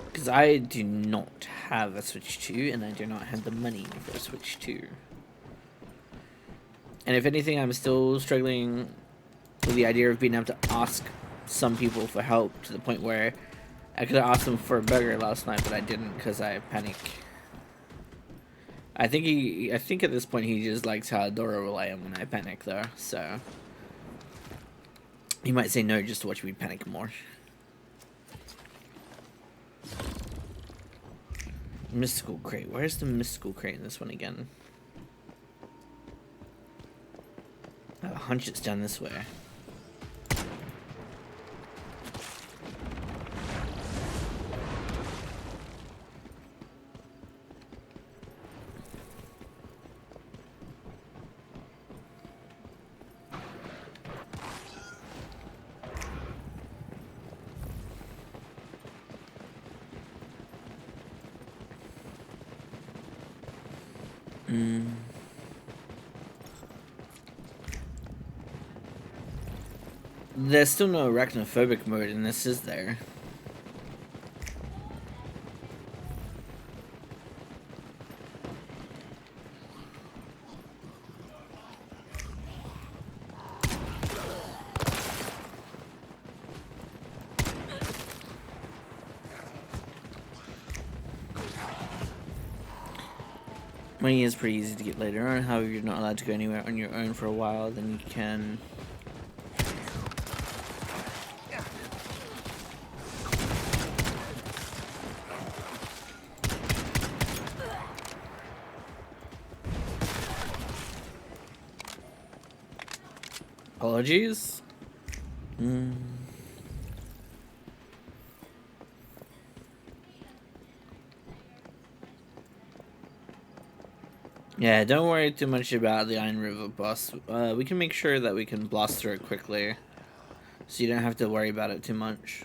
Because I do not have a Switch 2, and I do not have the money for a Switch 2. And if anything, I'm still struggling with the idea of being able to ask some people for help, to the point where I could have asked them for a burger last night, but I didn't because I panic. I think at this point he just likes how adorable I am when I panic though, so he might say no just to watch me panic more. Mystical crate. Where's the mystical crate in this one again? I have a hunch it's down this way. There's still no arachnophobic mode in this, is there? Money is pretty easy to get later on. However, you're not allowed to go anywhere on your own for a while. Then you can. Apologies. Yeah, don't worry too much about the Iron River boss. We can make sure that we can blast through it quickly, so you don't have to worry about it too much.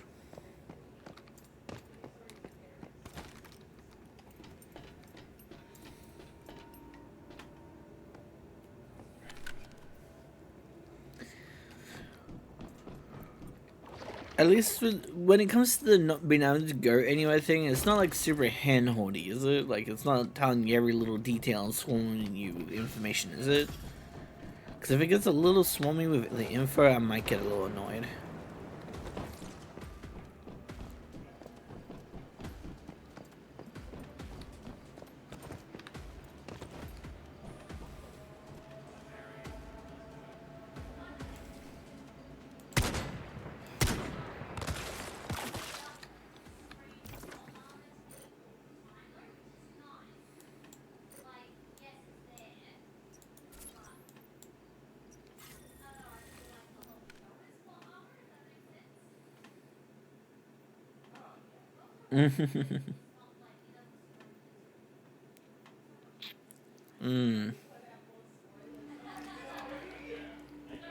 At least when it comes to the not being able to go anywhere thing, it's not like super hand-holdy, is it? Like, it's not telling you every little detail and swarming you information, is it? Because if it gets a little swarmy with the info, I might get a little annoyed.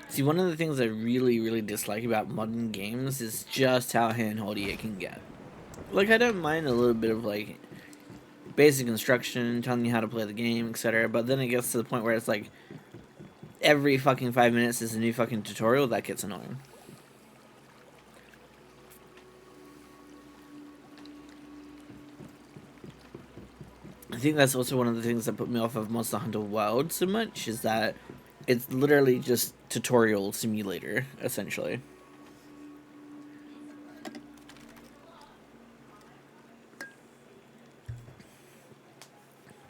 See, one of the things I really dislike about modern games is just how hand-holdy it can get. Like, I don't mind a little bit of, like, basic instruction, telling you how to play the game, etc. But then it gets to the point where it's like, every fucking 5 minutes is a new fucking tutorial. That gets annoying. I think that's also one of the things that put me off of Monster Hunter World so much, is that it's literally just tutorial simulator, essentially.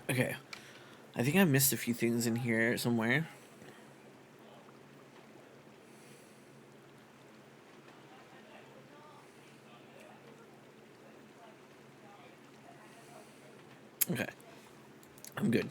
Okay. I think I missed a few things in here somewhere. Okay. I'm good.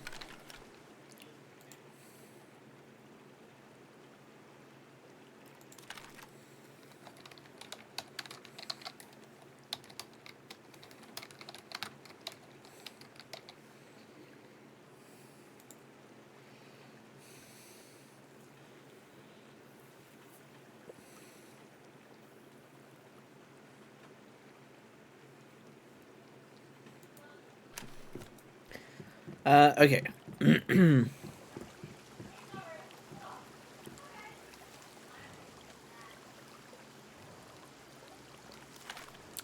Okay.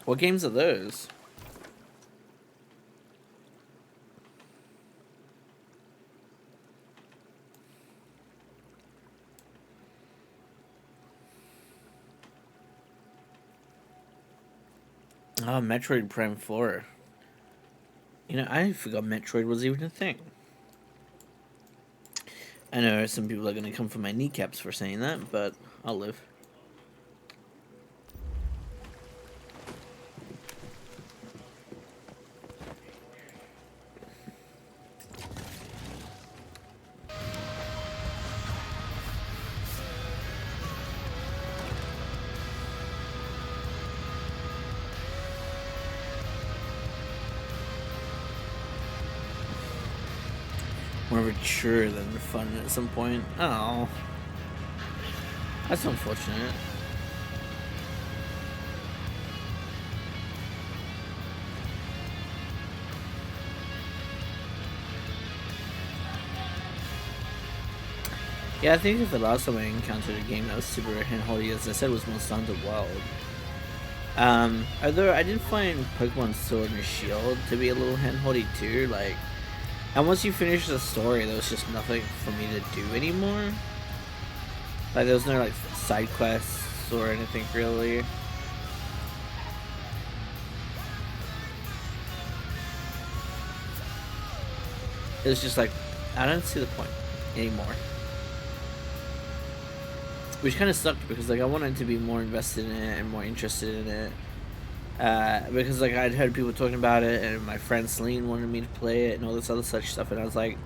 What games are those? Oh, Metroid Prime 4. You know, I forgot Metroid was even a thing. I know some people are going to come for my kneecaps for saying that, but I'll live. More mature than fun at some point. Oh. That's unfortunate. Yeah, I think the last time I encountered a game that was super handholdy, as I said, was Monster Hunter World. Although I did find Pokemon Sword and Shield to be a little handholdy too, like, and once you finish the story, there was just nothing for me to do anymore. Like, there was no, like, side quests or anything, really. it was just like, I don't see the point anymore. Which kind of sucked because like I wanted to be more invested in it and more interested in it. Because like I'd heard people talking about it, and my friend Celine wanted me to play it and all this other such stuff, and I was like,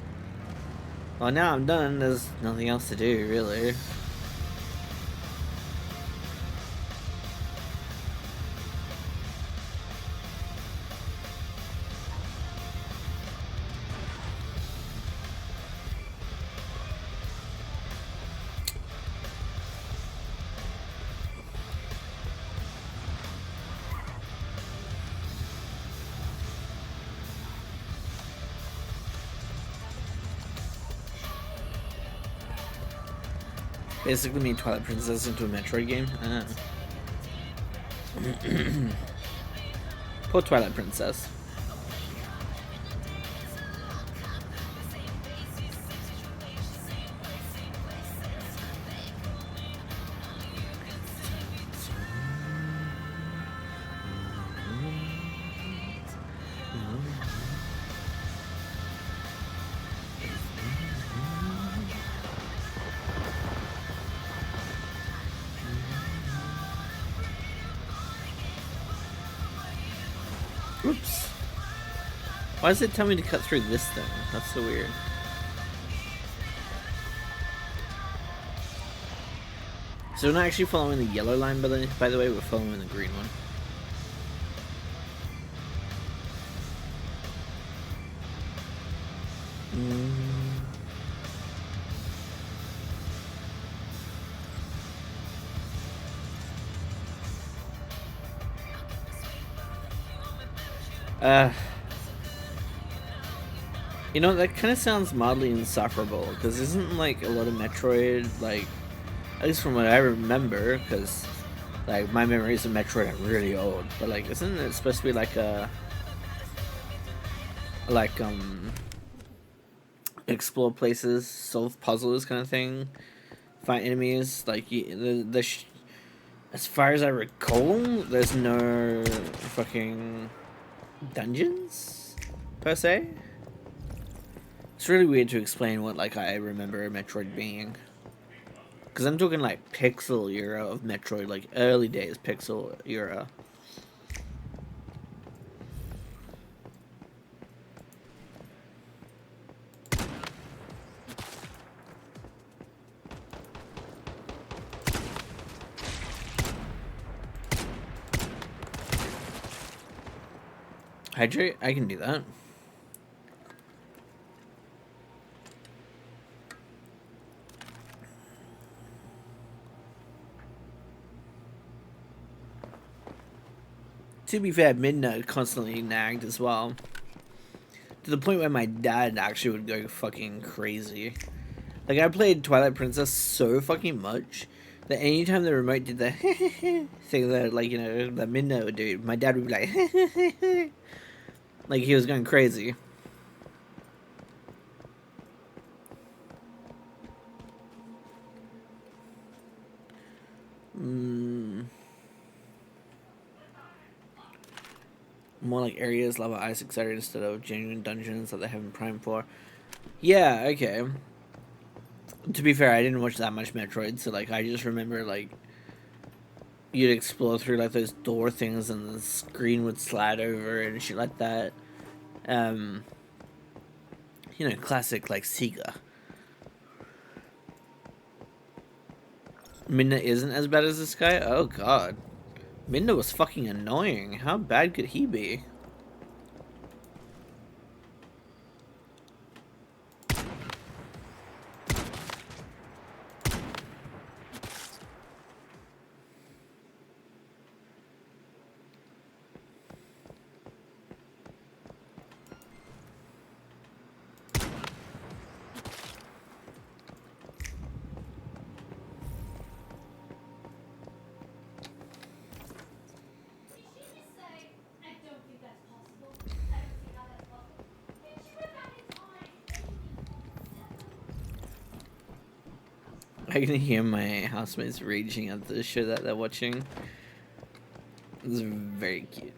well, now I'm done. There's nothing else to do, really. Basically made Twilight Princess into a Metroid game. Poor Twilight Princess. Oops. Why does it tell me to cut through this thing? That's so weird. So we're not actually following the yellow line, by the way, we're following the green one. You know, that kind of sounds mildly insufferable, because isn't, like, a lot of Metroid, like, at least from what I remember, because, like, my memories of Metroid are really old, but, like, isn't it supposed to be, like, explore places, solve puzzles kind of thing, fight enemies, like, as far as I recall, there's no fucking dungeons, per se? It's really weird to explain what, like, I remember Metroid being. Because I'm talking, like, pixel era of Metroid, like, early days pixel era. Hydrate? I can do that. To be fair, Midnight constantly nagged as well. To the point where my dad actually would go fucking crazy. Like, I played Twilight Princess so fucking much that anytime the remote did the thing that, like, you know, that Midnight would do, my dad would be like, like he was going crazy. More like areas, lava, ice, etc. instead of genuine dungeons that they have in Prime 4. Yeah, okay. To be fair, I didn't watch that much Metroid, so, like, I just remember, like, you'd explore through, like, those door things and the screen would slide over and shit like that. You know, classic, like, Sega. Minna isn't as bad as this guy? Oh, God. Minna was fucking annoying. How bad could he be? I can hear my housemates raging at the show that they're watching. It's very cute.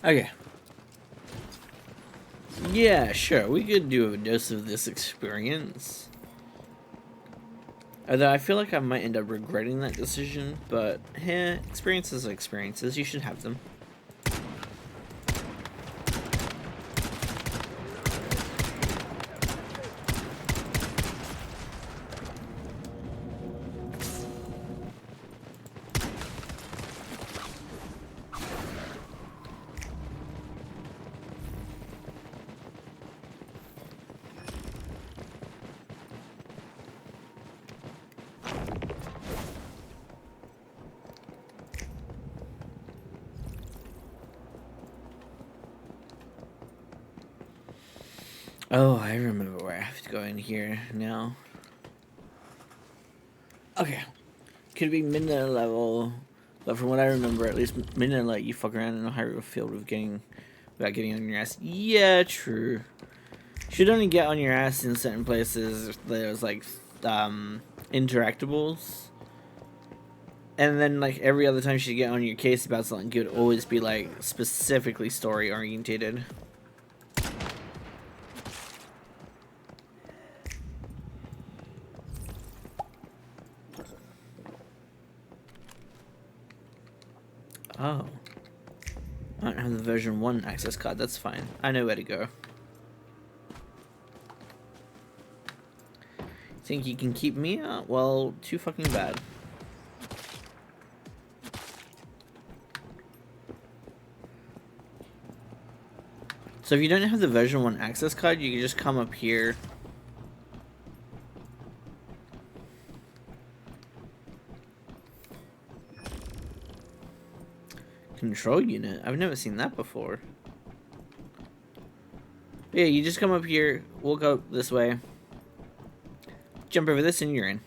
Okay. Yeah, sure. We could do a dose of this experience. Although I feel like I might end up regretting that decision, but experiences are experiences. You should have them. Oh, I remember where I have to go in here now. Okay. Could be midnight level, but from what I remember, at least midnight let you fuck around in a high field without getting on your ass. Yeah, true. Should only get on your ass in certain places. There's like interactables. And then like every other time she'd get on your case about something, it would always be like specifically story orientated. Oh. I don't have the version 1 access card, that's fine. I know where to go. Think you can keep me out? Well, too fucking bad. So if you don't have the version 1 access card, you can just come up here. Control unit? I've never seen that before. Yeah, you just come up here, walk up this way, jump over this, and you're in.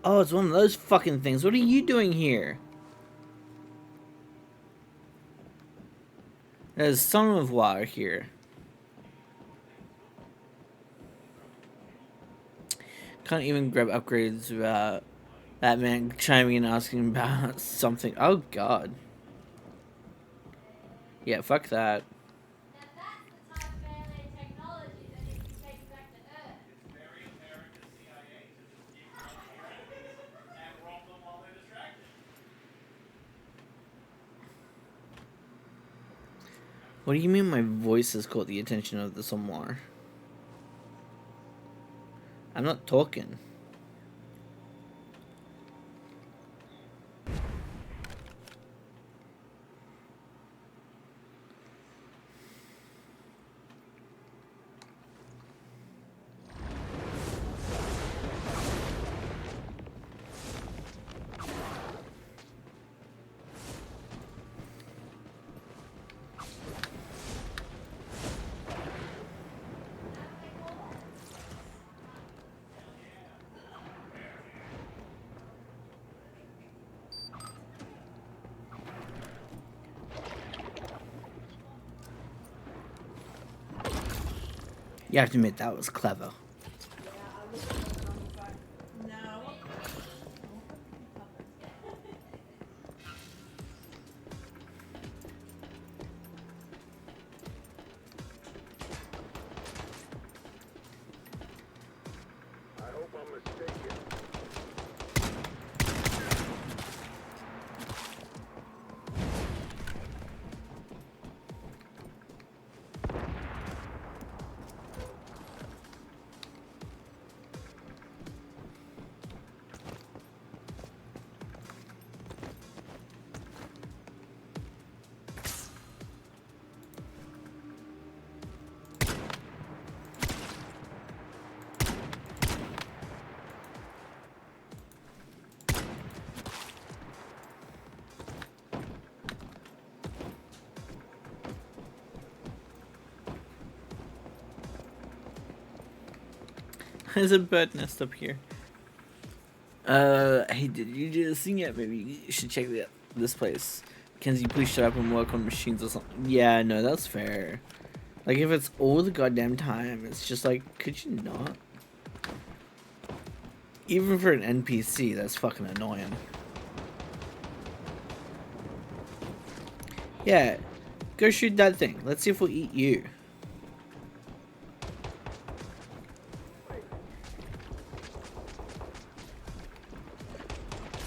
Oh, it's one of those fucking things. What are you doing here? There's some of water here. Can't even grab upgrades without that man chiming in asking about something. Oh, God. Yeah, fuck that. What do you mean my voice has caught the attention of the someone? I'm not talking. You have to admit that was clever. There's a bird nest up here. Hey, did you just sing it? Maybe you should check this place. Kenzie, please shut up and work on machines or something. Yeah, no, that's fair. Like, if it's all the goddamn time, it's just like, could you not? Even for an NPC, that's fucking annoying. Yeah, go shoot that thing. Let's see if we'll eat you.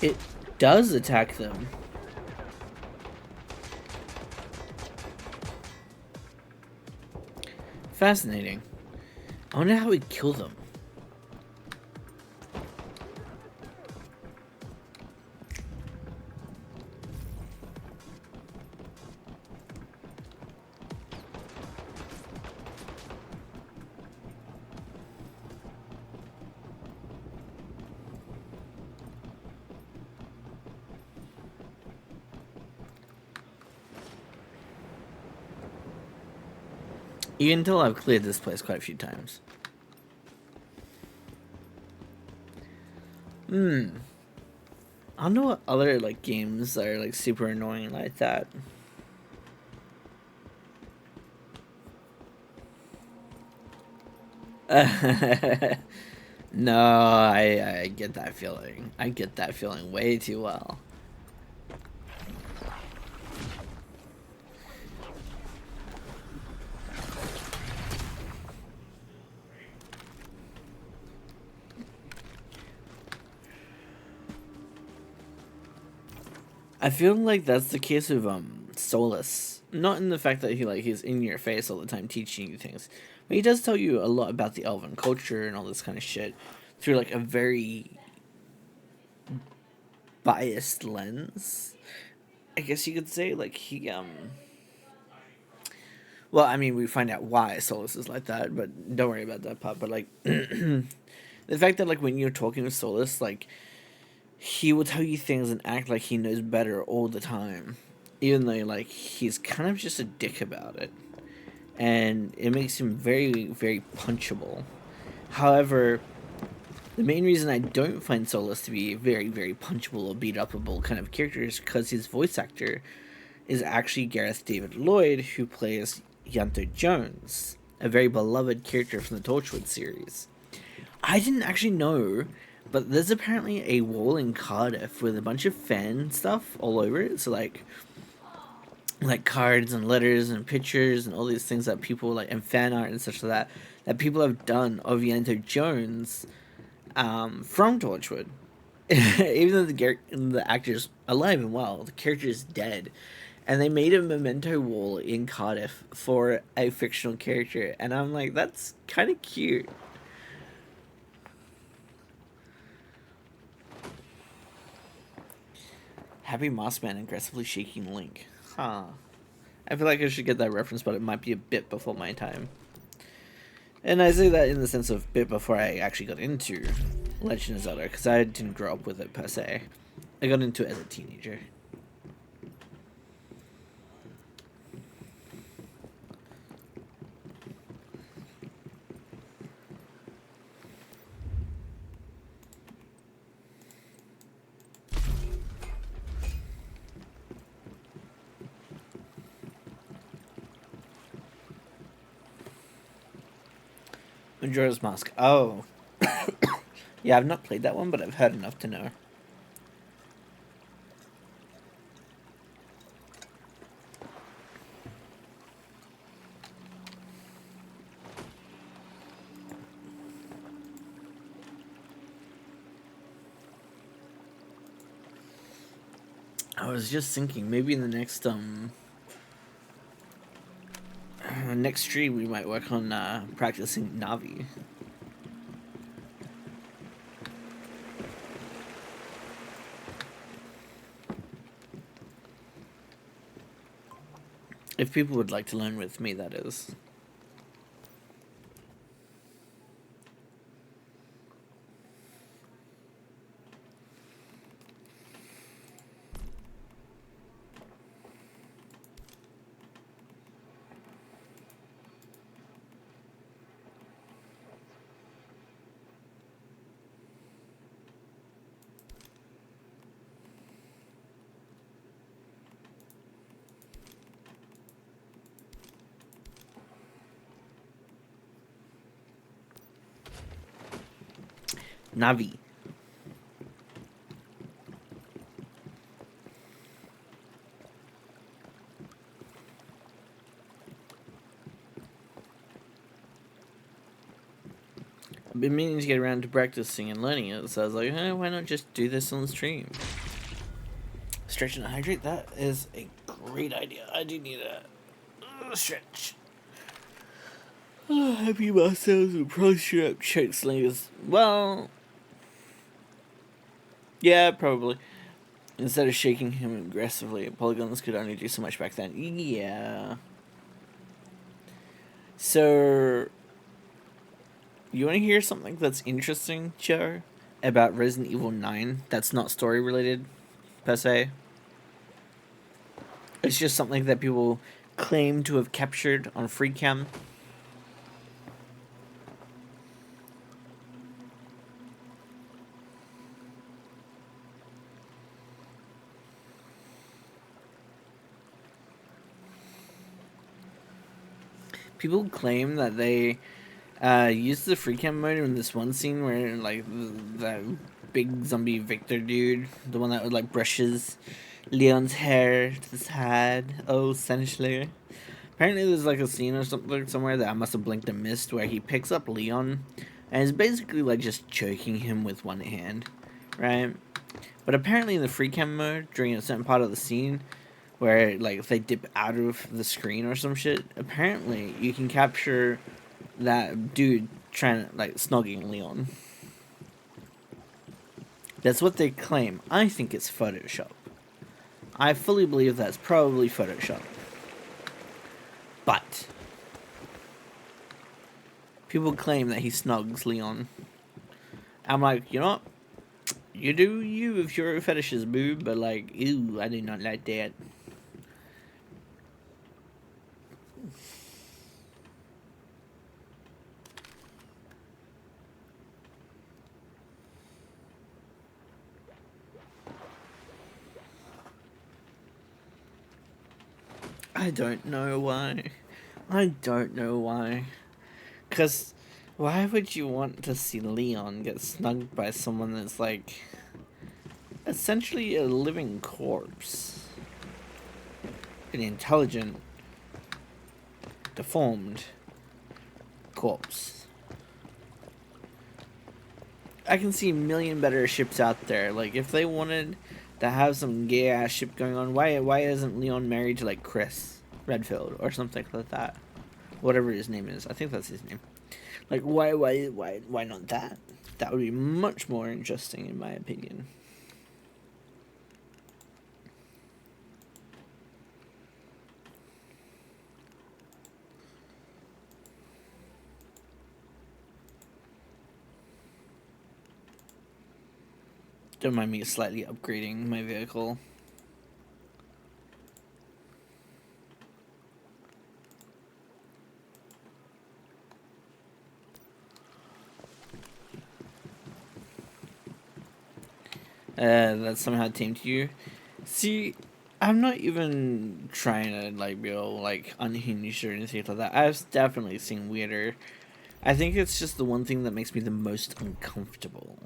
It does attack them. Fascinating. I wonder how we kill them. You can tell I've cleared this place quite a few times. I don't know what other like games are like super annoying like that. No, I get that feeling. I get that feeling way too well. I feel like that's the case of Solus. Not in the fact that he's in your face all the time teaching you things, but he does tell you a lot about the elven culture and all this kind of shit through like a very biased lens. I guess you could say like he well, I mean, we find out why Solus is like that, but don't worry about that part. But like the fact that like when you're talking with Solus, like he will tell you things and act like he knows better all the time, even though like he's kind of just a dick about it, and it makes him very, very punchable. However, the main reason I don't find Solus to be a very, very punchable or beat upable kind of character is because his voice actor is actually Gareth David Lloyd, who plays Yanto Jones, a very beloved character from the Torchwood series. I didn't actually know, but there's apparently a wall in Cardiff with a bunch of fan stuff all over it. So like cards and letters and pictures and all these things that people like, and fan art and such like that people have done of Yanto Jones from Torchwood. Even though the actor's alive and well, the character is dead. And they made a memento wall in Cardiff for a fictional character. And I'm like, that's kind of cute. Happy Mossman aggressively shaking Link. Huh. I feel like I should get that reference, but it might be a bit before my time. And I say that in the sense of bit before I actually got into Legend of Zelda, because I didn't grow up with it per se. I got into it as a teenager. Majora's Mask. Oh. Yeah, I've not played that one, but I've heard enough to know. I was just thinking, maybe in the next next stream we might work on practicing Navi. If people would like to learn with me, that is. Navi. I've been meaning to get around to practicing and learning it, so I was like, why not just do this on the stream? Stretch and hydrate, that is a great idea. I do need a stretch. Happy muscles and pro strap choke slingers. Well, yeah, probably. Instead of shaking him aggressively, polygons could only do so much back then. Yeah. So, you want to hear something that's interesting, Joe? About Resident Evil 9 that's not story related, per se? It's just something that people claim to have captured on FreeCam. People claim that they used the FreeCam mode in this one scene where, like, that big zombie Victor dude, the one that would, like, brushes Leon's hair to the side. Oh, essentially. Apparently there's, like, a scene or something somewhere that I must have blinked and missed where he picks up Leon and is basically, like, just choking him with one hand, right? But apparently in the FreeCam mode, during a certain part of the scene, where, like, if they dip out of the screen or some shit, apparently you can capture that dude trying to, like, snogging Leon. That's what they claim. I think it's Photoshop. I fully believe that's probably Photoshop. But people claim that he snogs Leon. I'm like, you know what? You do you if your fetish is boob, but, like, ew, I do not like that. I don't know why. I don't know why. Because why would you want to see Leon get snugged by someone that's, like, essentially a living corpse? An intelligent, deformed corpse. I can see a million better ships out there. Like, if they wanted to have some gay ass ship going on, why isn't Leon married to, like, Chris Redfield or something like that? Whatever his name is. I think that's his name. Like, why not that? That would be much more interesting in my opinion. Don't mind me slightly upgrading my vehicle. That somehow tamed you. See, I'm not even trying to, like, be all, like, unhinged or anything like that. I've definitely seen weirder. I think it's just the one thing that makes me the most uncomfortable.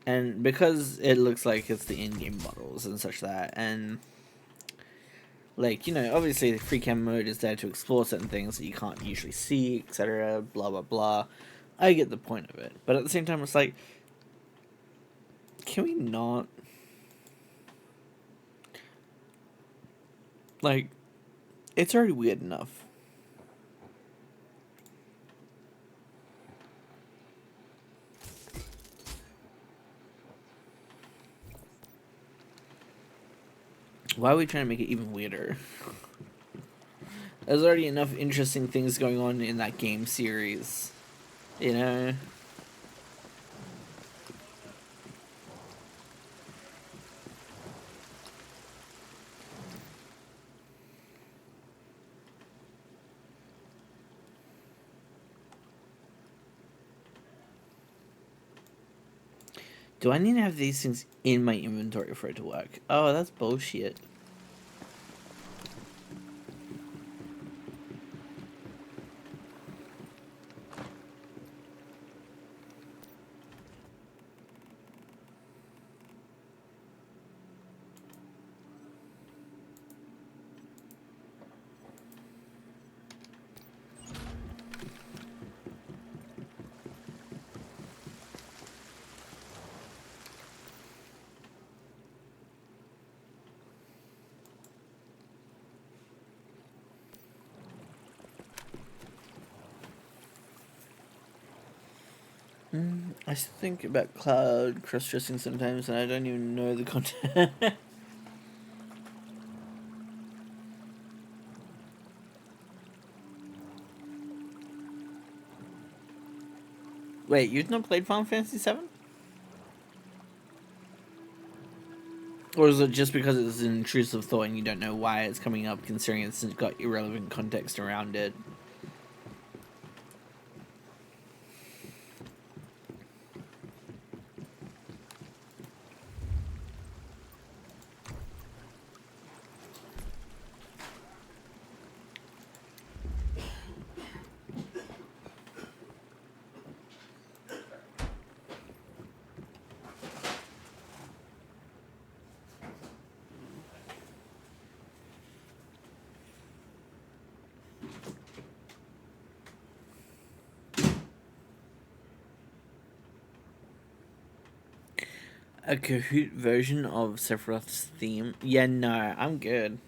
And because it looks like it's the in-game models and such that, and, like, you know, obviously the free cam mode is there to explore certain things that you can't usually see, etc., blah blah blah. I get the point of it. But at the same time, it's like, can we not? Like, it's already weird enough. Why are we trying to make it even weirder? There's already enough interesting things going on in that game series, you know? Do I need to have these things in my inventory for it to work? Oh, that's bullshit. I still think about cloud cross-dressing sometimes, and I don't even know the content. Wait, you've not played Final Fantasy VII? Or is it just because it's an intrusive thought and you don't know why it's coming up, considering it's got irrelevant context around it? A Kahoot version of Sephiroth's theme? Yeah, no, I'm good.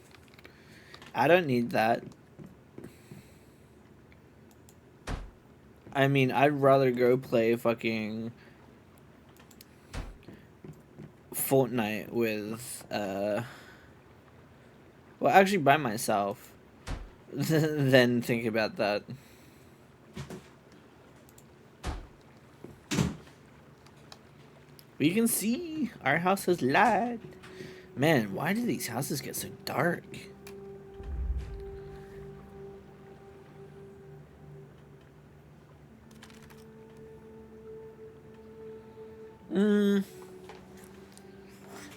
I don't need that. I mean, I'd rather go play fucking Fortnite with, well, actually by myself, than think about that. We can see our house has light. Man, why do these houses get so dark?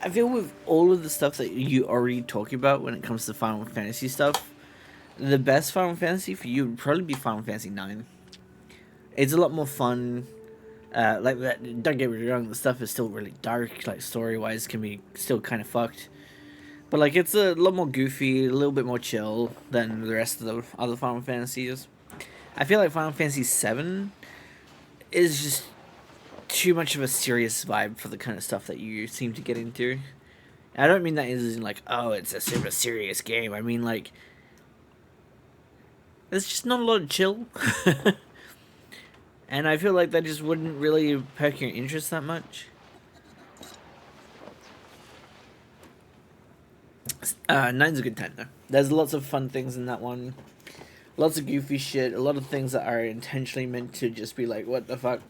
I feel with all of the stuff that you already talk about when it comes to Final Fantasy stuff, the best Final Fantasy for you would probably be Final Fantasy 9. It's a lot more fun. Like that, don't get me wrong, the stuff is still really dark, like story-wise can be still kind of fucked. But like it's a lot more goofy, a little bit more chill than the rest of the other Final Fantasies. I feel like Final Fantasy 7 is just too much of a serious vibe for the kind of stuff that you seem to get into. I don't mean that as in like, oh, it's a super serious game. I mean like, there's just not a lot of chill. And I feel like that just wouldn't really perk your interest that much. Nine's a good time though. There's lots of fun things in that one. Lots of goofy shit. A lot of things that are intentionally meant to just be like, what the fuck?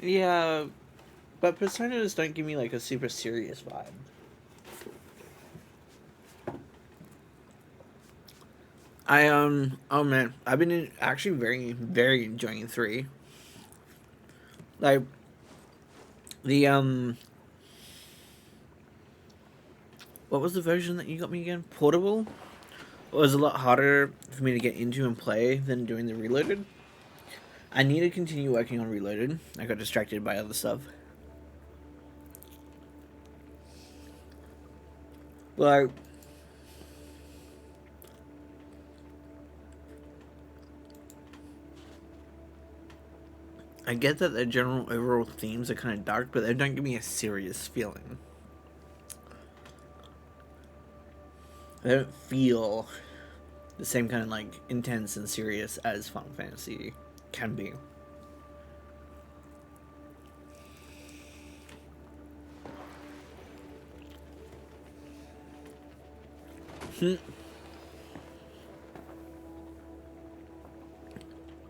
Yeah, but personas don't give me like a super serious vibe. Oh man, I've been actually very enjoying 3. Like the what was the version that you got me again? Portable? It was a lot harder for me to get into and play than doing the Reloaded. I need to continue working on Reloaded. I got distracted by other stuff. Like, I get that the general overall themes are kind of dark, but they don't give me a serious feeling. They don't feel the same kind of like intense and serious as Final Fantasy can be.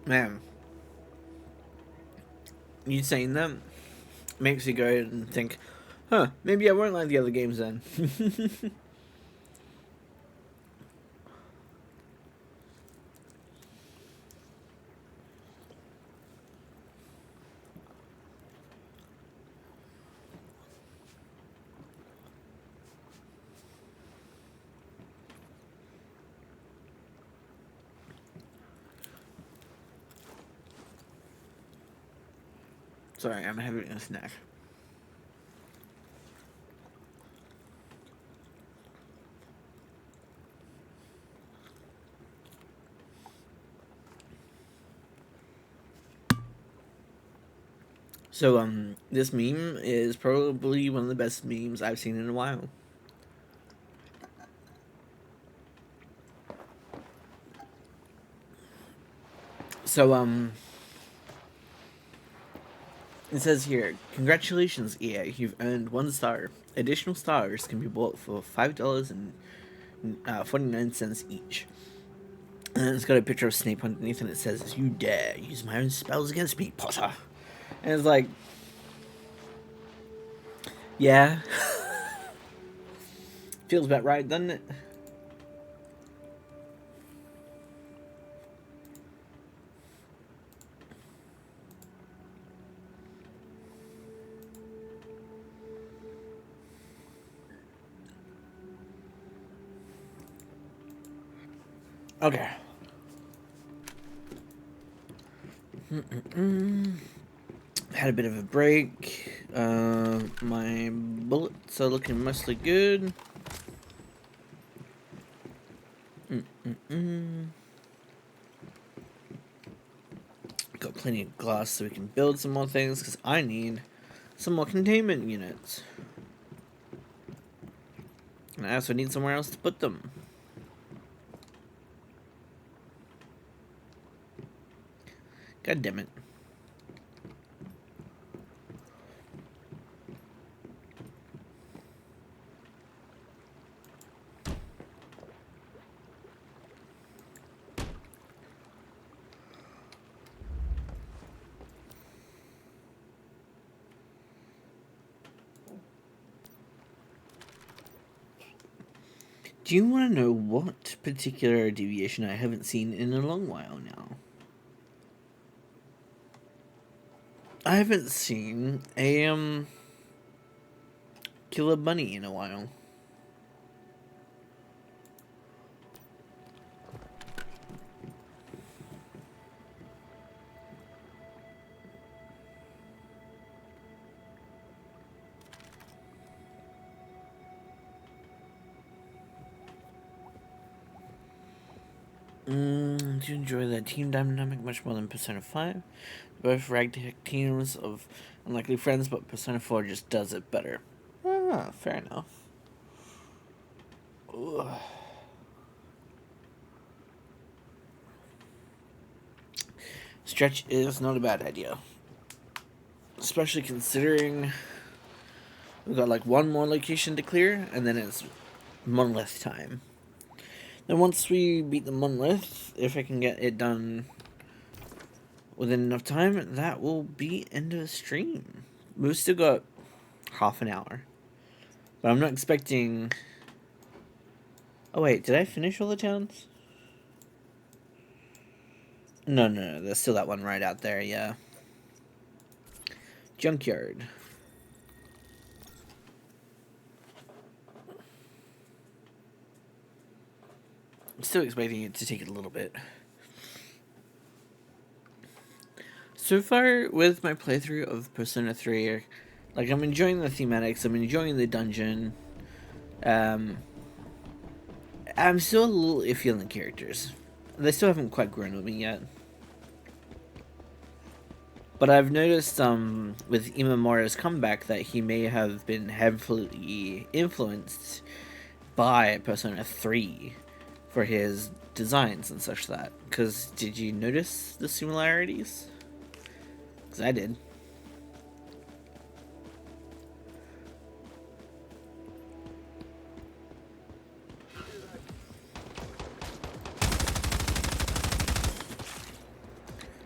Man, you saying that makes you go and think, huh, maybe I won't like the other games then. Sorry, I'm having a snack. So, this meme is probably one of the best memes I've seen in a while. So, it says here, congratulations, EA, you've earned 1 star. Additional stars can be bought for $5.49 each. And then it's got a picture of Snape underneath, and it says, "You dare use my own spells against me, Potter." And it's like, yeah. Feels about right, doesn't it? Okay. Had a bit of a break. My bullets are looking mostly good. Got plenty of glass so we can build some more things, because I need some more containment units. And I also need somewhere else to put them. God damn it. Do you want to know what particular deviation I haven't seen in a long while now? I haven't seen a killer bunny in a while. Do you enjoy the team dynamic much more than Persona 5? Both ragtag teams of unlikely friends, but Persona 4 just does it better. Ah, fair enough. Ugh. Stretch is not a bad idea. Especially considering we've got like 1 more location to clear, and then it's monolith time. Then once we beat the monolith, if I can get it done within enough time, that will be end of the stream. We've still got half an hour. But I'm not expecting... Oh wait, did I finish all the towns? No, there's still that one right out there, yeah. Junkyard. I'm still expecting it to take a little bit. So far, with my playthrough of Persona 3, like, I'm enjoying the thematics, I'm enjoying the dungeon. I'm still a little iffy on the characters. They still haven't quite grown with me yet. But I've noticed, with Imamura's comeback, that he may have been heavily influenced by Persona 3 for his designs and such that. Because did you notice the similarities? Because I did.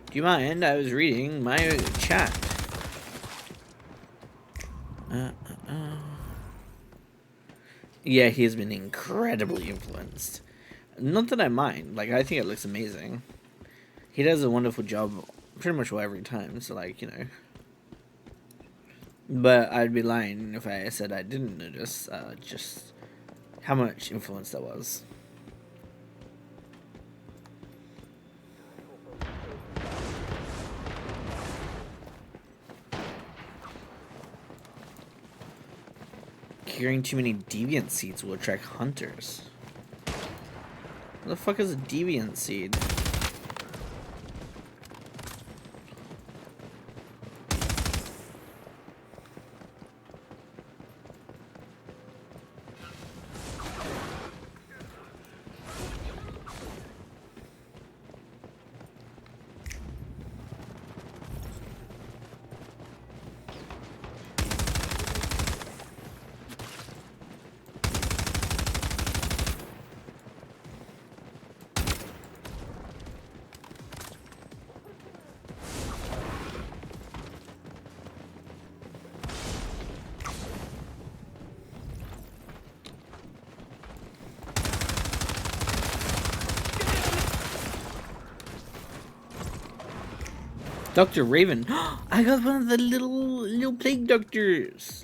Do you mind? I was reading my chat. Yeah, he has been incredibly influenced. Not that I mind. Like, I think it looks amazing. He does a wonderful job pretty much every time, so, like, you know. But I'd be lying if I said I didn't notice just how much influence that was. Curing too many deviant seeds will attract hunters. What the fuck is a deviant seed? Dr. Raven. I got one of the little plague doctors.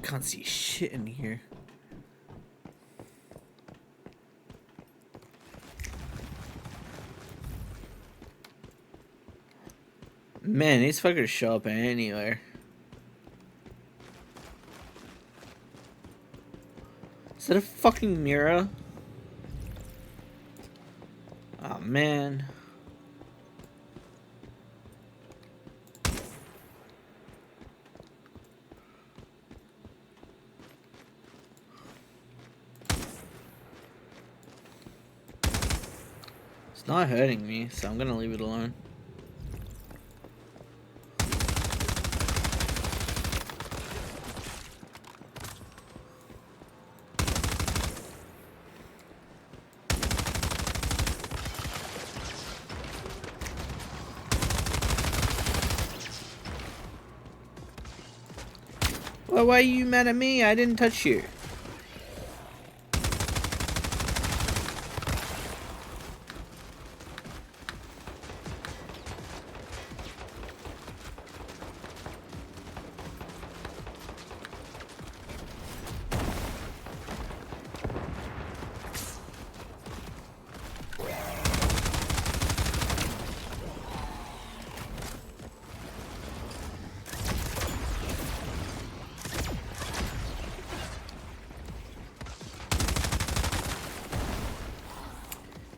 Can't see shit in here. Man, these fuckers show up anywhere. Is that a fucking mirror? Oh man. It's not hurting me, so I'm gonna leave it alone. Well, why are you mad at me? I didn't touch you.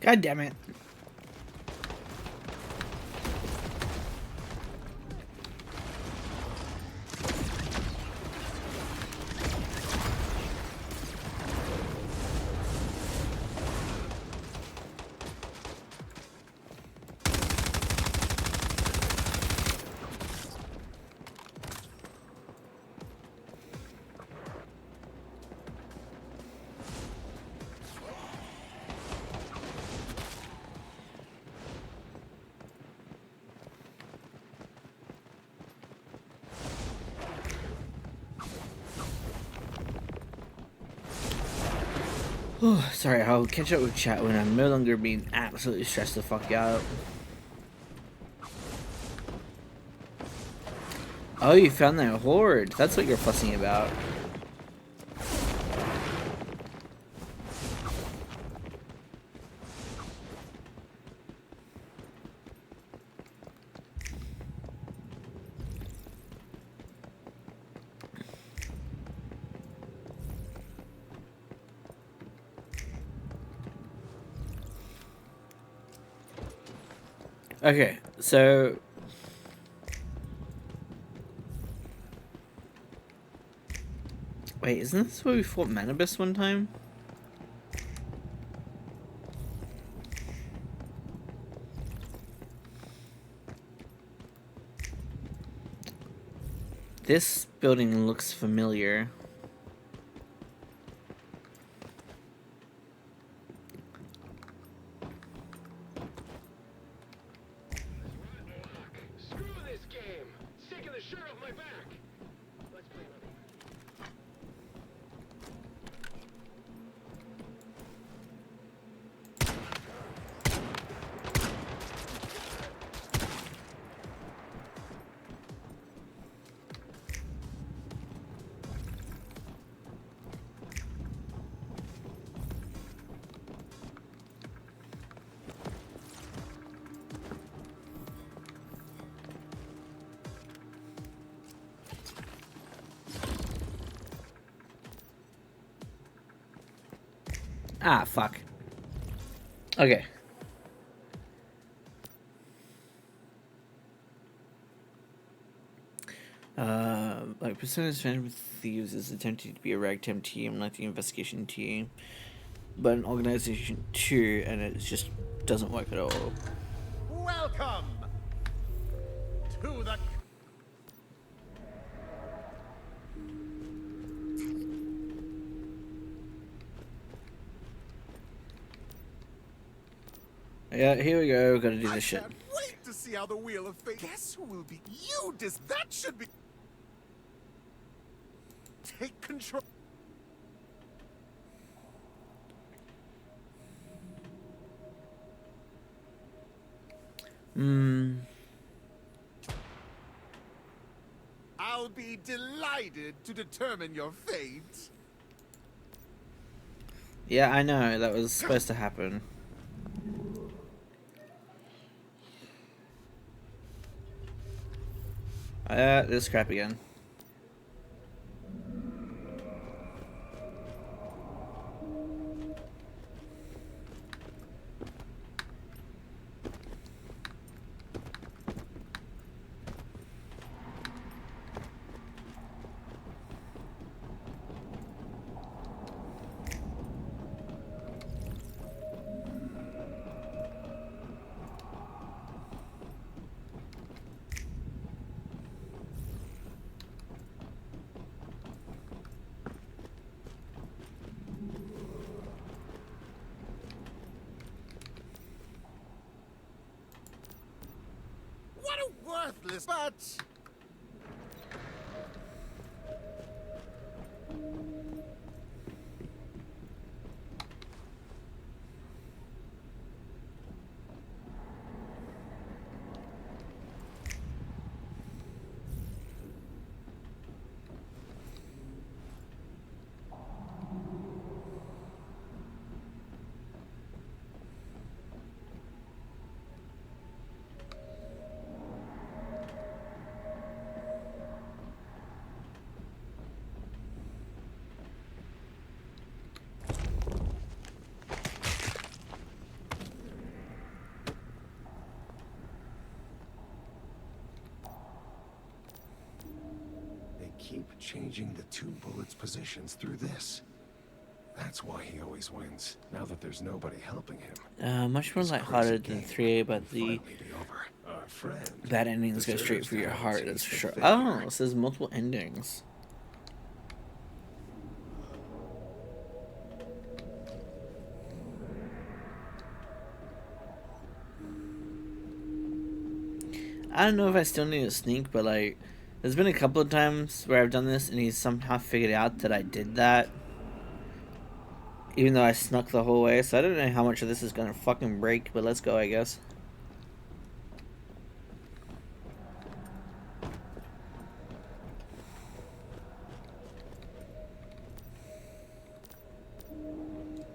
God damn it. Oh, sorry, I'll catch up with chat when I'm no longer being absolutely stressed the fuck out. Oh, you found that horde. That's what you're fussing about. Okay, so wait, isn't this where we fought Manibus one time? This building looks familiar. Ah, fuck. Okay. Like Persona's Phantom Thieves is attempting to be a ragtime team like the investigation team, but an organization too, and it just doesn't work at all. Welcome to the... Yeah, here we go. Gotta do this shit. Can't wait to see how the Wheel of Fate. Guess who will be you? That should be. Take control. I'll be delighted to determine your fate. Yeah, I know that was supposed to happen. This crap again. What a worthless, but... They keep changing the two bullets' positions through this. That's why he always wins, now that there's nobody helping him. Much more lighthearted than 3A, but the bad endings go straight for your heart, that's for sure. Oh, it says multiple endings. I don't know if I still need to sneak, but like, there's been a couple of times where I've done this and he's somehow figured out that I did that. Even though I snuck the whole way, so I don't know how much of this is gonna fucking break, but let's go, I guess.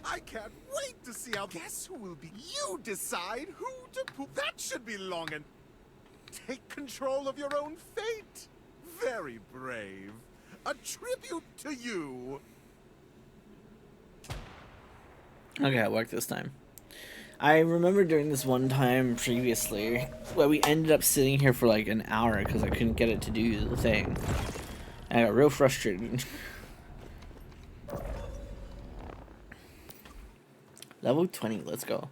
I can't wait to see how... Guess who will be... You decide who to put... That should be long and... Take control of your own fate. Very brave. A tribute to you. Okay, it worked this time. I remember doing this one time previously where we ended up sitting here for like an hour because I couldn't get it to do the thing. I got real frustrated. Level 20, let's go.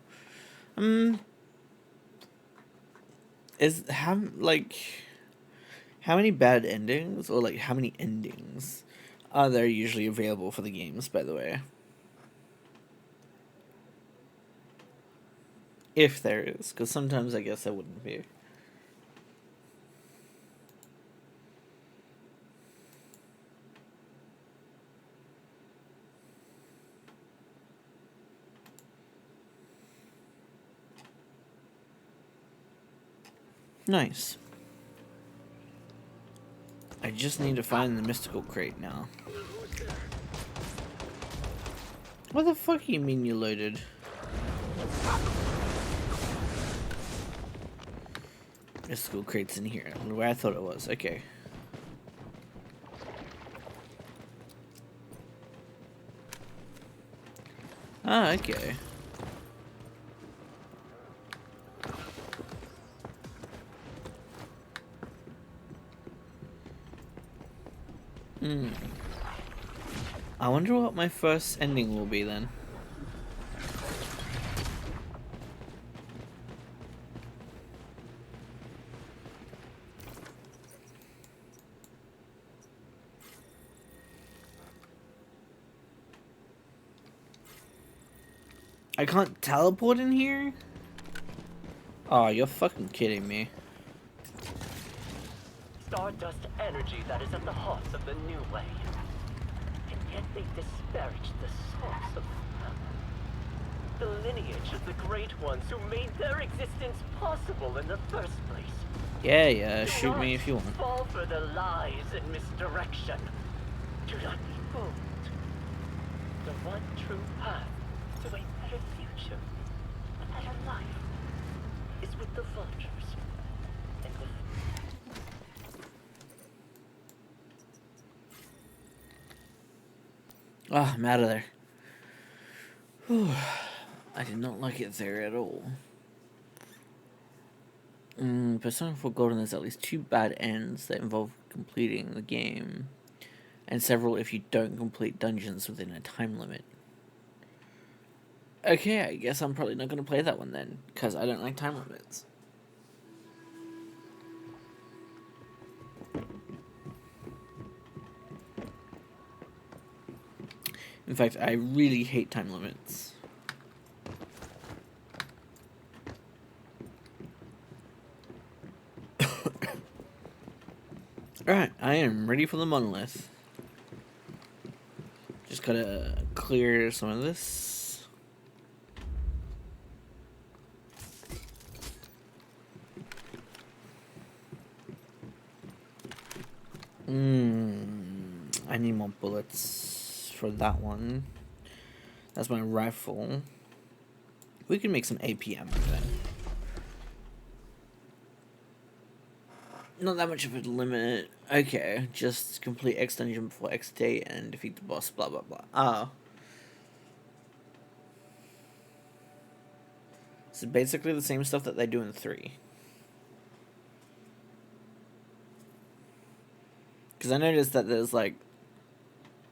How many bad endings, or like how many endings are there usually available for the games, by the way? If there is, because sometimes I guess there wouldn't be. Nice. I just need to find the mystical crate now. What the fuck you mean you loaded? Mystical crate's in here, where I thought it was. Okay. Ah, okay. Hmm. I wonder what my first ending will be then. I can't teleport in here? Oh, you're fucking kidding me. Stardust energy that is at the heart of the new way. And yet they disparage the source of the lineage of the great ones who made their existence possible in the first place. Yeah, Do shoot not me if you want. fall for the lies and misdirection. Do not be fooled. The one true path to a better future, a better life, is with the vultures and the... Ah, I'm out of there. Whew. I did not like it there at all. Persona 4 Golden has at least 2 bad ends that involve completing the game, and several if you don't complete dungeons within a time limit. Okay, I guess I'm probably not going to play that one then, because I don't like time limits. In fact, I really hate time limits. Alright, I am ready for the monolith. Just gotta clear some of this. I need more bullets for that one. That's my rifle. We can make some AP ammo then. Not that much of a limit. Okay, just complete X dungeon before X day and defeat the boss, blah blah blah. Oh. So basically the same stuff that they do in 3. Because I noticed that there's like,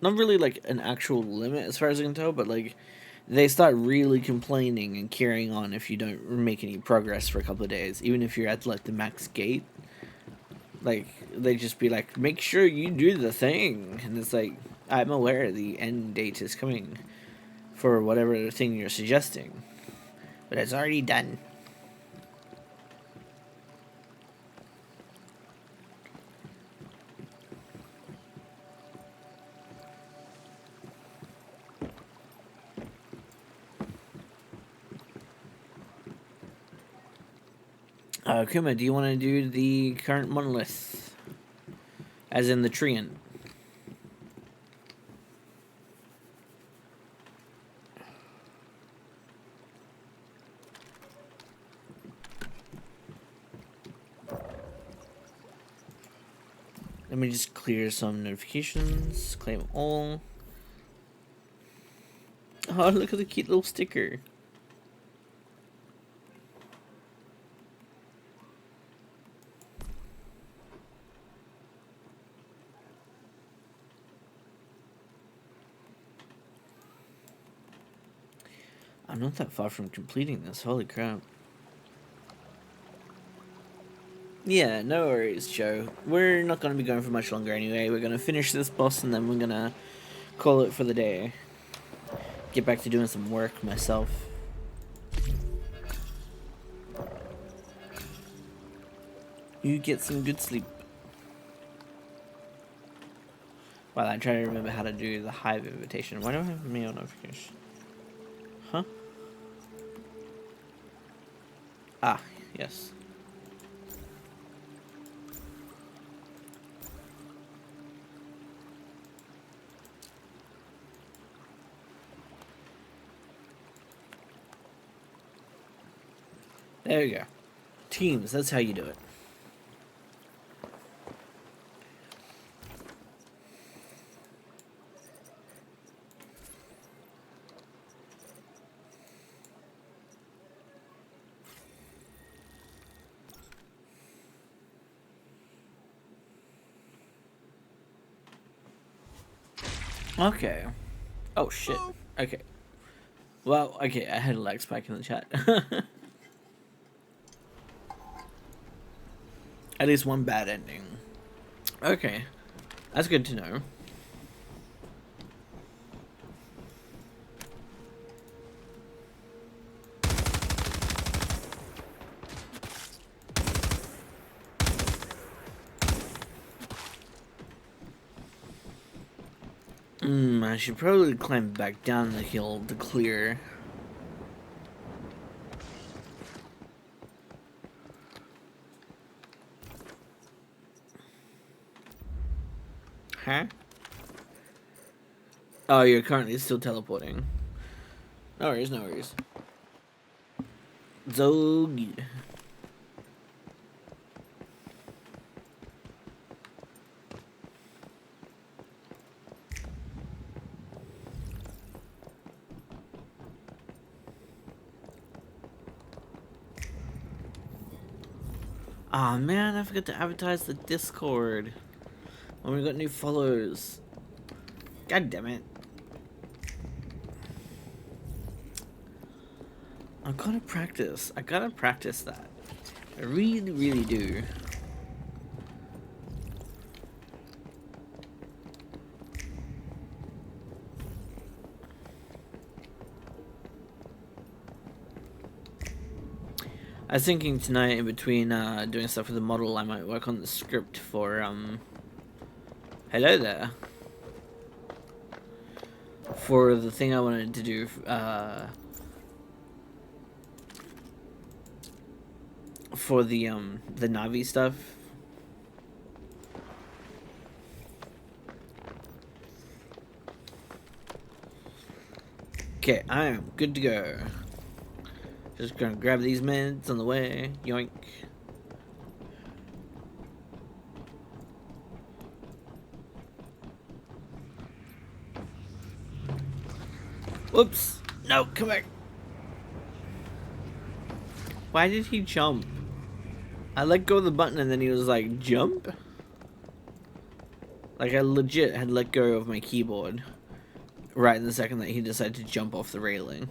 not really like an actual limit as far as I can tell, but like, they start really complaining and carrying on if you don't make any progress for a couple of days, even if you're at like the max gate. Like, they just be like, make sure you do the thing. And it's like, I'm aware the end date is coming for whatever thing you're suggesting. But it's already done. Kuma, do you want to do the current monolith? As in the treant? Let me just clear some notifications. Claim all. Oh, look at the cute little sticker. I'm not that far from completing this, holy crap. Yeah, no worries, Joe. We're not going to be going for much longer anyway. We're going to finish this boss and then we're going to call it for the day. Get back to doing some work myself. You get some good sleep. While I try to remember how to do the hive invitation. Why do I have mail notification? Huh? Ah, yes. There you go. Teams, that's how you do it. Okay. Oh shit. Okay. Well, okay, I had a lag spike in the chat. At least one bad ending. Okay. That's good to know. I should probably climb back down the hill to clear. Huh? Oh, you're currently still teleporting. No worries, no worries. Zog. Aw, man, I forgot to advertise the Discord when we got new followers. God damn it. I gotta practice. I gotta practice that. I really, really do. I was thinking tonight, in between doing stuff with the model, I might work on the script for hello there. For the thing I wanted to do for the Navi stuff. Okay, I am good to go. Just gonna grab these meds on the way. Yoink. Whoops! No, come back! Why did he jump? I let go of the button and then he was like, jump? Like, I legit had let go of my keyboard right in the second that he decided to jump off the railing.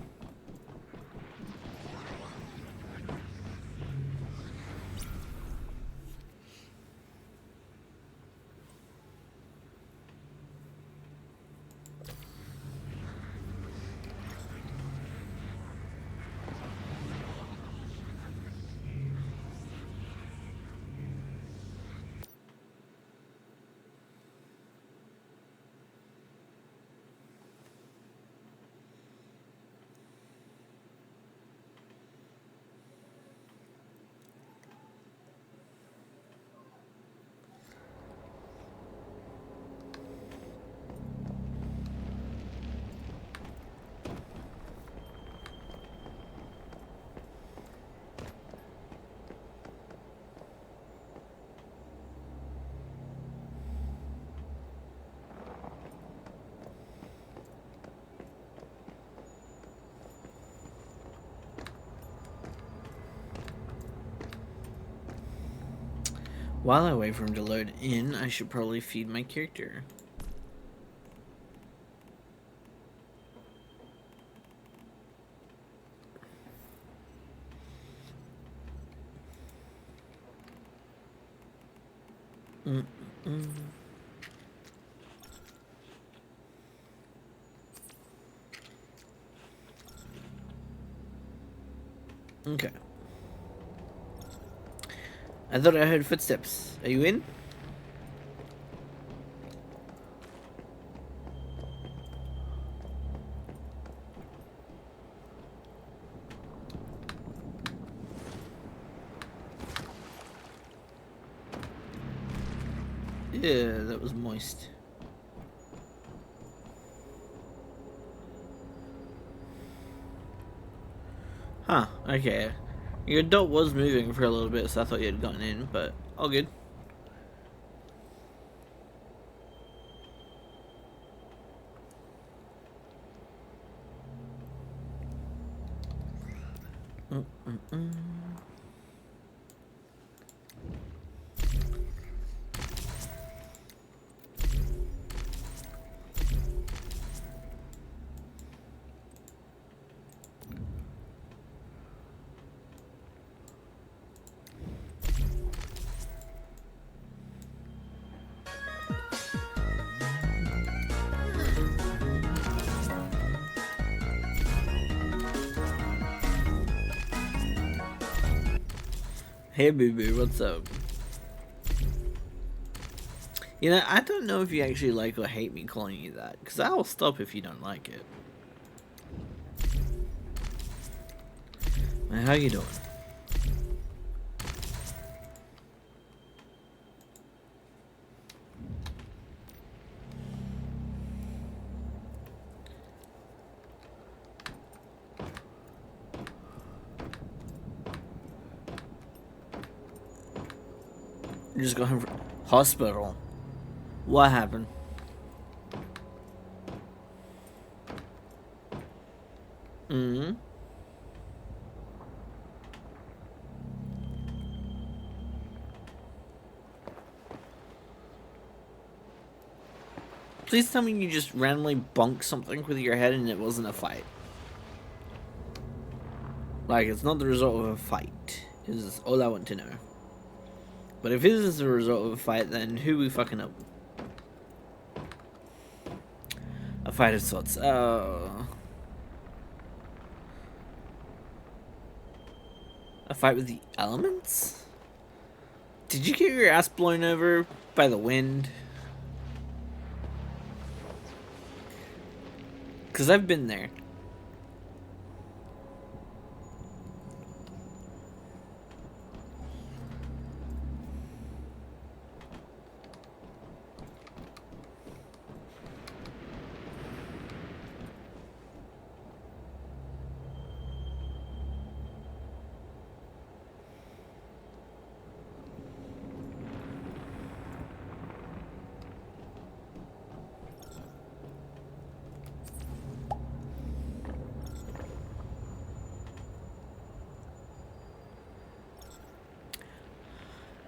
While I wait for him to load in, I should probably feed my character. Okay. I thought I heard footsteps. Are you in? Yeah, that was moist. Huh, okay. Your dot was moving for a little bit, so I thought you had gotten in, but all good. Hey, boo boo, what's up? You know, I don't know if you actually like or hate me calling you that, because I'll stop if you don't like it. Man, how you doing? You're just going for hospital. What happened? Mm-hmm. Please tell me you just randomly bonked something with your head and it wasn't a fight. Like, it's not the result of a fight, is all I want to know. But if it is the result of a fight, then who we fucking up? A fight of sorts. Oh. A fight with the elements? Did you get your ass blown over by the wind? Because I've been there.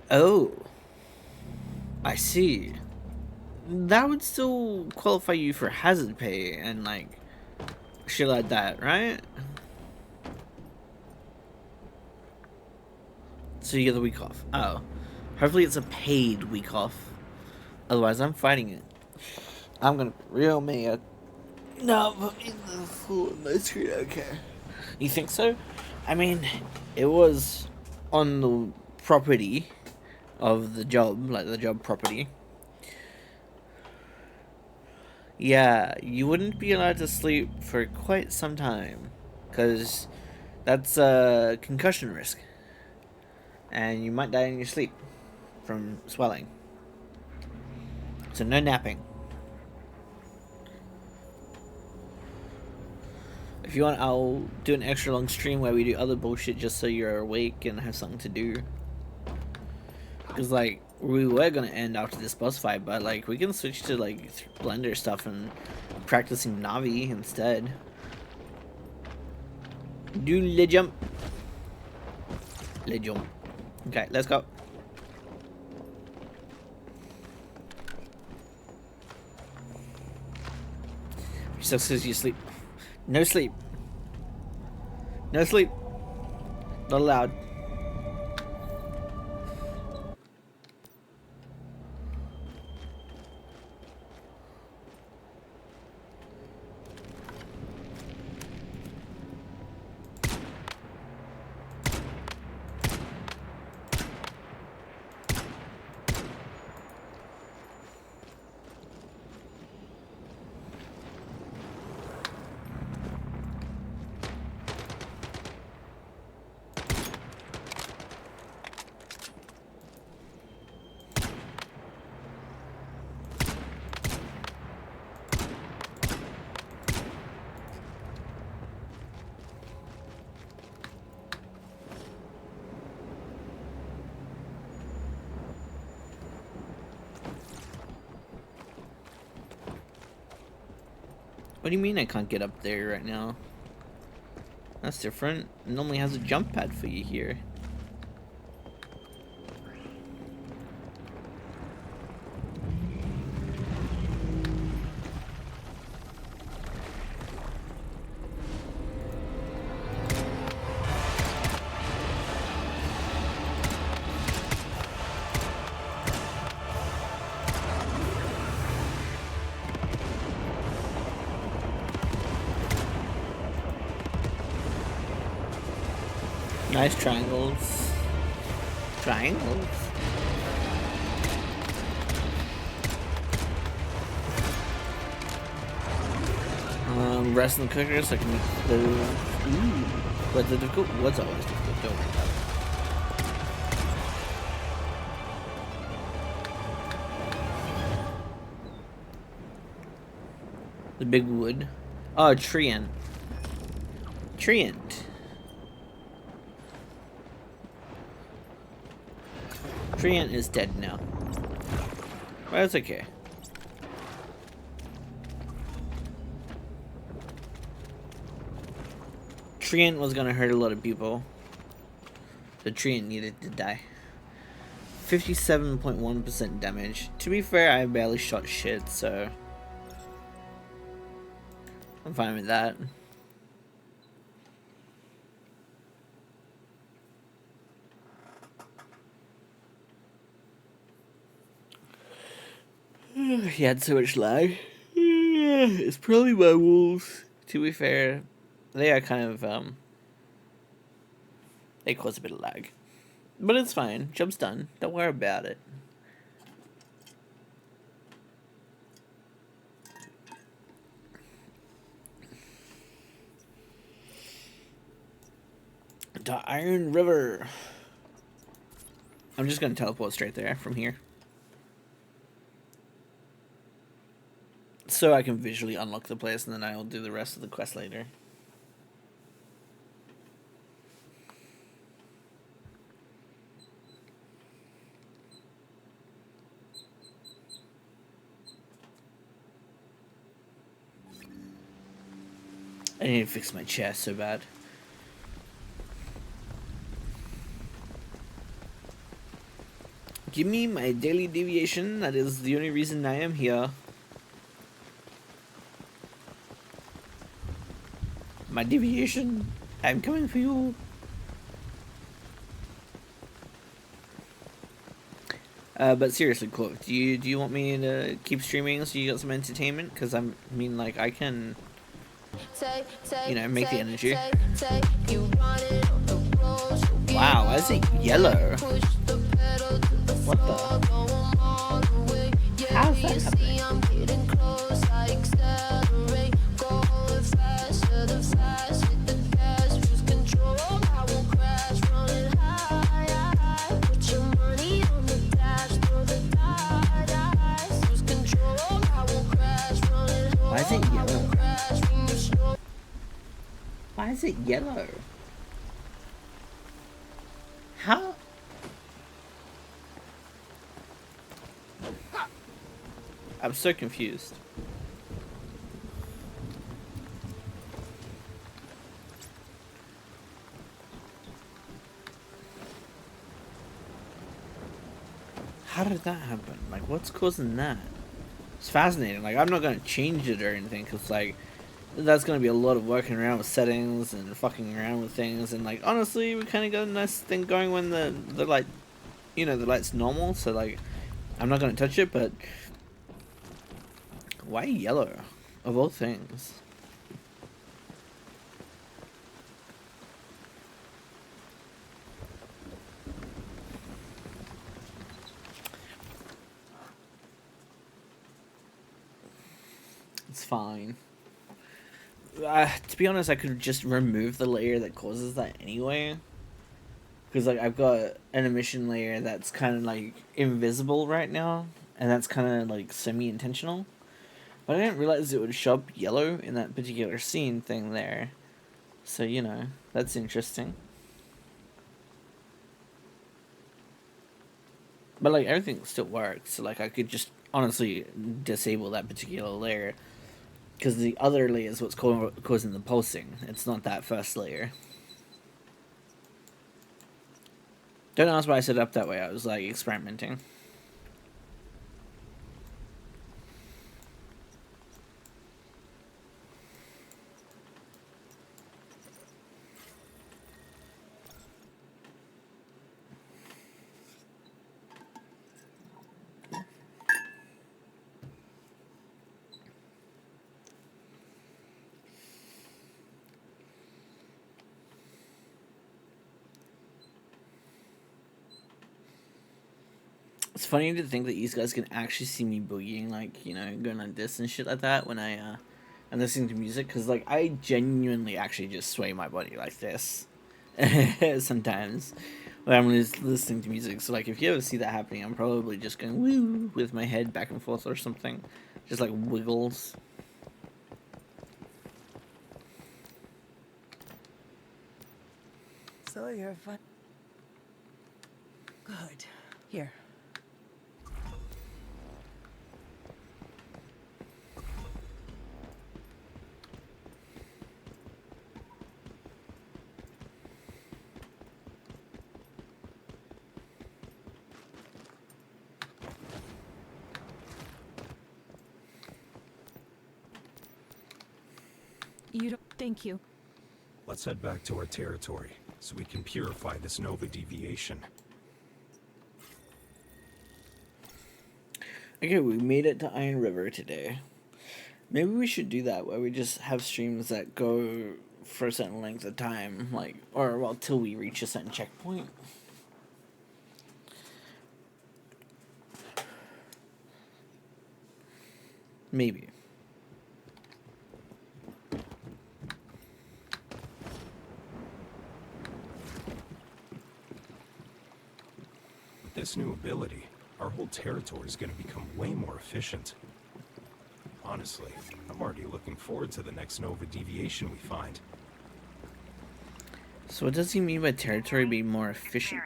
Oh, I see. That would still qualify you for hazard pay and like shit like that, right? So you get the week off. Oh, hopefully it's a paid week off. Otherwise, I'm fighting it. I'm gonna real mad. No, but in the full my screen. Okay. You think so? I mean, it was on the property of the job, like the job property. Yeah, you wouldn't be allowed to sleep for quite some time, because that's a concussion risk, and you might die in your sleep from swelling. So no napping. If you want, I'll do an extra long stream where we do other bullshit just so you're awake and have something to do. Because, like, we were gonna end after this boss fight, but, like, we can switch to, like, Blender stuff and practicing Navi instead. Do le jump. Le jump. Okay, let's go. Sucks because you sleep. No sleep. No sleep. Not allowed. What do you mean I can't get up there right now? That's different. It normally has a jump pad for you here. Nice triangles. Triangles. Rest in the cooker so I can make those. Ooh. But the difficult was always difficult, don't worry about it. The big wood. Oh, treant. Treant. Treant is dead now. But that's okay. Treant was gonna hurt a lot of people. The Treant needed to die. 57.1% damage. To be fair, I barely shot shit, so I'm fine with that. He had so much lag. It's probably my wolves. To be fair, they are kind of they cause a bit of lag. But it's fine. Job's done. Don't worry about it. The Iron River. I'm just gonna teleport straight there from here. So I can visually unlock the place and then I'll do the rest of the quest later. I need to fix my chest so bad. Give me my daily deviation. That is the only reason I am here. My deviation. I'm coming for you. But seriously, Cloak, do you want me to keep streaming so you got some entertainment? Because I mean, like, I can, you know, make the energy. Wow, why is it yellow? What the? How's that happening? Why is it yellow? Why is it yellow? How? I'm so confused. How did that happen? Like, what's causing that? It's fascinating. Like, I'm not gonna change it or anything, because, like, that's gonna be a lot of working around with settings and fucking around with things. And, like, honestly, we kind of got a nice thing going when the light, you know, the light's normal. So, like, I'm not gonna touch it, but why yellow, of all things? It's fine. To be honest, I could just remove the layer that causes that anyway. Because, like, I've got an emission layer that's kind of, like, invisible right now. And that's kind of, like, semi-intentional. But I didn't realize it would show up yellow in that particular scene thing there. So, you know, that's interesting. But, like, everything still works. So, like, I could just honestly disable that particular layer. Because the other layer is what's causing the pulsing. It's not that first layer. Don't ask why I set it up that way. I was, like, experimenting. It's funny to think that these guys can actually see me boogieing, like, you know, going like this and shit like that when I'm listening to music, because, like, I genuinely actually just sway my body like this sometimes when I'm listening to music. So, like, if you ever see that happening, I'm probably just going woo with my head back and forth or something. Just, like, wiggles. So you're fun. Good. Here. You don't. Thank you. Let's head back to our territory so we can purify this Nova deviation. Okay, we made it to Iron River today. Maybe we should do that, where we just have streams that go for a certain length of time, like, or, well, till we reach a certain checkpoint. Maybe. With this new ability, our whole territory is going to become way more efficient. Honestly, I'm already looking forward to the next Nova deviation we find. So what does he mean by territory being more efficient?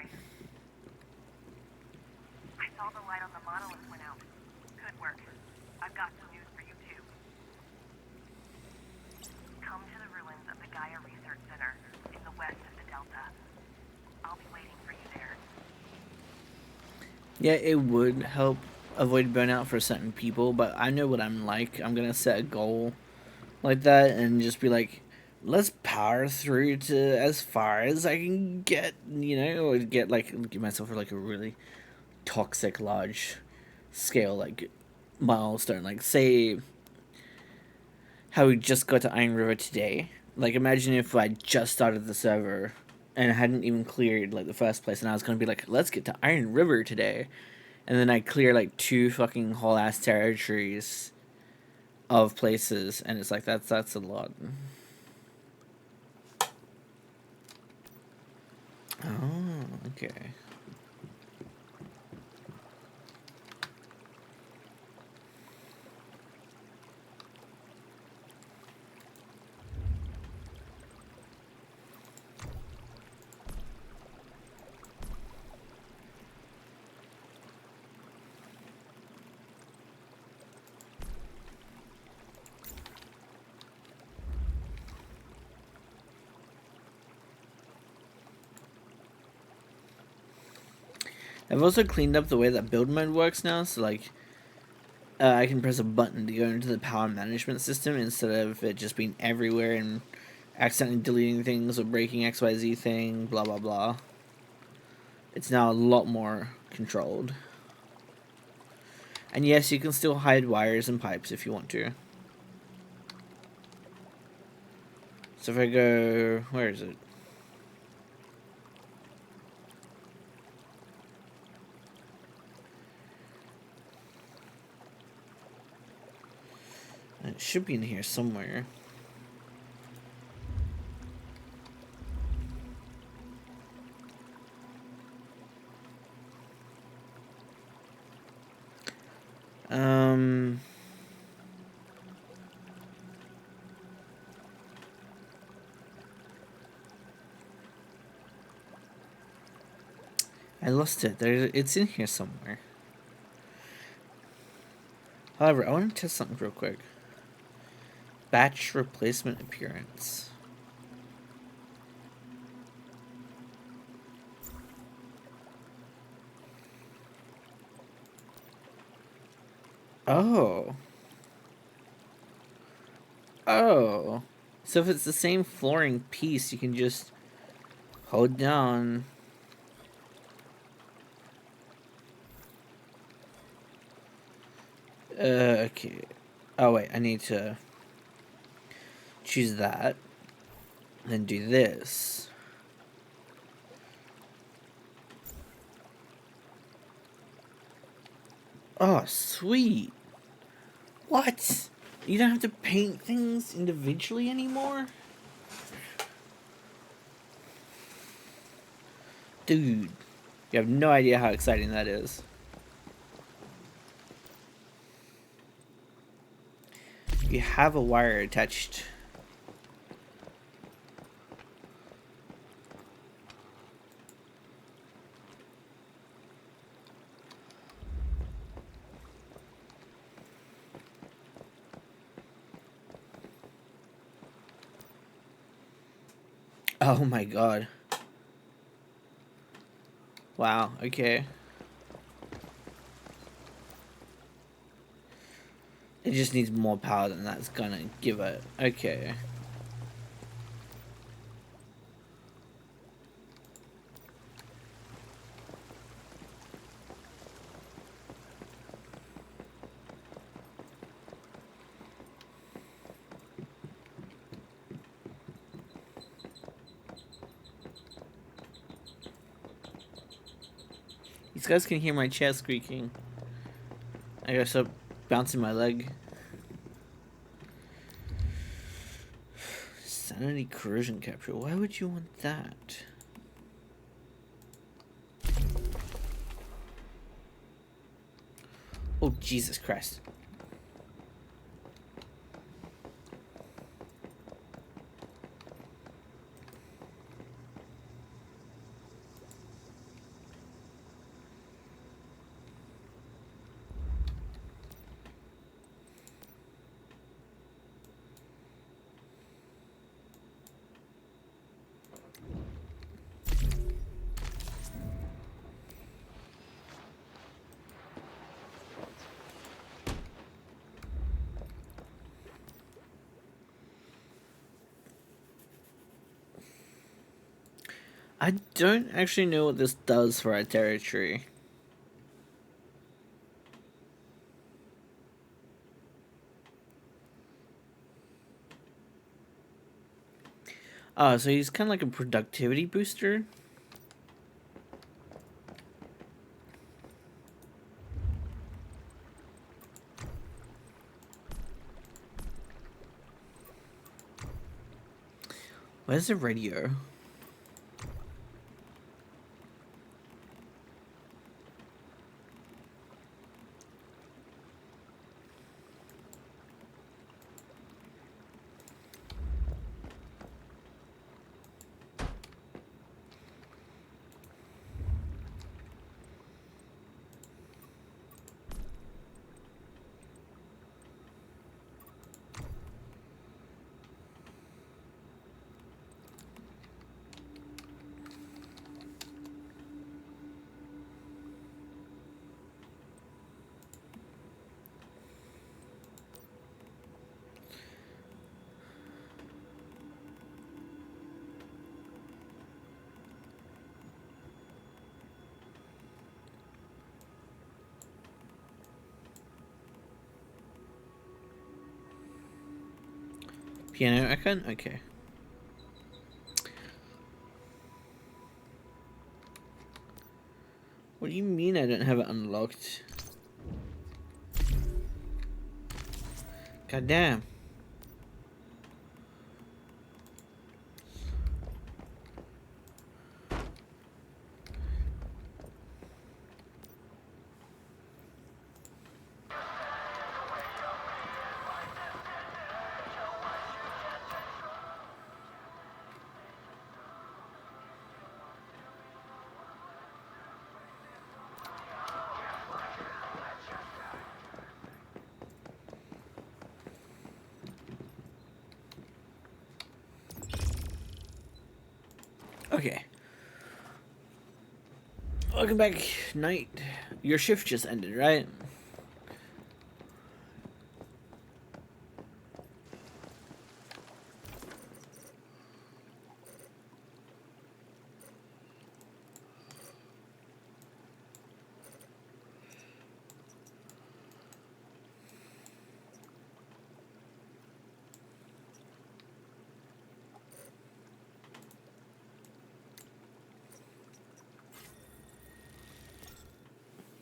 I saw the light on the monolith went out. Good work. I've got some news for you too. Come to the ruins of the Gaia Research Center in the west of the Delta. I'll be waiting for you there. Yeah, it would help avoid burnout for certain people, but I know what I'm like. I'm gonna set a goal like that and just be like, let's power through to as far as I can get, you know, or get, like, give myself like a really toxic large scale, like, milestone. Like, say how we just got to Iron River today. Like, imagine if I just started the server and hadn't even cleared, like, the first place, and I was gonna be like, let's get to Iron River today. And then I clear, like, 2 fucking whole ass territories of places, and it's like, that's a lot. Oh, okay. I've also cleaned up the way that build mode works now, so, like, I can press a button to go into the power management system instead of it just being everywhere and accidentally deleting things or breaking XYZ thing, blah blah blah. It's now a lot more controlled. And yes, you can still hide wires and pipes if you want to. So if I go, where is it? It should be in here somewhere. I lost it. It's in here somewhere. However, I want to test something real quick. Batch replacement appearance. Oh. Oh. So if it's the same flooring piece, you can just hold down. Okay. Oh wait, I need to choose that. Then do this. Oh, sweet. What? You don't have to paint things individually anymore? Dude, you have no idea how exciting that is. You have a wire attached. Oh my god. Wow, okay. It just needs more power than that's gonna give it. Okay. These guys can hear my chair squeaking. I gotta stop bouncing my leg. Sanity corrosion capture. Why would you want that? Oh, Jesus Christ. I don't actually know what this does for our territory. Oh, so he's kind of like a productivity booster? Where's the radio? Piano icon? Okay. What do you mean I don't have it unlocked? God damn. Okay. Welcome back, Knight. Your shift just ended, right?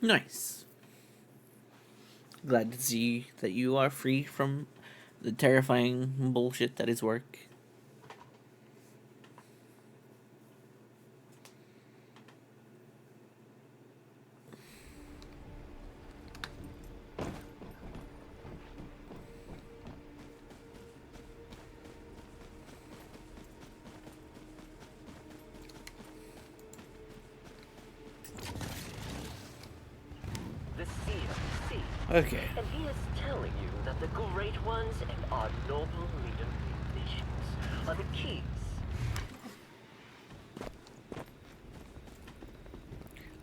Nice. glad to see that you are free from the terrifying bullshit that is work. The Seer, see? Okay. And he is telling you that the Great Ones and our noble leader nations are the keys.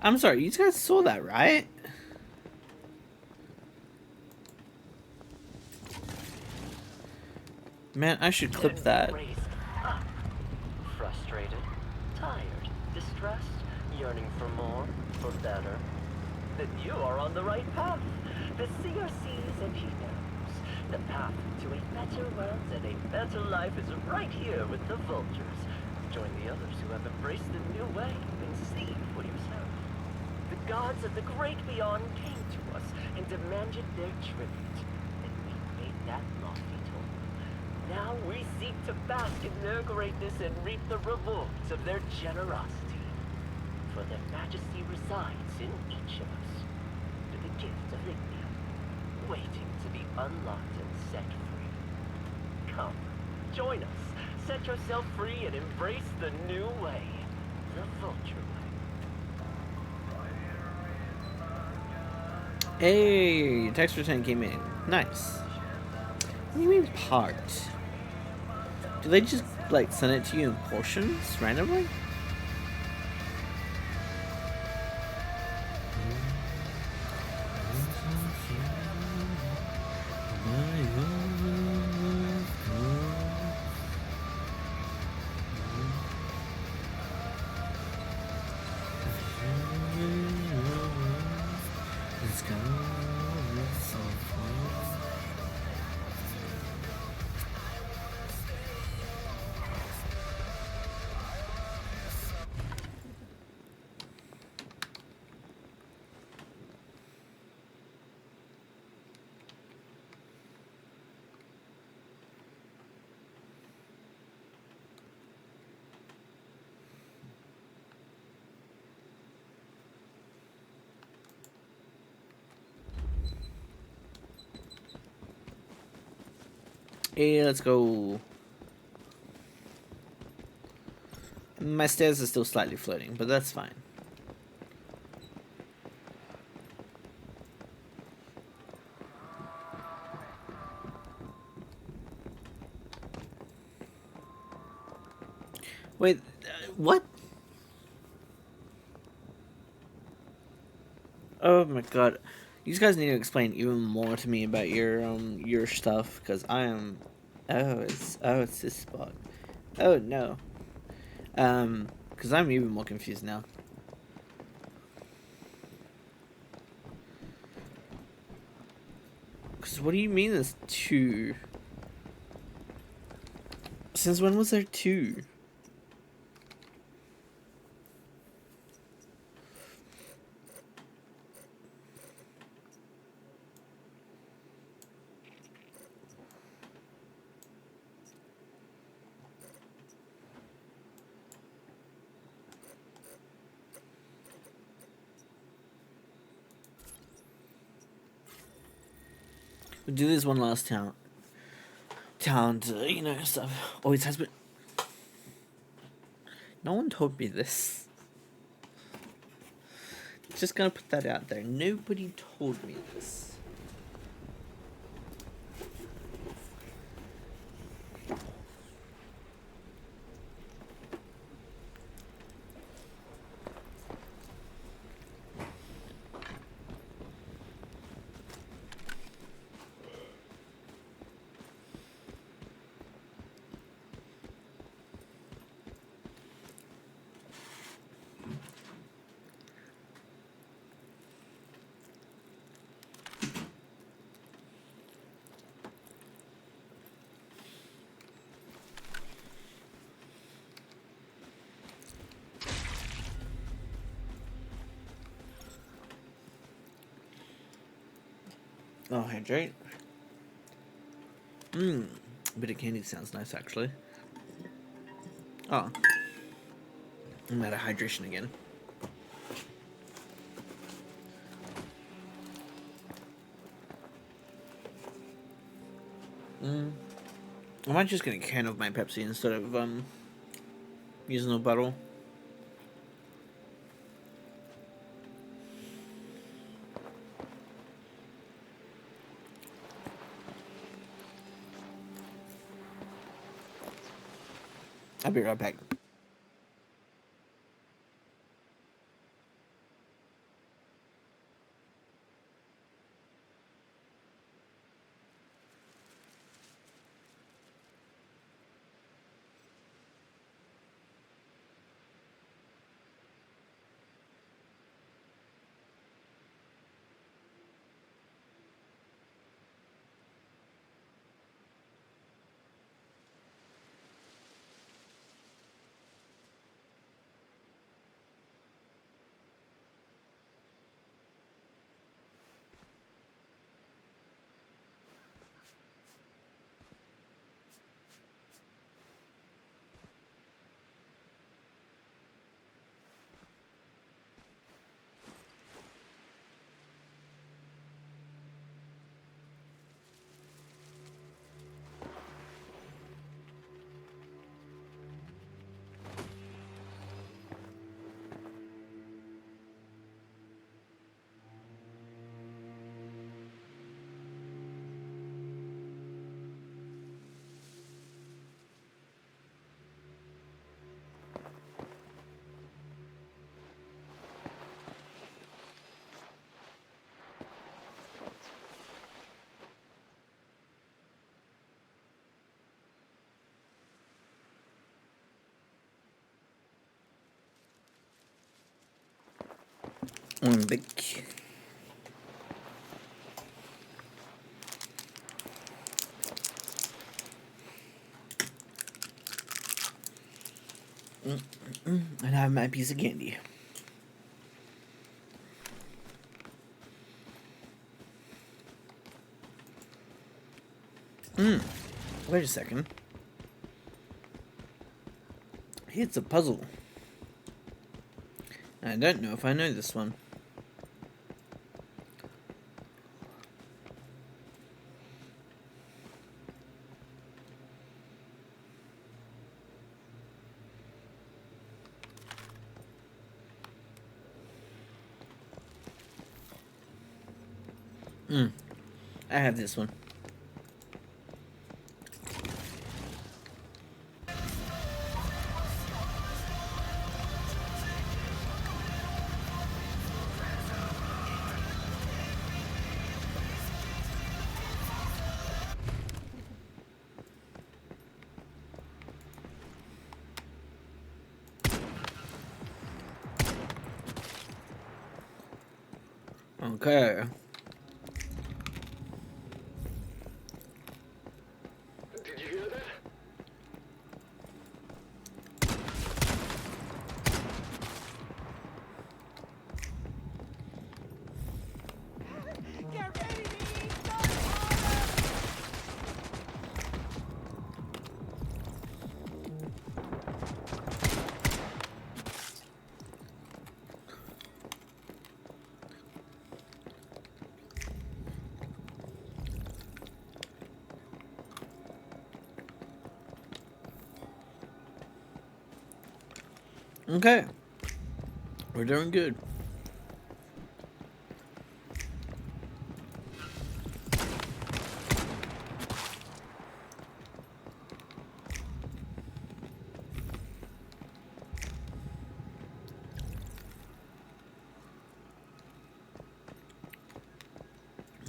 I'm sorry, you guys saw that, right? Man, I should clip that. Raised up. Frustrated, tired, distressed, yearning for more, for better. Then you are on the right path. The Seer sees and he knows. The path to a better world and a better life is right here with the Vultures. Join the others who have embraced the new way and see for yourself. The gods of the great beyond came to us and demanded their tribute, and we made that lofty toll. Now we seek to bask in their greatness and reap the rewards of their generosity. For their majesty resides in each of us, with the gift of Ignia, waiting to be unlocked and set free. Come, join us, set yourself free and embrace the new way, the Vulture way. Hey, text return came in. Nice. What do you mean part? Do they just like send it to you in portions randomly? Hey, let's go. My stairs are still slightly floating, but that's fine. Wait, what? Oh my god. You guys need to explain even more to me about your stuff, because I am... it's this spot. Oh no. Because I'm even more confused now. Because what do you mean there's two? Since when was there two? We'll do this one last town, you know, stuff. Always has been. No one told me this. Just gonna put that out there. Nobody told me this. Oh, hydrate. Mmm. A bit of candy sounds nice, actually. Oh. I'm out of hydration again. I might just get a can of my Pepsi instead of using a bottle. I'll be right back. Big. And I have my piece of candy. Wait a second. It's a puzzle. I don't know if I know this one. I have this one. Okay. Did you hear that? Get ready to eat Okay. We're doing good.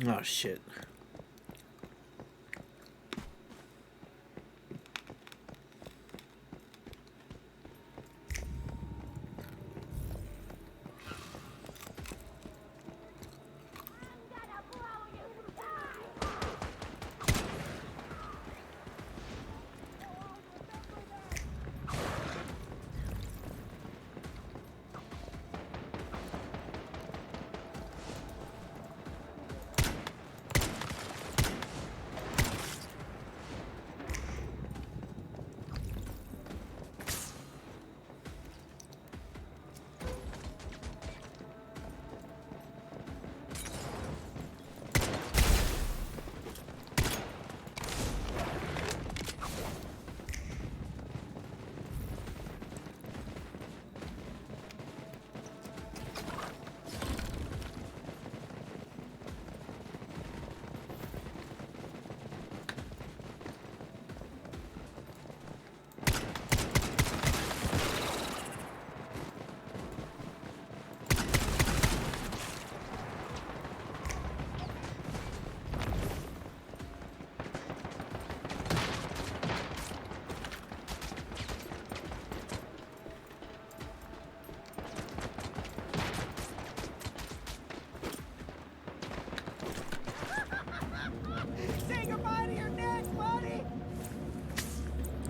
Oh shit.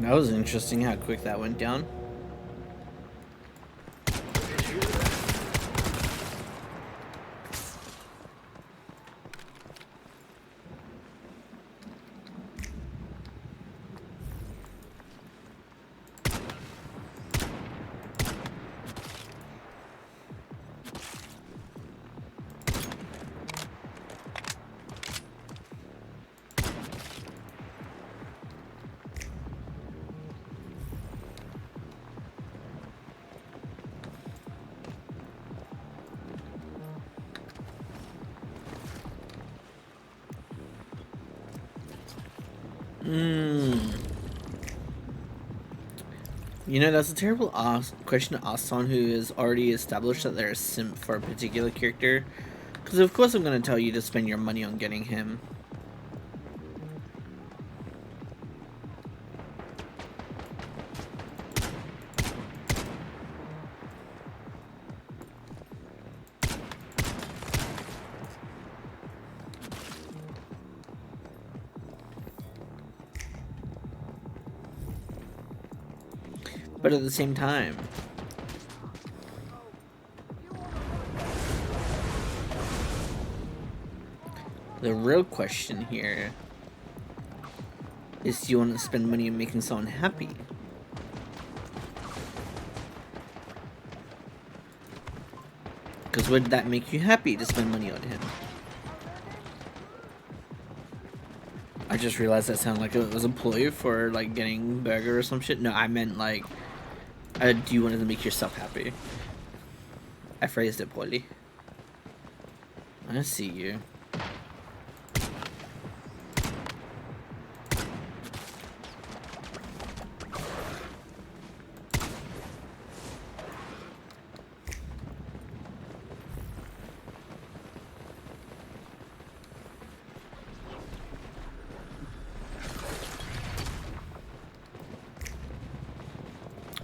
That was interesting how quick that went down. You know, that's a terrible question to ask someone who has already established that they're a simp for a particular character. Because of course I'm going to tell you to spend your money on getting him. But at the same time, the real question here is, do you want to spend money on making someone happy? Because would that make you happy to spend money on him? I just realized that sounded like it was a ploy for like getting burger or some shit. No, I meant like, do you want to make yourself happy? I phrased it poorly. I see you.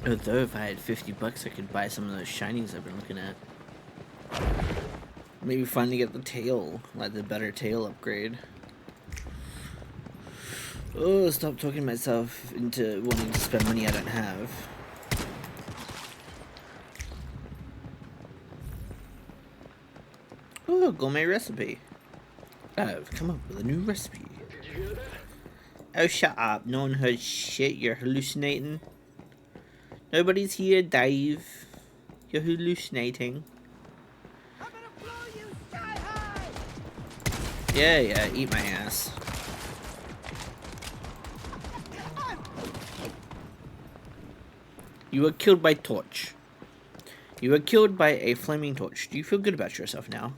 Although if I had 50 bucks, I could buy some of those shinies I've been looking at. Maybe finally get the tail, like the better tail upgrade. Oh, stop talking myself into wanting to spend money I don't have. Oh, gourmet recipe. I've come up with a new recipe. Oh, shut up. No one heard shit. You're hallucinating. Nobody's here, Dave. You're hallucinating. I'm gonna blow you sky high. Yeah, eat my ass. You were killed by torch. You were killed by a flaming torch. Do you feel good about yourself now?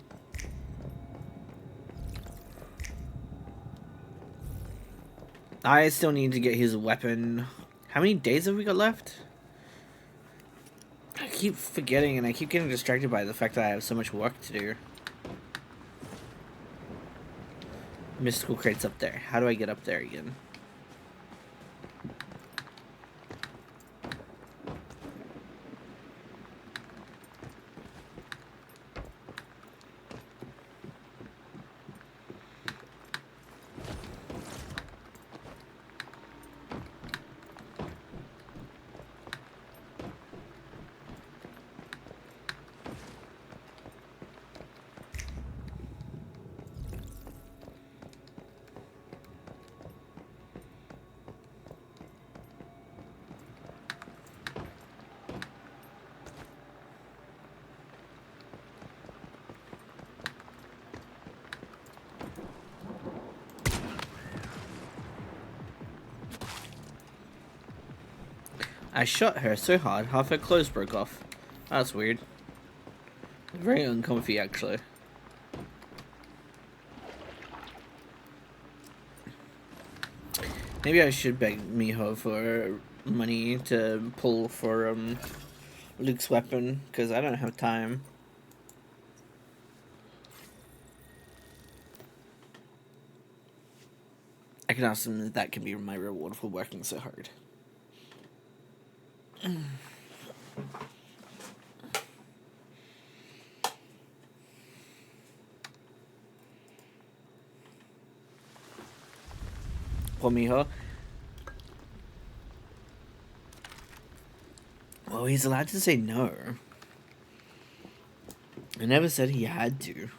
I still need to get his weapon. How many days have we got left? I keep forgetting and I keep getting distracted by the fact that I have so much work to do. Mystical crate's up there. How do I get up there again? I shot her so hard, half her clothes broke off. That's weird. Very uncomfy, actually. Maybe I should beg Miho for money to pull for Luke's weapon, because I don't have time. I can ask him if that can be my reward for working so hard. Poor Miho. Well, he's allowed to say no. I never said he had to.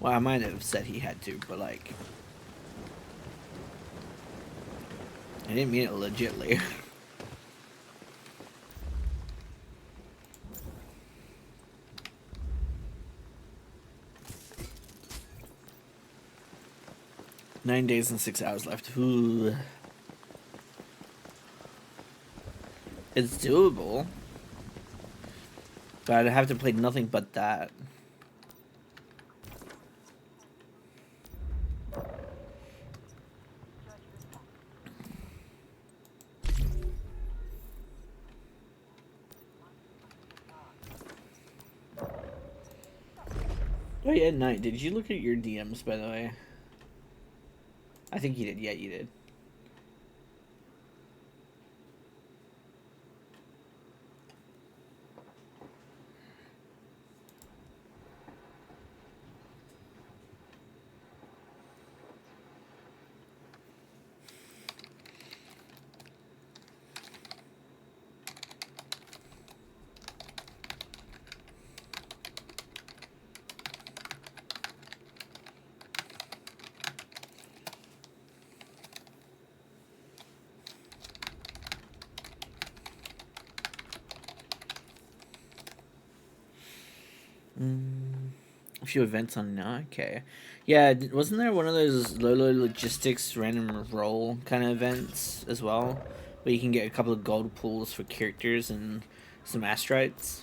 Well, I might have said he had to, but like, I didn't mean it legitly. Nine days and 6 hours left. Ooh. It's doable. But I'd have to play nothing but that. Oh yeah, Knight, did you look at your DMs, by the way? I think you did. Yeah, you did. A few events on now. Okay. Yeah, wasn't there one of those Lolo Logistics random roll kind of events as well? Where you can get a couple of gold pools for characters and some astrites?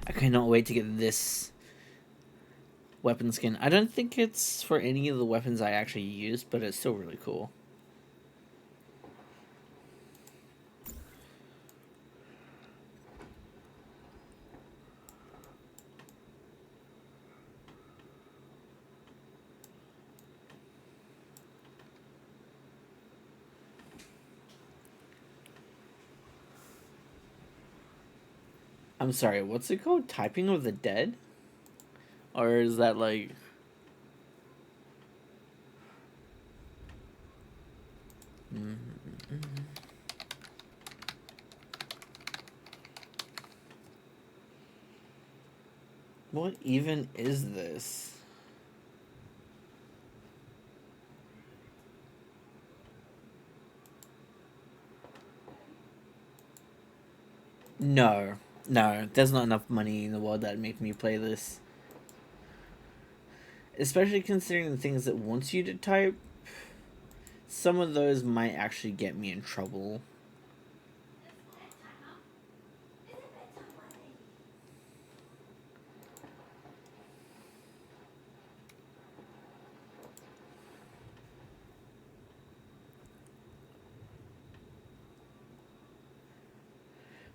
I cannot wait to get this weapon skin. I don't think it's for any of the weapons I actually use, but it's still really cool. I'm sorry, what's it called? Typing of the Dead? Or is that like... What even is this? No. No, there's not enough money in the world that'd make me play this. Especially considering the things that wants you to type. Some of those might actually get me in trouble.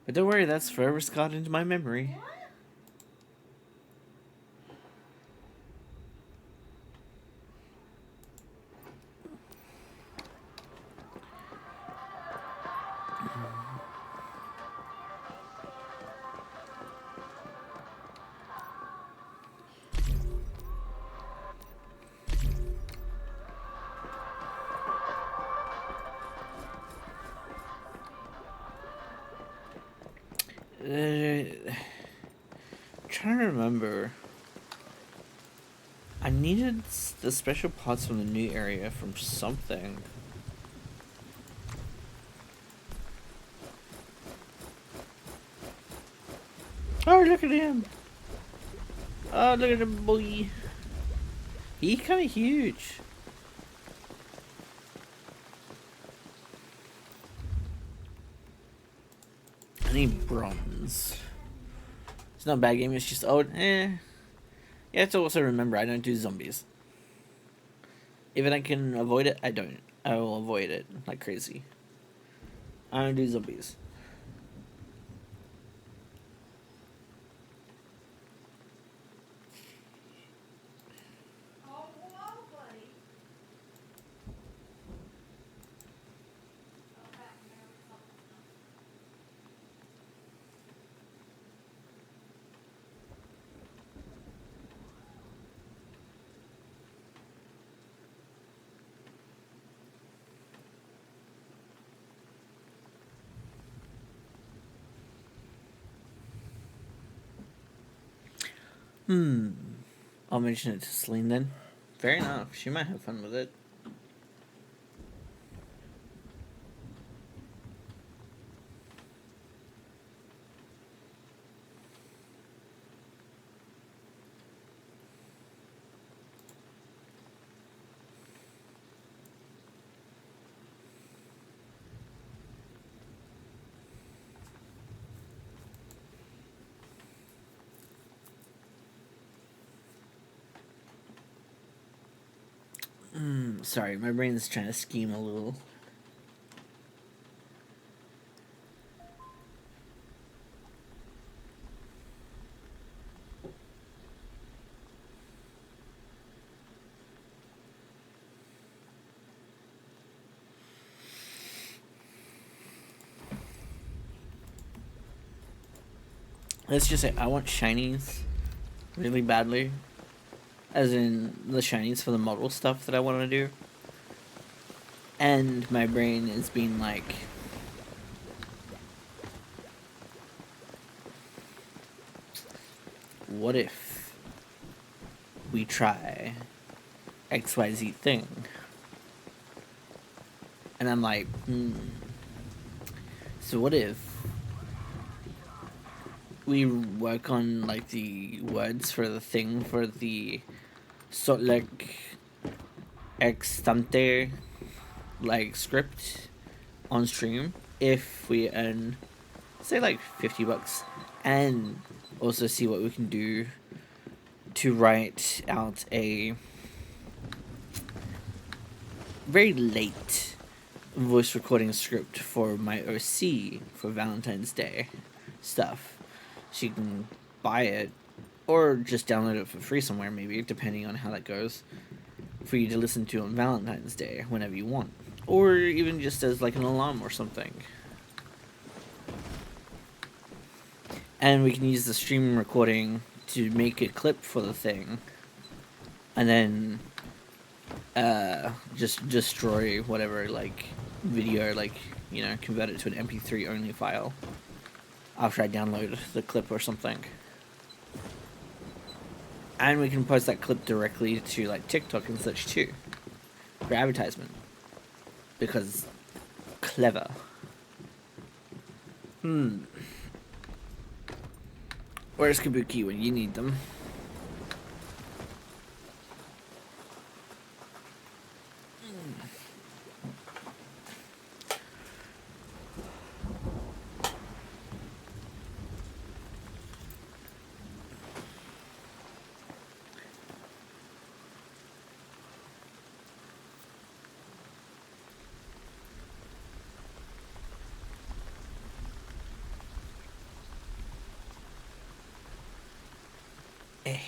But don't worry, that's forever scarred into my memory. Trying to remember. I needed the special pots from the new area from something. Oh, look at him! Oh, look at him, boy! He's kind of huge. I need bronze. It's not a bad game, it's just old. You have to also remember, I don't do zombies. If I can avoid it, I don't. I will avoid it like crazy. I don't do zombies. I'll mention it to Celine then. Fair enough. She might have fun with it. Sorry, my brain's trying to scheme a little. Let's just say I want shinies really badly. As in the shinies for the model stuff that I want to do. And my brain is being like, what if we try XYZ thing? And I'm like, so what if we work on like the words for the thing for the like extante like script on stream if we earn say like $50 and also see what we can do to write out a very late voice recording script for my OC for Valentine's Day stuff. So you can buy it or just download it for free somewhere, maybe, depending on how that goes, for you to listen to on Valentine's Day whenever you want. Or even just as like an alarm or something. And we can use the stream recording to make a clip for the thing. And then just destroy whatever like video, like, you know, convert it to an MP3 only file after I download the clip or something. And we can post that clip directly to like TikTok and such too, for advertisement. Because clever. Where's Kabuki when you need them?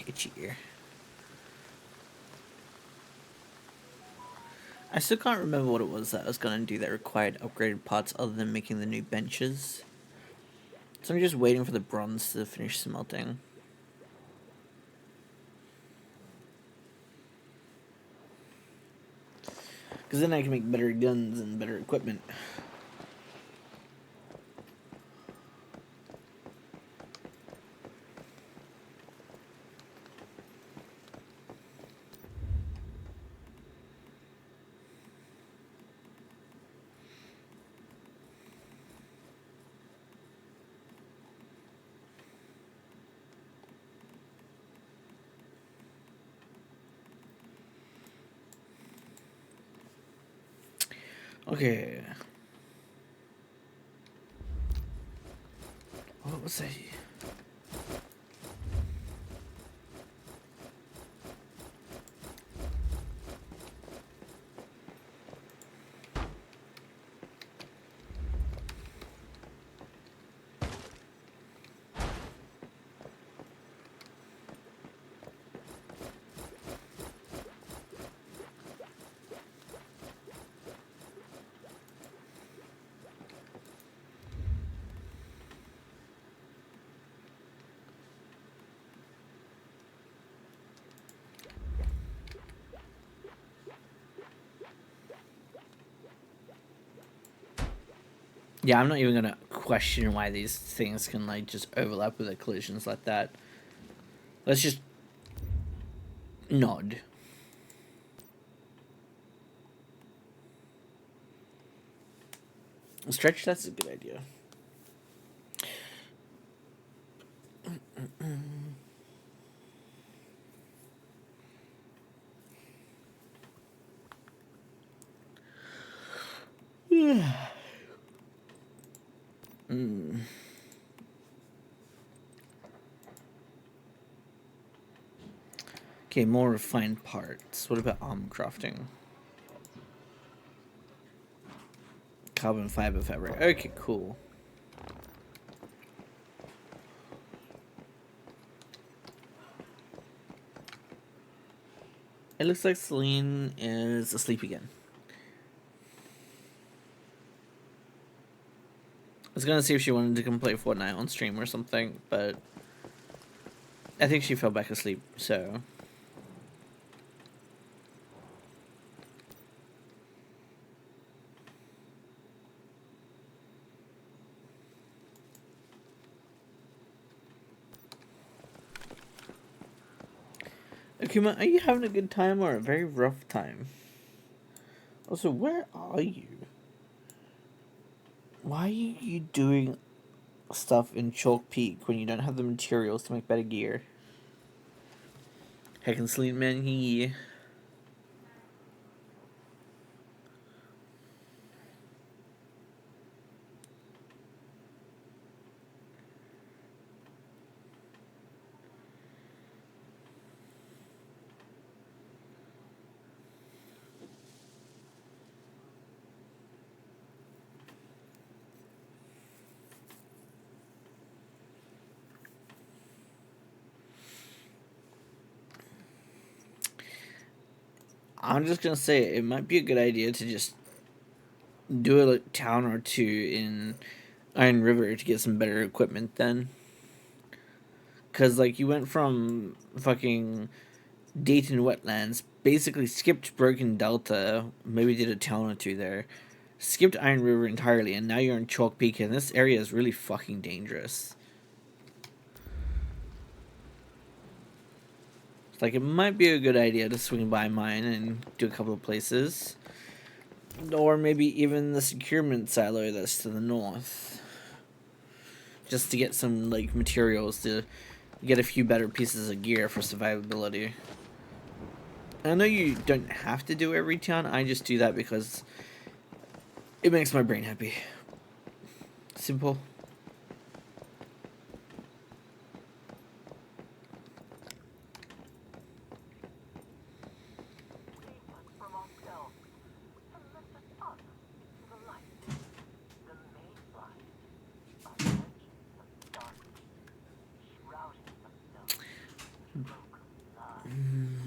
Itchy ear. I still can't remember what it was that I was going to do that required upgraded parts other than making the new benches. So I'm just waiting for the bronze to finish smelting. Because then I can make better guns and better equipment. Okay. What was I? Yeah, I'm not even gonna question why these things can like just overlap with the collisions like that. Let's just nod. Stretch, that's a good idea. Yeah. Okay, more refined parts. What about armor crafting? Carbon fiber fabric. Okay, cool. It looks like Celine is asleep again. I was gonna see if she wanted to come play Fortnite on stream or something, but I think she fell back asleep, so. Akuma, are you having a good time or a very rough time? Also, where are you? Why are you doing stuff in Chalk Peak when you don't have the materials to make better gear? Heck and Sleep Man, he. I'm just gonna say it might be a good idea to just do a town or two in Iron River to get some better equipment then. Cause like you went from fucking Dayton Wetlands, basically skipped Broken Delta, maybe did a town or two there, skipped Iron River entirely, and now you're in Chalk Peak, and this area is really fucking dangerous. Like, it might be a good idea to swing by mine and do a couple of places. Or maybe even the securement silo that's to the north. Just to get some, like, materials to get a few better pieces of gear for survivability. I know you don't have to do every town, I just do that because it makes my brain happy. Simple.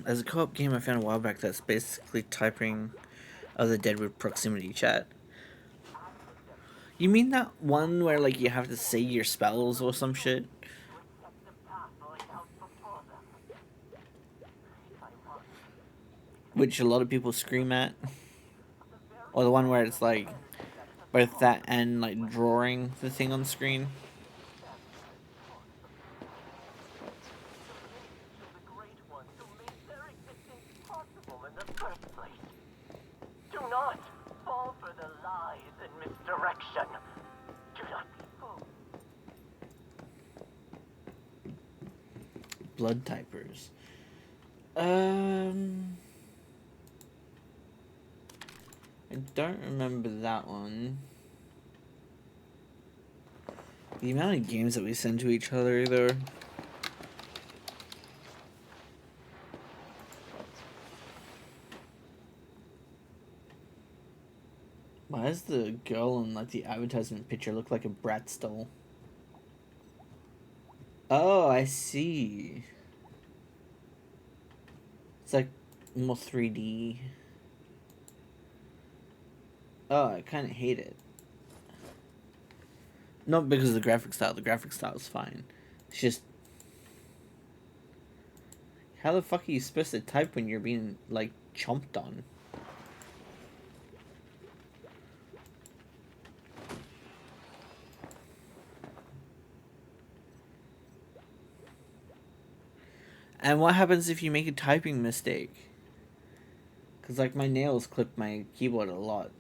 As a co-op game I found a while back that's basically typing of the Dead with proximity chat. You mean that one where like you have to say your spells or some shit? Which a lot of people scream at? Or the one where it's like both that and like drawing the thing on screen? Do not fall for the lies and misdirection. Do not be fooled. Blood typers. I don't remember that one. The amount of games that we send to each other either. Why does the girl in like the advertisement picture look like a Bratz doll? Oh, I see. It's like more 3D. Oh, I kind of hate it. Not because of the graphic style. The graphic style is fine. It's just... How the fuck are you supposed to type when you're being, like, chomped on? And what happens if you make a typing mistake? Because, like, my nails clip my keyboard a lot.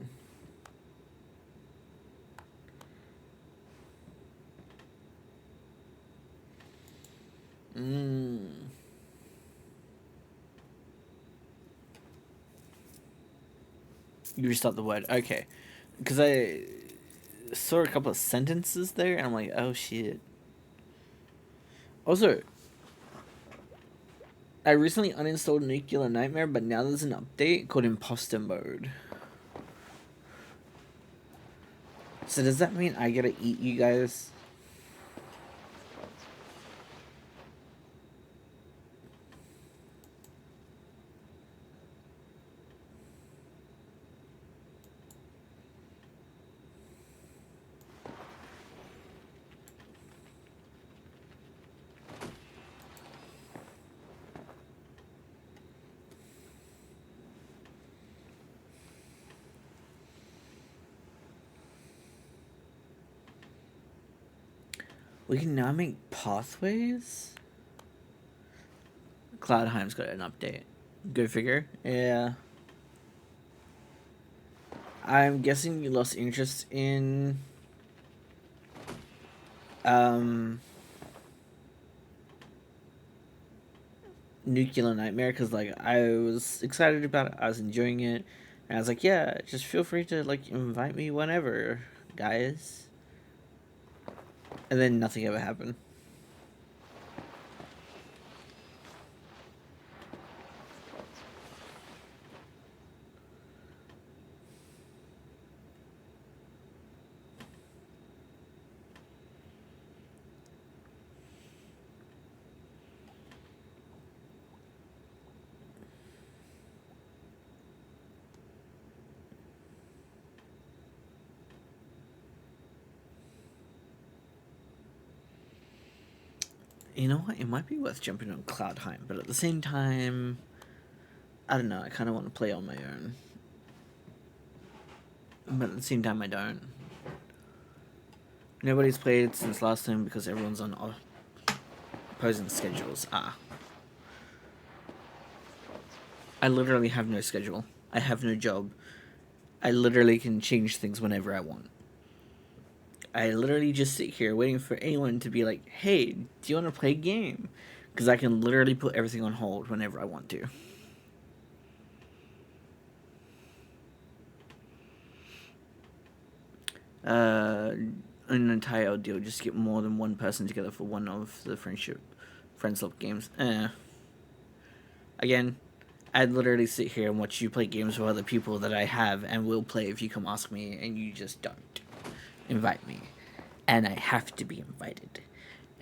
You restart the word. Okay. Because I saw a couple of sentences there, and I'm like, oh, shit. Also, I recently uninstalled Nuclear Nightmare, but now there's an update called Imposter Mode. So does that mean I gotta eat you guys? We can now make pathways? Cloudheim's got an update. Go figure. Yeah. I'm guessing you lost interest in... Nuclear Nightmare, because, like, I was excited about it. I was enjoying it. And I was like, yeah, just feel free to, like, invite me whenever, guys. And then nothing ever happened. You know what? It might be worth jumping on Cloudheim, but at the same time, I don't know. I kind of want to play on my own. But at the same time, I don't. Nobody's played since last time because everyone's on opposing schedules. I literally have no schedule. I have no job. I literally can change things whenever I want. I literally just sit here waiting for anyone to be like, hey, do you want to play a game? Because I can literally put everything on hold whenever I want to. An entire deal, just get more than one person together for one of the Friends Love games. Again, I'd literally sit here and watch you play games with other people that I have and will play if you come ask me, and you just don't invite me. And I have to be invited.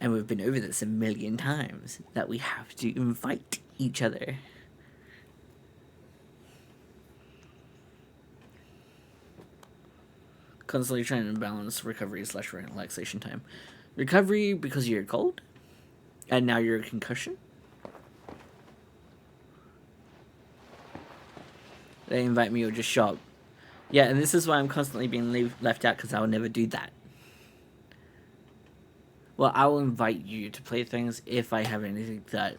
And we've been over this a million times, that we have to invite each other. Constantly trying to balance recovery / relaxation time. Recovery because you're cold, and now you're a concussion. They invite me or just show up. Yeah, and this is why I'm constantly being left out, because I will never do that. Well, I will invite you to play things if I have anything that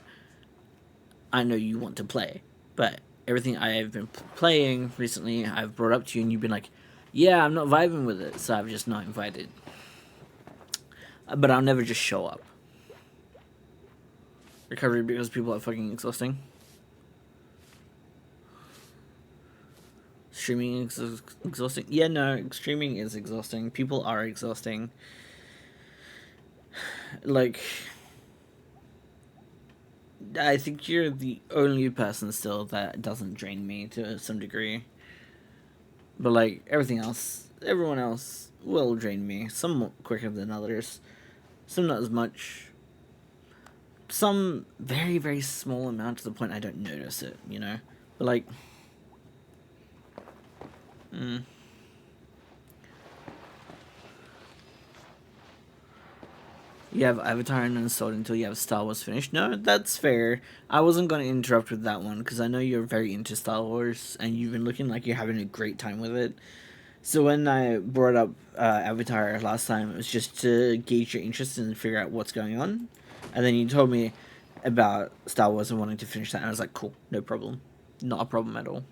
I know you want to play. But everything I have been playing recently, I've brought up to you, and you've been like, yeah, I'm not vibing with it, so I've just not invited. But I'll never just show up. Recovery because people are fucking exhausting. Streaming is exhausting. Yeah, no, streaming is exhausting. People are exhausting. Like, I think you're the only person still that doesn't drain me to some degree. But, like, everyone else will drain me. Some quicker than others. Some not as much. Some very, very small amount to the point I don't notice it, you know? But, like... You have Avatar uninstalled until you have Star Wars finished. No, that's fair. I wasn't going to interrupt with that one, because I know you're very into Star Wars, and you've been looking like you're having a great time with it. So when I brought up Avatar last time, it was just to gauge your interest and figure out what's going on. And then you told me, about Star Wars and wanting to finish that, and I was like, cool, no problem. Not a problem at all.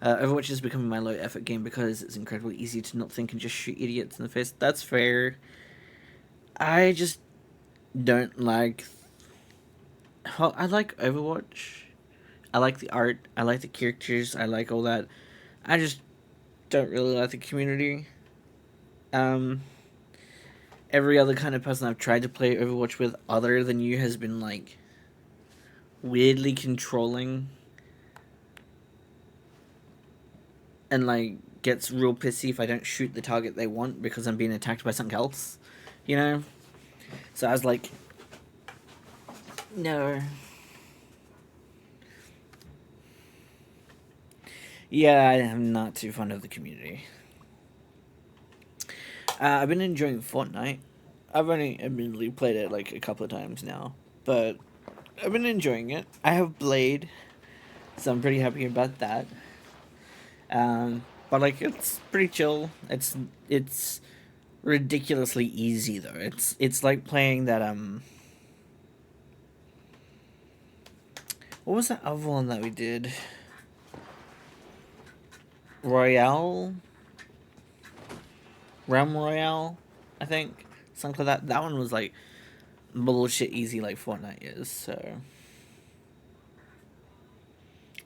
Overwatch is becoming my low-effort game because it's incredibly easy to not think and just shoot idiots in the face. That's fair. I just don't like... Well, I like Overwatch. I like the art. I like the characters. I like all that. I just don't really like the community. Every other kind of person I've tried to play Overwatch with other than you has been, like, weirdly controlling. And, like, gets real pissy if I don't shoot the target they want because I'm being attacked by something else. You know? So I was like, no. Yeah, I am not too fond of the community. I've been enjoying Fortnite. I've only admittedly played it like a couple of times now, but I've been enjoying it. I have Blade, so I'm pretty happy about that. But like it's pretty chill. It's ridiculously easy though. It's like playing that what was that other one that we did? Royale? Realm Royale, I think. Something like that. That one was like bullshit easy like Fortnite is, so.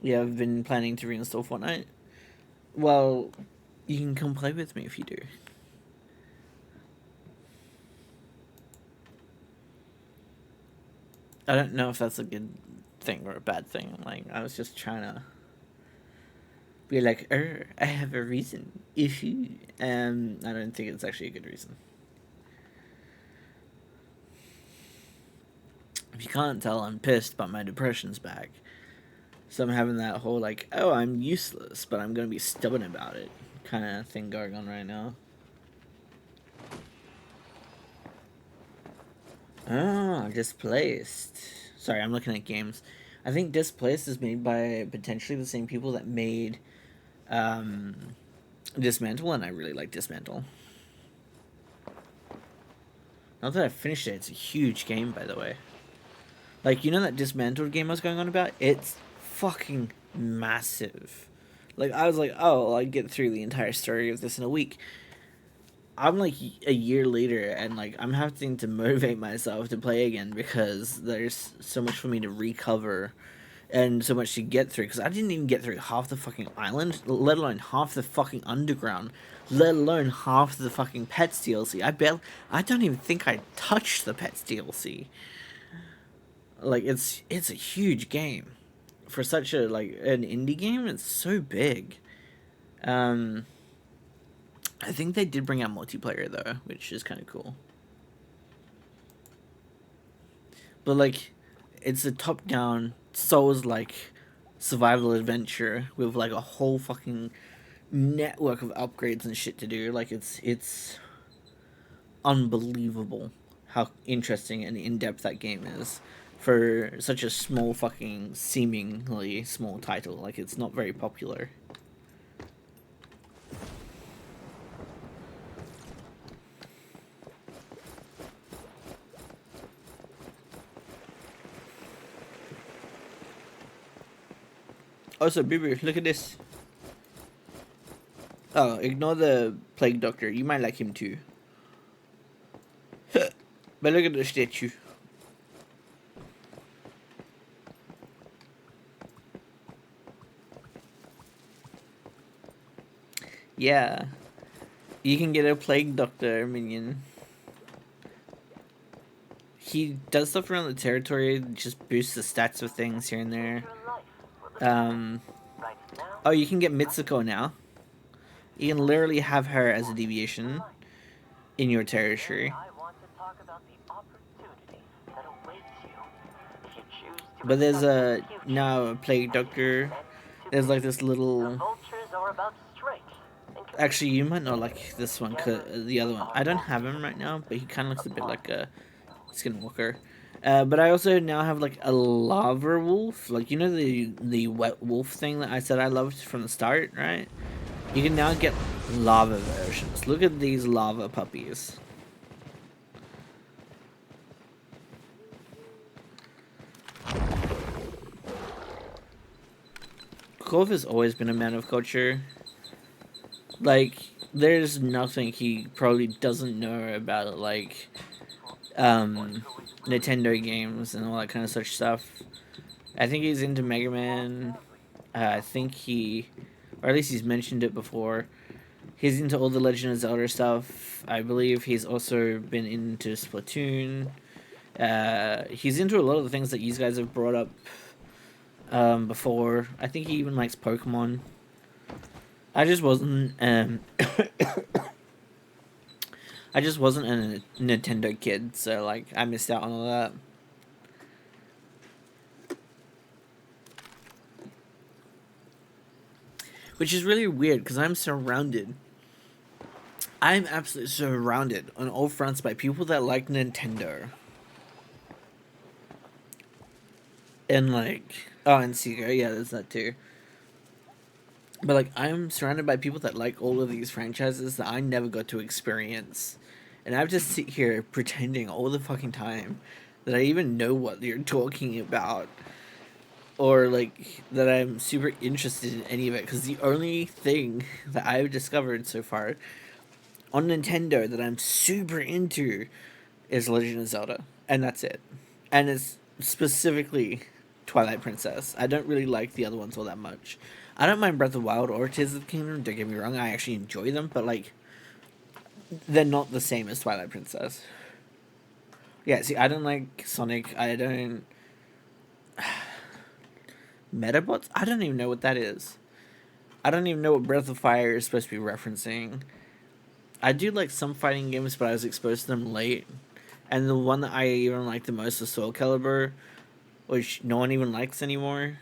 Yeah, I've been planning to reinstall Fortnite. Well, you can come play with me if you do. I don't know if that's a good thing or a bad thing. Like, I was just trying to be like, I have a reason. If you, I don't think it's actually a good reason. If you can't tell, I'm pissed, but my depression's back. So I'm having that whole, like, oh, I'm useless, but I'm gonna be stubborn about it kind of thing going on right now. Oh, Displaced. Sorry, I'm looking at games. I think Displaced is made by potentially the same people that made Dismantle, and I really like Dismantle. Now that I've finished it, it's a huge game, by the way. Like, you know that Dismantled game I was going on about? It's fucking massive. Like, I was like, oh, I'd get through the entire story of this in a week. I'm like a year later, and like I'm having to motivate myself to play again because there's so much for me to recover and so much to get through. Because I didn't even get through half the fucking island, let alone half the fucking underground, let alone half the fucking Pets DLC. I don't even think I touched the Pets DLC. Like it's a huge game for such a like an indie game. It's so big. I think they did bring out multiplayer though, which is kind of cool. But like, it's a top-down Souls-like survival adventure with like a whole fucking network of upgrades and shit to do. Like it's unbelievable how interesting and in-depth that game is for such a small fucking seemingly small title. Like it's not very popular. Also, Bibi, look at this. Oh, ignore the Plague Doctor. You might like him too. But look at the statue. Yeah. You can get a Plague Doctor minion. He does stuff around the territory, just boosts the stats of things here and there. Oh, you can get Mitsuko now. You can literally have her as a deviation in your territory. But there's now a Plague Doctor. There's like this little... Actually, you might not like this one, the other one. I don't have him right now, but he kind of looks a bit like a Skinwalker. But I also now have like a lava wolf, like you know the wet wolf thing that I said I loved from the start, right? You can now get lava versions. Look at these lava puppies. Cove has always been a man of culture. Like, there's nothing he probably doesn't know about, like, Nintendo games and all that kind of such stuff. I think he's into Mega Man. I think he, or at least he's mentioned it before. He's into all the Legend of Zelda stuff. I believe he's also been into Splatoon. He's into a lot of the things that you guys have brought up before. I think he even likes Pokemon. I just wasn't I just wasn't a Nintendo kid, so like I missed out on all that. Which is really weird because I'm absolutely surrounded on all fronts by people that like Nintendo. And like, oh, and Sega, yeah, there's that too. But like, I'm surrounded by people that like all of these franchises that I never got to experience. And I have to sit here pretending all the fucking time that I even know what you're talking about. Or like, that I'm super interested in any of it. Because the only thing that I've discovered so far on Nintendo that I'm super into is Legend of Zelda. And that's it. And it's specifically Twilight Princess. I don't really like the other ones all that much. I don't mind Breath of the Wild or Tears of the Kingdom, don't get me wrong, I actually enjoy them, but like, they're not the same as Twilight Princess. Yeah, see, I don't like Sonic, I don't... Metabots? I don't even know what that is. I don't even know what Breath of Fire is supposed to be referencing. I do like some fighting games, but I was exposed to them late. And the one that I even like the most is Soul Calibur, which no one even likes anymore.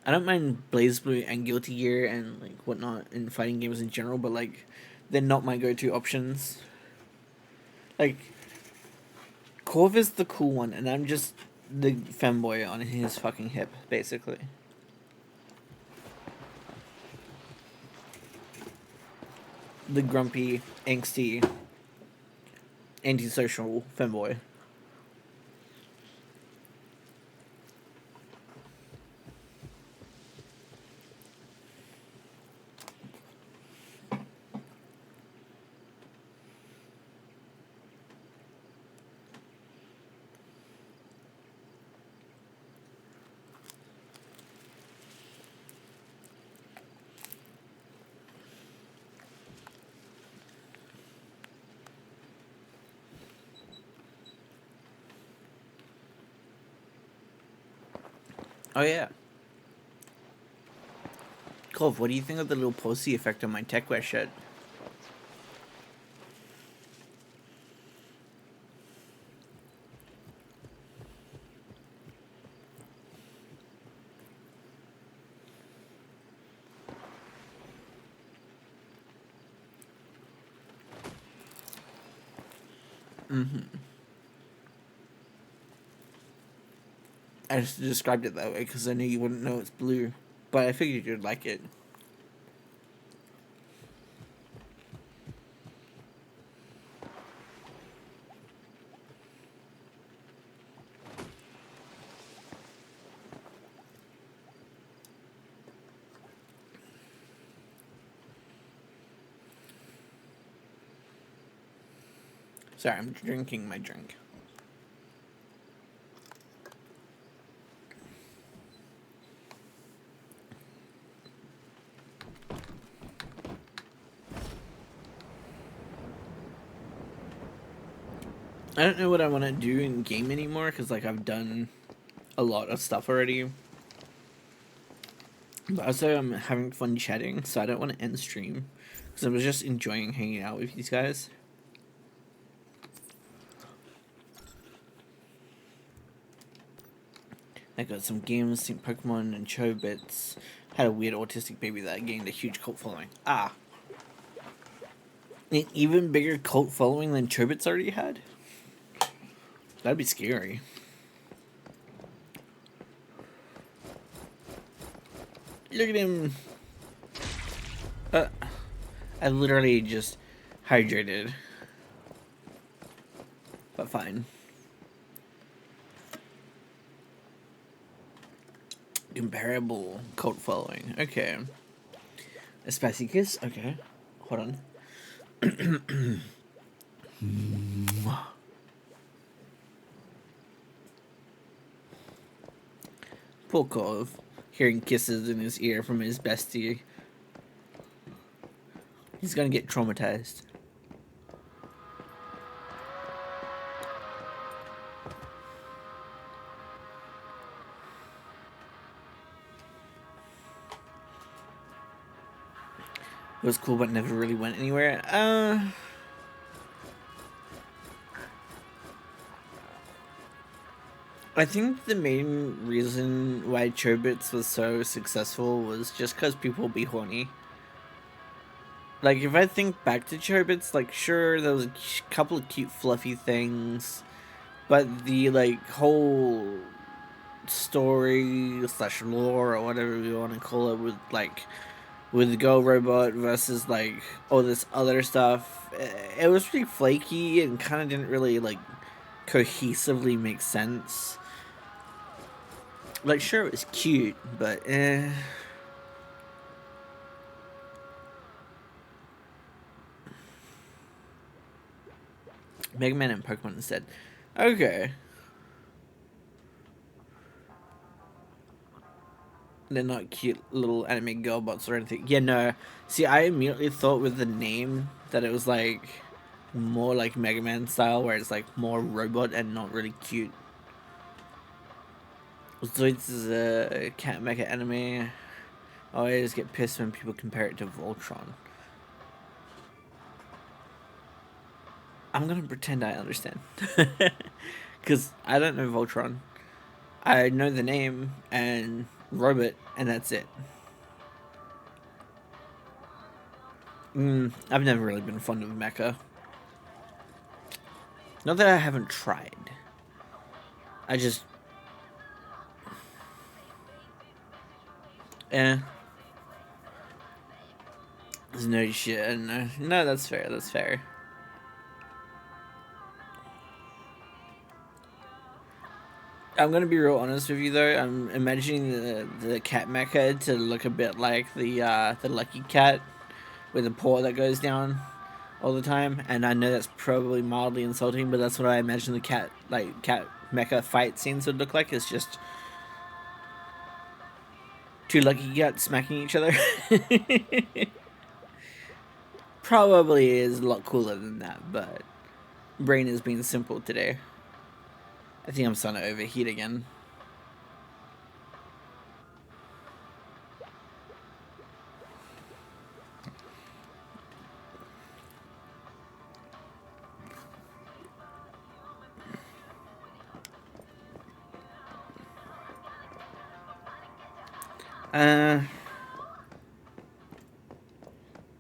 I don't mind BlazBlue and Guilty Gear and like whatnot in fighting games in general, but like they're not my go-to options. Like Corv is the cool one, and I'm just the femboy on his fucking hip, basically. The grumpy, angsty, antisocial femboy. Oh yeah. Cove, what do you think of the little posy effect on my techwear shirt? Mm-hmm. I just described it that way because I knew you wouldn't know it's blue. But I figured you'd like it. Sorry, I'm drinking my drink. I don't know what I want to do in game anymore because like I've done a lot of stuff already. But also I'm having fun chatting, so I don't want to end stream because I was just enjoying hanging out with these guys. I got some games, some Pokemon and Chobits. Had a weird autistic baby that gained a huge cult following. Ah. An even bigger cult following than Chobits already had? That'd be scary. Look at him. I literally just hydrated. But fine. Comparable cult following. Okay. A spicy kiss? Okay. Hold on. Poor Cove, hearing kisses in his ear from his bestie. He's gonna get traumatized. It was cool, but never really went anywhere. I think the main reason why Chobits was so successful was just because people be horny. Like, if I think back to Chobits, like, sure, there was a couple of cute, fluffy things, but the, like, whole story / lore or whatever you want to call it with the Go Robot versus, like, all this other stuff, it was pretty flaky and kind of didn't really, like, cohesively make sense. Like, sure, it was cute, but Mega Man and Pokemon instead. Okay. They're not cute little anime girl bots or anything. Yeah, no. See, I immediately thought with the name that it was, like, more like Mega Man style, where it's, like, more robot and not really cute. Zoids is a cat mecha anime. I always get pissed when people compare it to Voltron. I'm gonna pretend I understand. Because I don't know Voltron. I know the name and robot, and that's it. I've never really been fond of mecha. Not that I haven't tried. I just... There's no shit, I don't know. No, that's fair, that's fair. I'm gonna be real honest with you though. I'm imagining the cat mecha to look a bit like the Lucky Cat with a paw that goes down all the time, and I know that's probably mildly insulting, but that's what I imagine the cat mecha fight scenes would look like. It's just two Lucky Cats smacking each other. Probably is a lot cooler than that, but brain is being simple today. I think I'm starting to overheat again.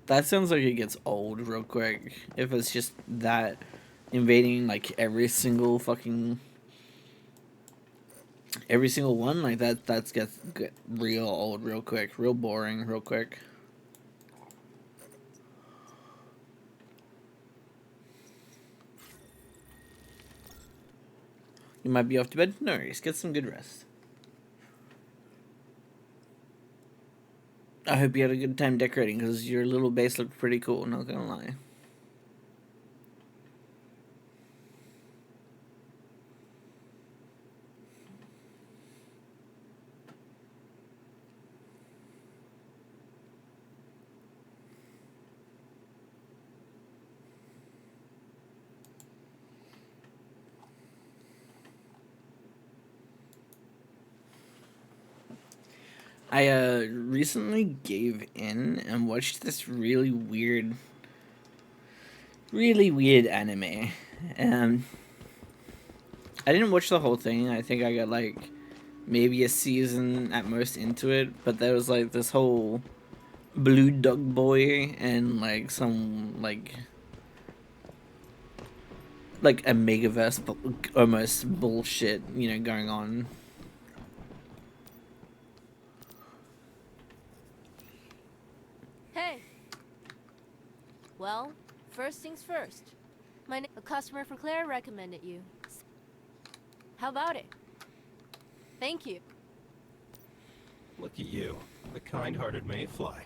That sounds like it gets old real quick. If it's just that invading like every single one, like that gets real old real quick, real boring real quick. You might be off to bed? No worries, get some good rest. I hope you had a good time decorating, because your little base looked pretty cool, not gonna lie. I recently gave in and watched this really weird anime. I didn't watch the whole thing. I think I got like maybe a season at most into it, but there was like this whole blue dog boy and like some like a megaverse almost bullshit, you know, going on. Hey. Well, first things first. A customer from Claire recommended you. How about it? Thank you. Look at you, the kind-hearted mayfly.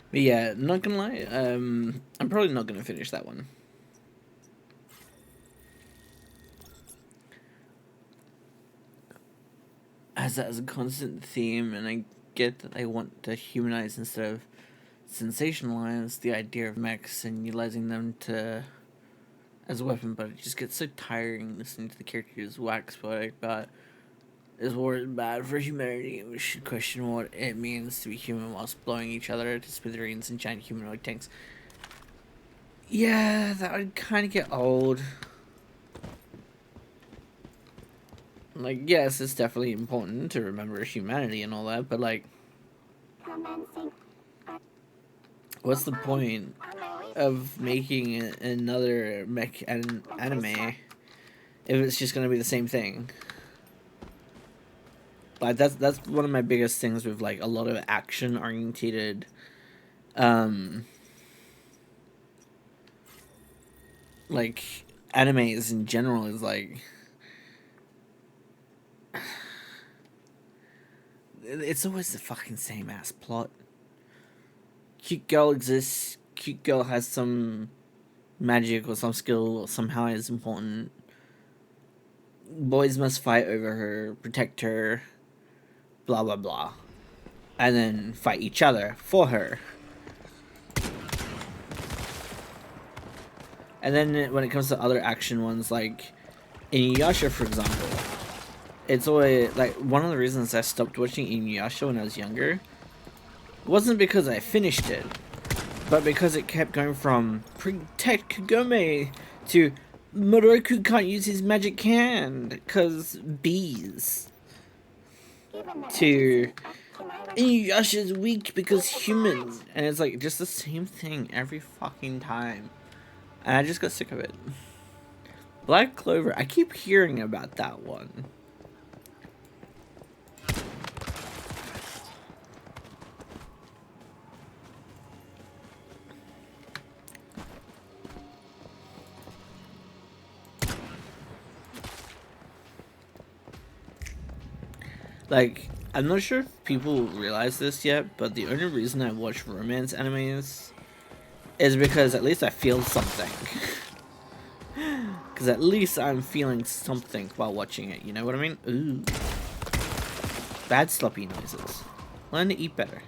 But yeah, not gonna lie, I'm probably not gonna finish that one. As that as a constant theme, and I get that they want to humanize instead of sensationalize the idea of mechs and utilizing them to as a weapon, but it just gets so tiring listening to the characters wax poetic about this war is bad for humanity, and we should question what it means to be human whilst blowing each other to smithereens in giant humanoid tanks. Yeah, that would kind of get old. Like, yes, it's definitely important to remember humanity and all that, but like, what's the point of making another mech anime if it's just gonna be the same thing? Like, that's one of my biggest things with like a lot of action oriented like animes in general, is like it's always the fucking same ass plot. Cute girl exists, cute girl has some magic or some skill or somehow is important. Boys must fight over her, protect her, blah blah blah. And then fight each other for her. And then when it comes to other action ones, like Inuyasha, for example, it's always like one of the reasons I stopped watching Inuyasha when I was younger wasn't because I finished it, but because it kept going from protect Kagome to Moroku can't use his magic hand because bees, to Inuyasha's weak because human, and it's like just the same thing every fucking time, and I just got sick of it. Black Clover, I keep hearing about that one. Like, I'm not sure if people realize this yet, but the only reason I watch romance animes is because at least I feel something. Because at least I'm feeling something while watching it, you know what I mean? Ooh. Bad sloppy noises. Learn to eat better.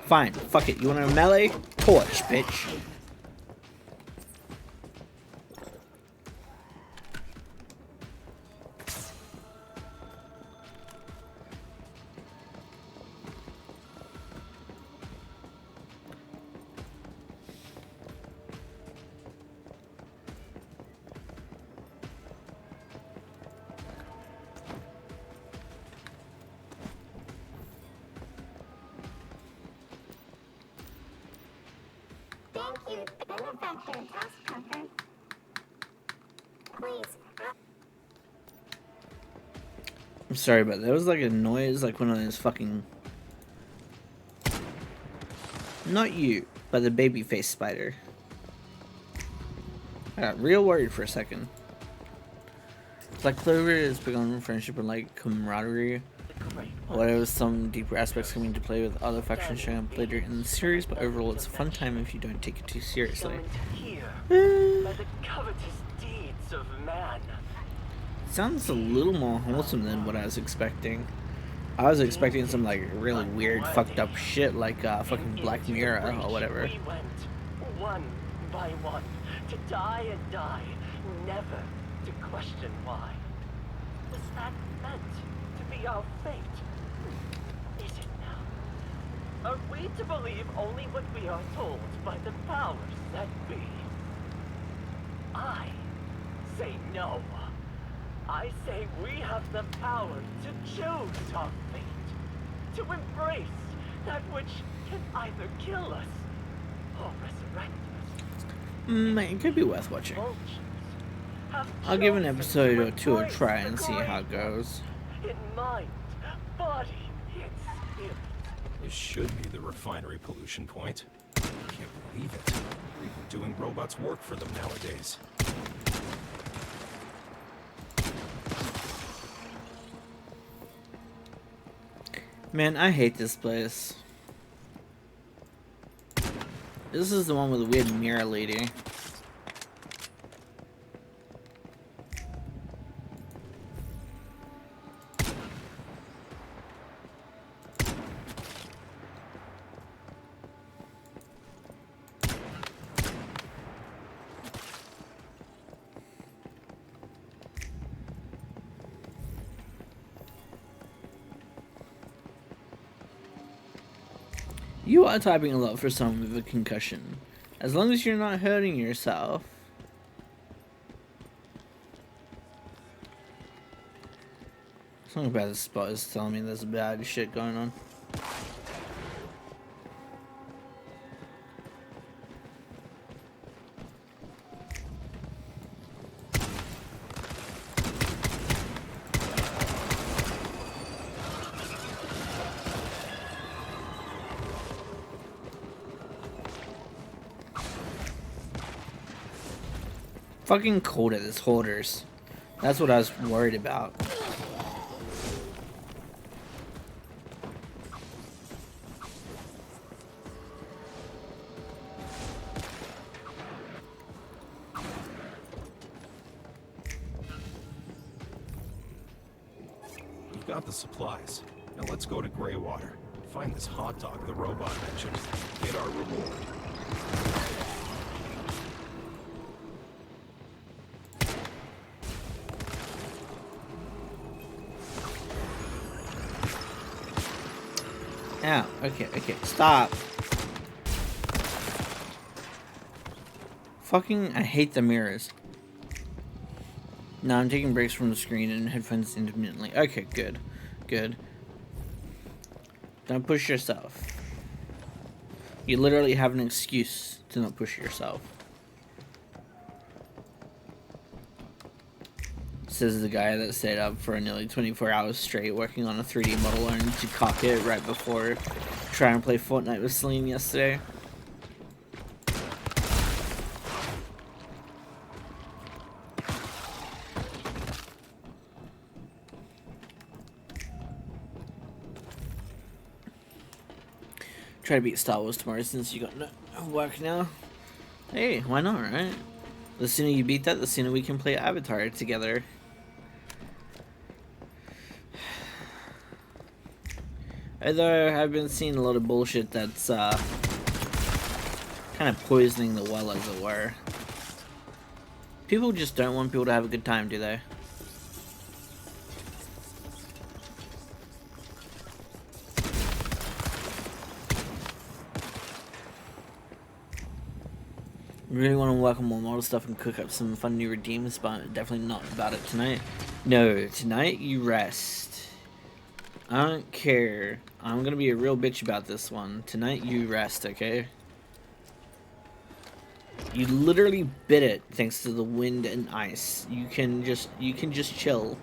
Fine, fuck it. You want a melee? Torch, bitch. Thank you, the benefactor task conquered. Please. I'm sorry, but there was like a noise, like one of those fucking... Not you, but the baby face spider. I got real worried for a second. Black Clover is big on friendship and like camaraderie. Although some deeper aspects come into play with other factions showing up later in the series, but overall it's a fun time if you don't take it too seriously. By the covetous deeds of man. Sounds a little more wholesome than what I was expecting. I was expecting some like really weird fucked up shit like fucking Black Mirror or whatever. We went, one by one, to die and die, never to question why. Was that meant to be our fate? Is it now? Are we to believe only what we are told by the powers that be? I say no. I say we have the power to choose our fate, to embrace that which can either kill us or resurrect us. It could be worth watching. I'll give an episode or two a try and see how it goes. In mind, body, and spirit. This should be the refinery pollution point. I can't believe it. They're even doing robots work for them nowadays. Man, I hate this place. This is the one with the weird mirror lady. You are typing a lot for someone with a concussion. As long as you're not hurting yourself. Something about this spot is telling me there's bad shit going on. Fucking cold at this hoarders. That's what I was worried about. You've got the supplies. Now let's go to Greywater. Find this hot dog the robot mentioned. Get our reward. Ow, okay, stop. Fucking, I hate the mirrors. No, I'm taking breaks from the screen and headphones intermittently. Okay, good. Good. Don't push yourself. You literally have an excuse to not push yourself. Says the guy that stayed up for nearly 24 hours straight working on a 3D model only to cock it right before trying to play Fortnite with Celine yesterday. Try to beat Star Wars tomorrow since you got no work now. Hey, why not, right? The sooner you beat that, the sooner we can play Avatar together. Although I've been seeing a lot of bullshit that's kind of poisoning the well, as it were. People just don't want people to have a good time, do they? Really want to work on more model stuff and cook up some fun new redeems, but definitely not about it tonight. No, tonight you rest. I don't care. I'm gonna be a real bitch about this one. Tonight you rest, okay? You literally bit it thanks to the wind and ice. You can just chill.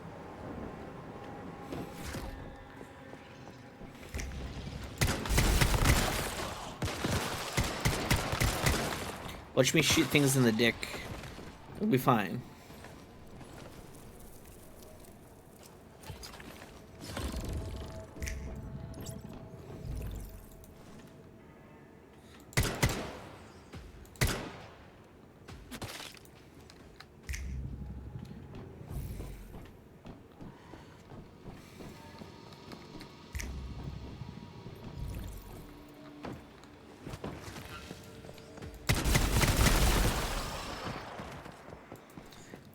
Watch me shoot things in the dick. It'll be fine.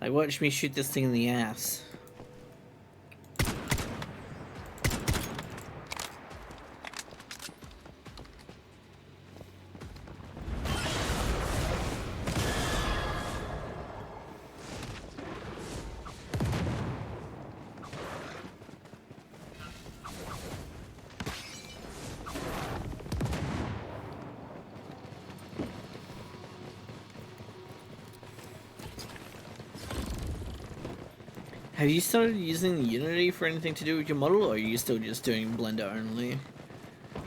Like, watch me shoot this thing in the ass. Have you started using Unity for anything to do with your model, or are you still just doing Blender only?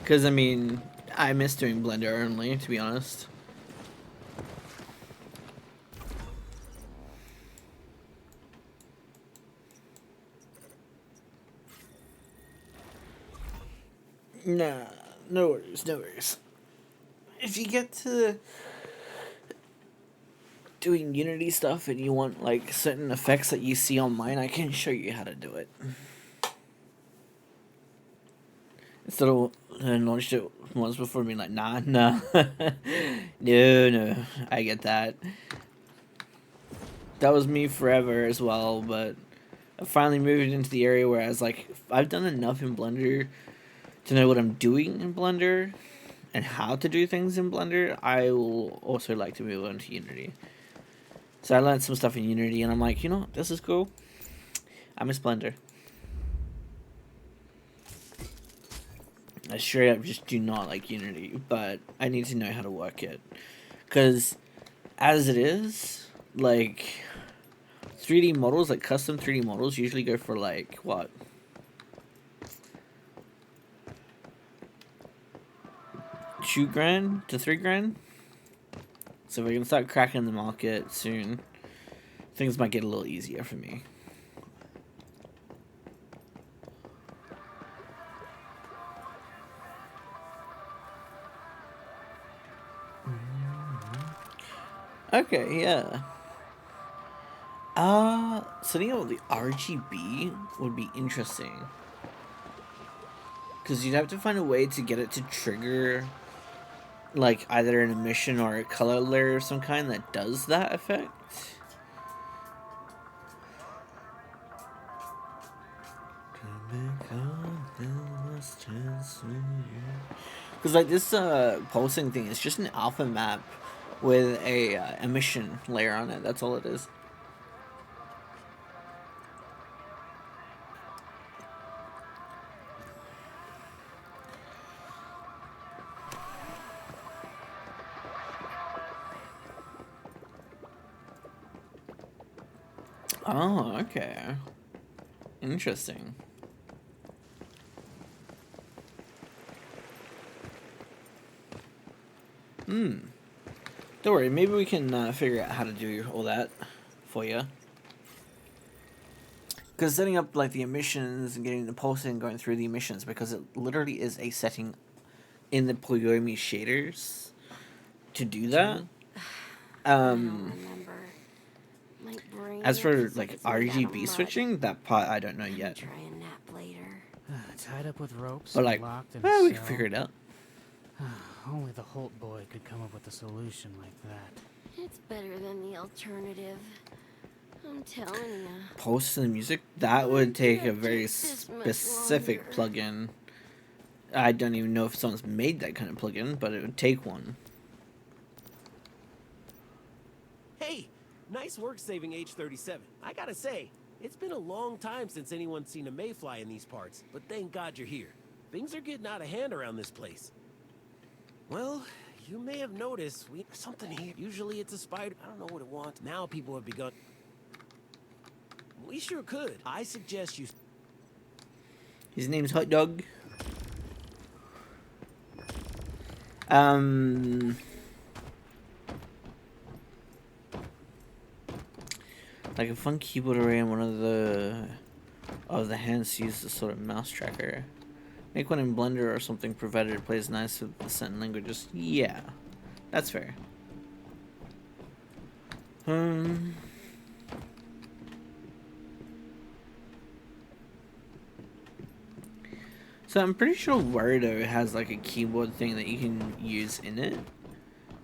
Because, I mean, I miss doing Blender only, to be honest. Nah, no worries, no worries. If you get to doing Unity stuff and you want, like, certain effects that you see on mine, I can show you how to do it. Instead of launched it once before being like, nah. No, I get that. That was me forever as well, but I finally moved into the area where I was like, I've done enough in Blender to know what I'm doing in Blender and how to do things in Blender. I will also like to move on to Unity. So I learned some stuff in Unity and I'm like, you know, this is cool. I miss Blender. I straight up just do not like Unity, but I need to know how to work it. Because as it is, like, 3D models, like custom 3D models, usually go for like, what? $2,000 to $3,000? So if we can start cracking the market soon, things might get a little easier for me. Okay, yeah. Setting up the RGB would be interesting. Because you'd have to find a way to get it to trigger, like, either an emission or a color layer of some kind that does that effect. Because, like, this pulsing thing is just an alpha map with a emission layer on it. That's all it is. Oh, okay. Interesting. Don't worry, maybe we can figure out how to do all that for you. Because setting up, like, the emissions and getting the pulsing going through the emissions, because it literally is a setting in the Polygomy shaders to do that. As for, like, RGB switching, that part I don't know yet. Tied up with ropes, But, like, locked in well, a we can cell. figure it out. Only the Holt boy could come up with a solution like that. It's better than the alternative. I'm telling you. Post to the music, that would take a very specific plugin. I don't even know if someone's made that kind of plugin, but it would take one. Hey, nice work saving H-37. I gotta say, it's been a long time since anyone's seen a mayfly in these parts, but thank God you're here. Things are getting out of hand around this place. Well, you may have noticed there's something here. Usually it's a spider. I don't know what it wants. Now people have begun. We sure could. I suggest you. His name's Hot Dog. Like a fun keyboard array and one of the hands used as sort of mouse tracker. Make one in Blender or something, provided it plays nice with the certain languages. Yeah, that's fair. So I'm pretty sure Wordo has like a keyboard thing that you can use in it.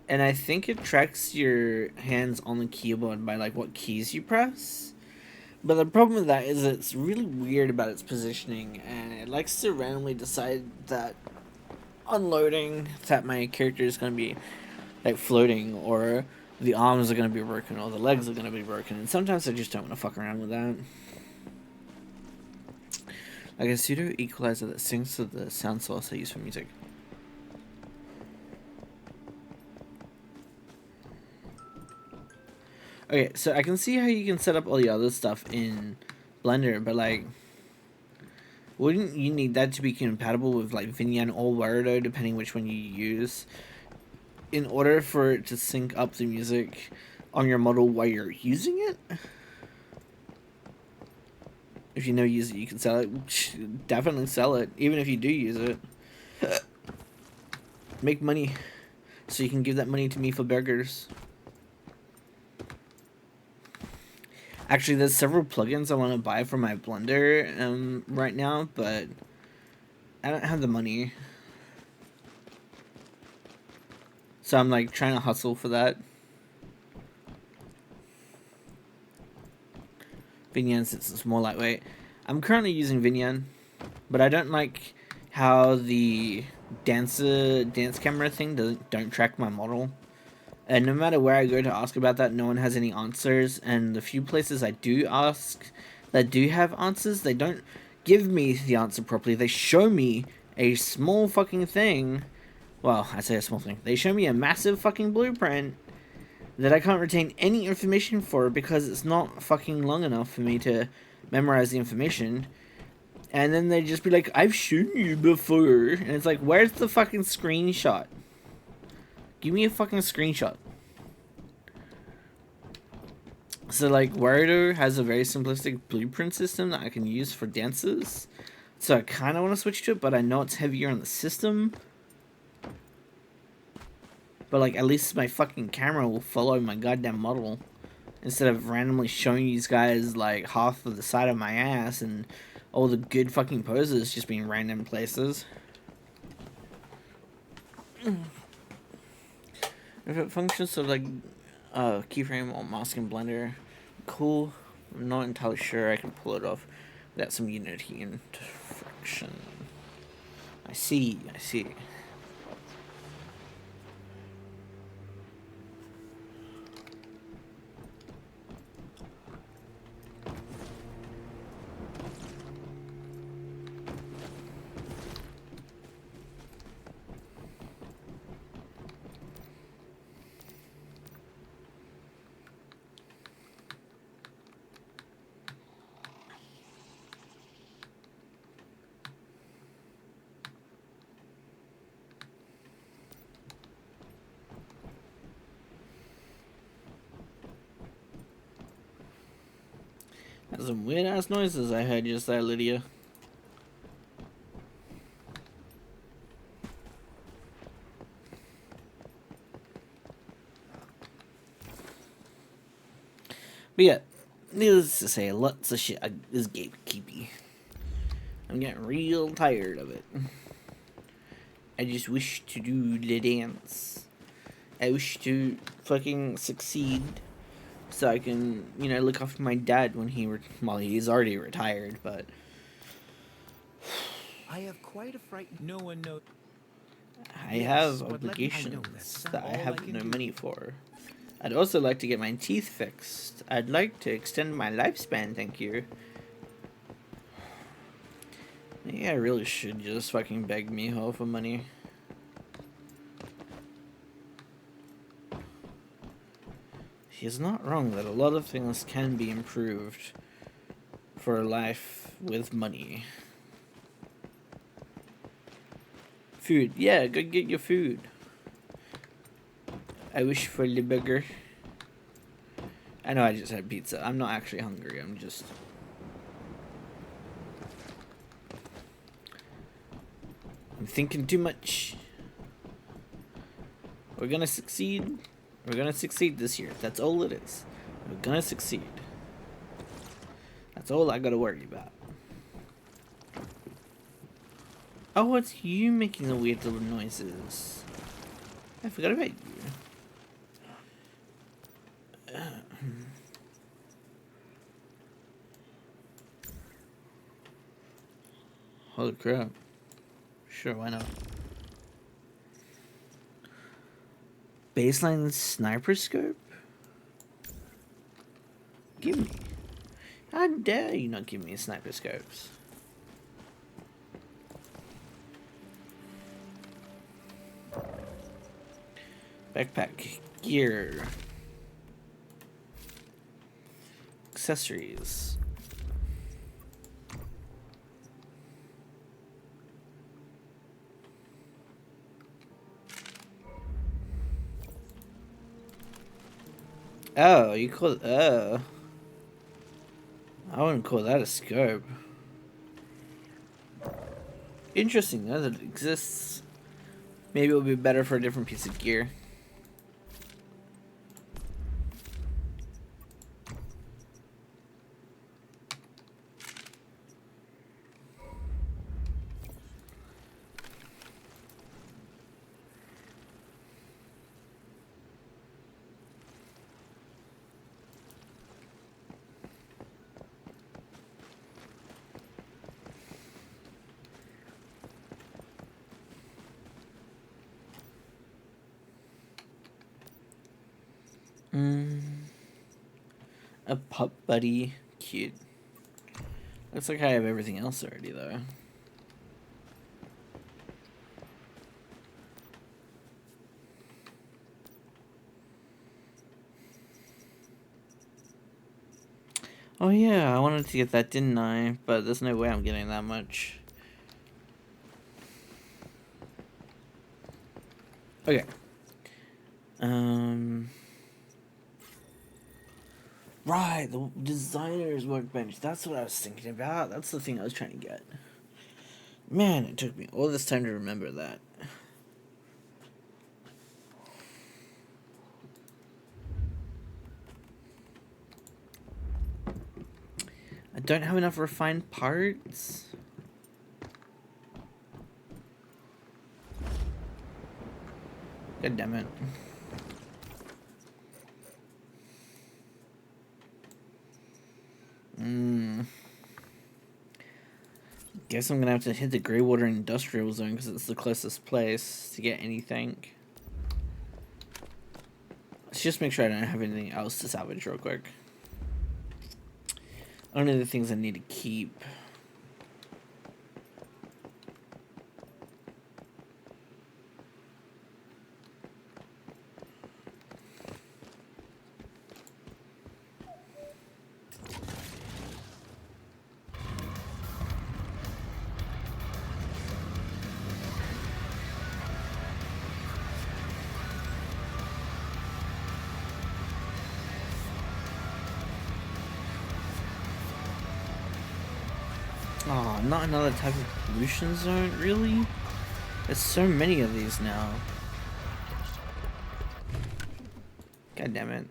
And I think it tracks your hands on the keyboard by like what keys you press. But the problem with that is it's really weird about its positioning, and it likes to randomly decide that unloading that my character is going to be like floating, or the arms are going to be broken, or the legs are going to be broken, and sometimes I just don't want to fuck around with that. Like a pseudo equalizer that syncs to the sound source I use for music. Okay, so I can see how you can set up all the other stuff in Blender, but like, Wouldn't you need that to be compatible with like Vinyan or Warudo, depending which one you use, in order for it to sync up the music on your model while you're using it? If you never use it, you can sell it. Definitely sell it, even if you do use it. Make money, so you can give that money to me for burgers. Actually, there's several plugins I want to buy for my Blender right now, but I don't have the money. So I'm like trying to hustle for that. Vinyan, since it's more lightweight. I'm currently using Vinyan, but I don't like how the dance camera thing don't track my model. And no matter where I go to ask about that, no one has any answers. And the few places I do ask that do have answers, they don't give me the answer properly. They show me a small fucking thing. Well, I say a small thing. They show me a massive fucking blueprint that I can't retain any information for because it's not fucking long enough for me to memorize the information. And then they just be like, I've shown you before. And it's like, where's the fucking screenshot? Give me a fucking screenshot. So like Warudo has a very simplistic blueprint system that I can use for dances. So I kind of want to switch to it, but I know it's heavier on the system. But like at least my fucking camera will follow my goddamn model. Instead of randomly showing these guys like half of the side of my ass and all the good fucking poses just being random places. If it functions so like keyframe or mask in Blender, cool. I'm not entirely sure I can pull it off without some Unity and friction. I see. That's some weird ass noises I heard just there, Lydia. But yeah, needless to say, lots of shit is gatekeepy. I'm getting real tired of it. I just wish to do the dance. I wish to fucking succeed. So I can, you know, look after my dad when well, he's already retired, but I have quite a fright. No one knows. I have obligations that I have no money for. I'd also like to get my teeth fixed. I'd like to extend my lifespan, thank you. Maybe I really should just fucking beg Miho for money. He's not wrong that a lot of things can be improved for a life with money. Food. Yeah, go get your food. I wish for the burger. I know I just had pizza. I'm not actually hungry. I'm just... I'm thinking too much. We're gonna succeed. We're gonna succeed this year. That's all it is. We're gonna succeed. That's all I gotta worry about. Oh, it's you making the weird little noises. I forgot about you. Holy crap. Sure, why not? Baseline sniper scope? Give me. How dare you not give me sniper scopes? Backpack. Gear. Accessories. Oh, you call I wouldn't call that a scope. Interesting though that it exists. Maybe it would be better for a different piece of gear. A pup buddy. Cute. Looks like I have everything else already, though. Oh yeah, I wanted to get that, didn't I? But there's no way I'm getting that much. Okay. Right, the designer's workbench. That's what I was thinking about. That's the thing I was trying to get. Man, it took me all this time to remember that. I don't have enough refined parts. God damn it. Guess I'm gonna have to hit the Greywater Industrial Zone because it's the closest place to get anything. Let's just make sure I don't have anything else to salvage real quick. Only the things I need to keep. Oh, not another type of pollution zone, really? There's so many of these now. God damn it.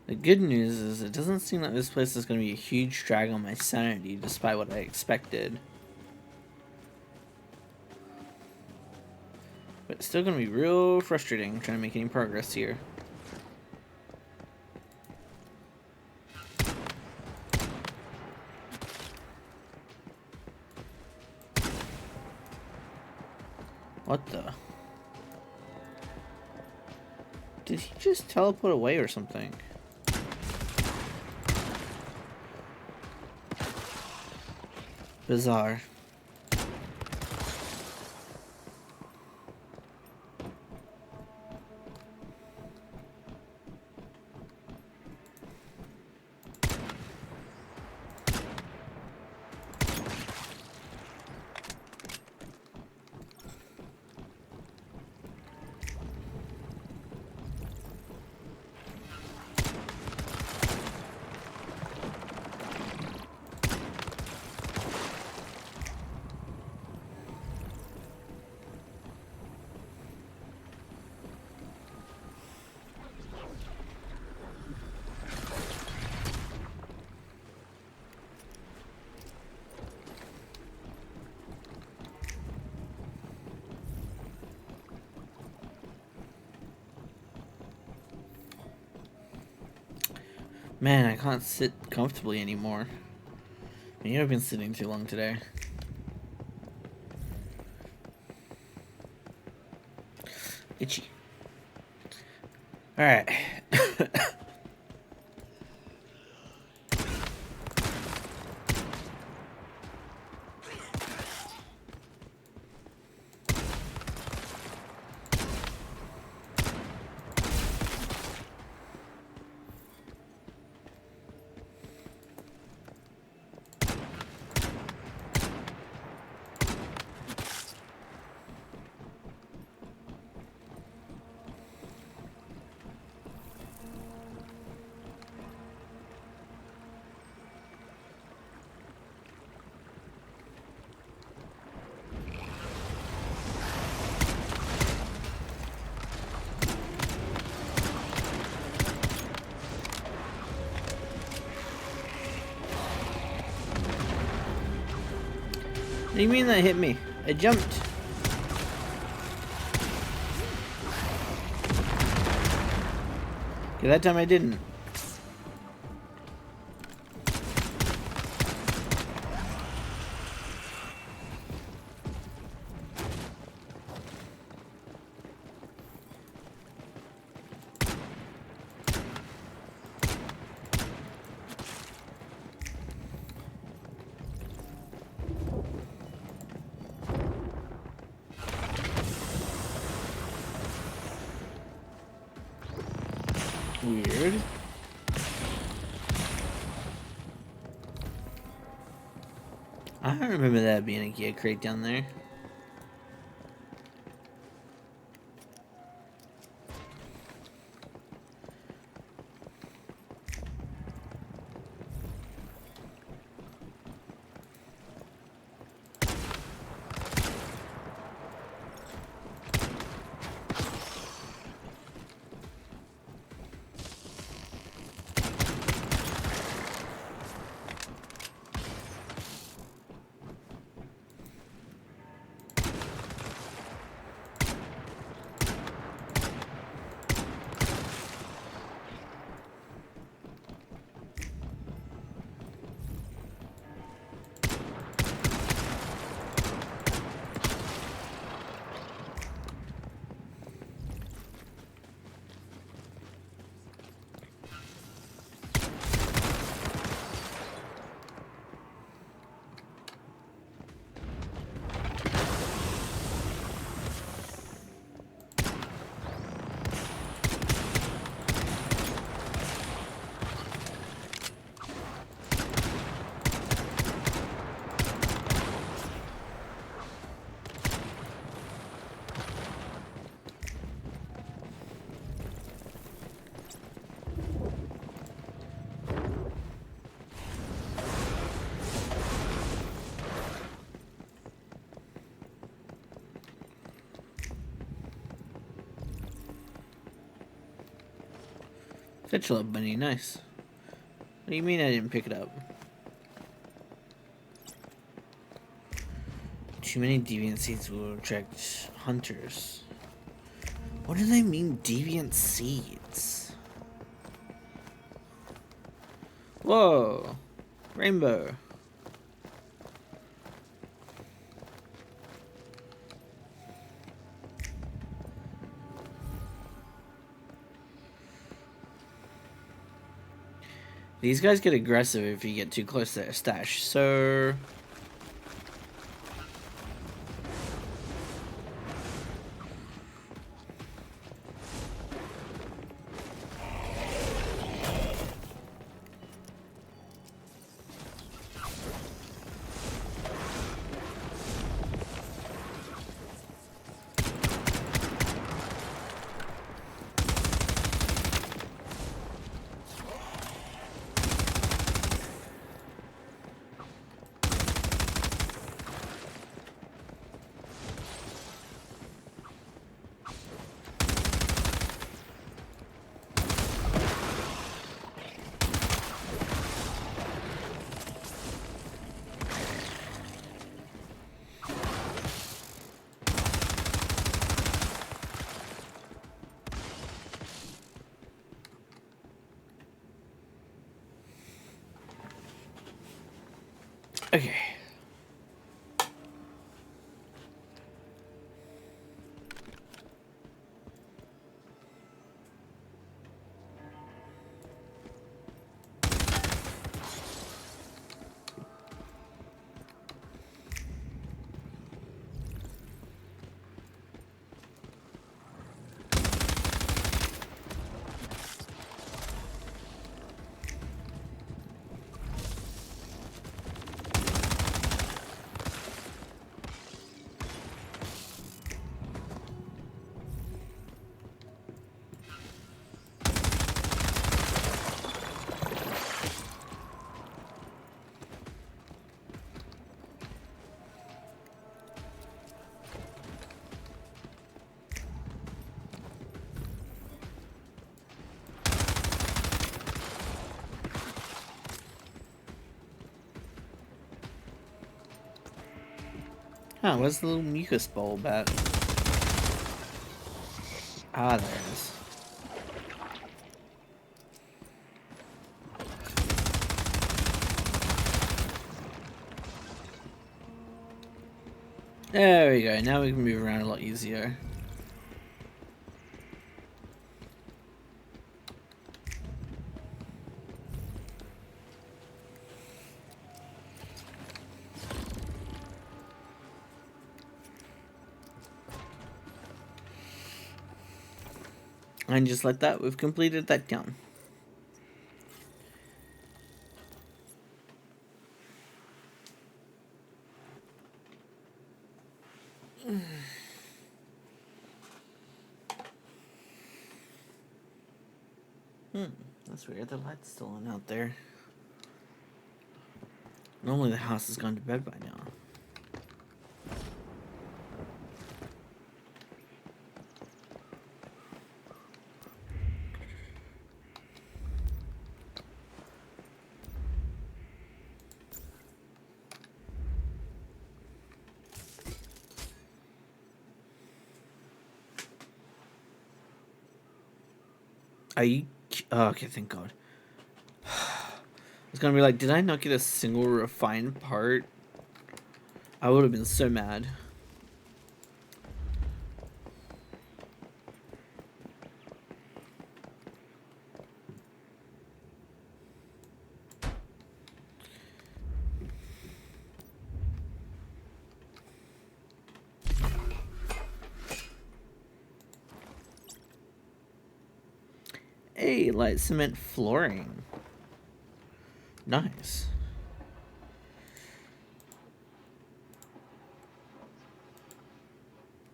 The good news is it doesn't seem like this place is going to be a huge drag on my sanity, despite what I expected. But it's still going to be real frustrating trying to make any progress here. What the? Did he just teleport away or something? Bizarre. Man, I can't sit comfortably anymore. Maybe I've been sitting too long today. Itchy. Alright. What do you mean that hit me? I jumped. Okay, that time I didn't. Weird. I don't remember that being a gear crate down there. Fetch love bunny, nice. What do you mean I didn't pick it up? Too many deviant seeds will attract hunters. What do they mean, deviant seeds? Whoa! Rainbow. These guys get aggressive if you get too close to their stash, so... Okay. Huh, where's the little mucus bulb at? Ah, there it is. There we go, now we can move around a lot easier. And just like that, we've completed that town. That's weird, the light's still on out there. Normally the house has gone to bed by now. Are you... Oh, okay, thank God. It's gonna be like, did I not get a single refined part? I would have been so mad. Hey, light cement flooring. Nice.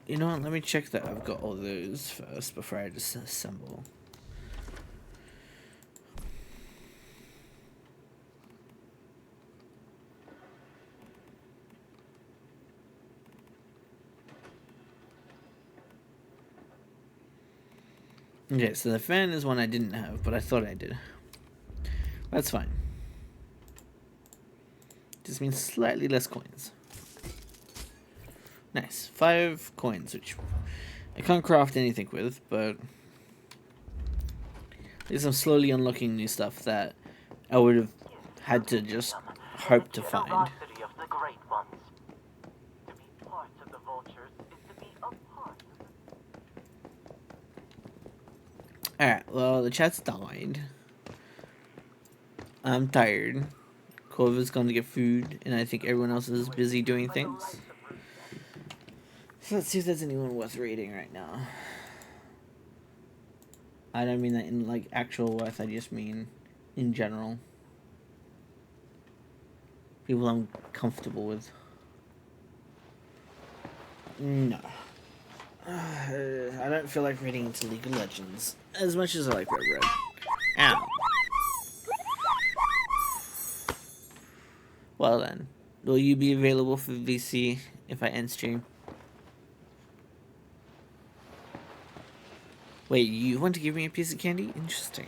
You know what, let me check that I've got all those first before I disassemble. Okay, so the fan is one I didn't have, but I thought I did. That's fine. Just means slightly less coins. Nice. 5 coins, which I can't craft anything with, but at least I'm slowly unlocking new stuff that I would have had to just hope to find. Generosity of the great ones. To be part of the vultures is to be a part of the... Alright, well, the chat's died. I'm tired. Corva's gone to get food, and I think everyone else is busy doing things. So let's see if there's anyone worth raiding right now. I don't mean that in, like, actual worth, I just mean in general. People I'm comfortable with. No. I don't feel like raiding into League of Legends as much as I like Red Red. Ow. Well then, will you be available for VC if I end stream? Wait, you want to give me a piece of candy? Interesting.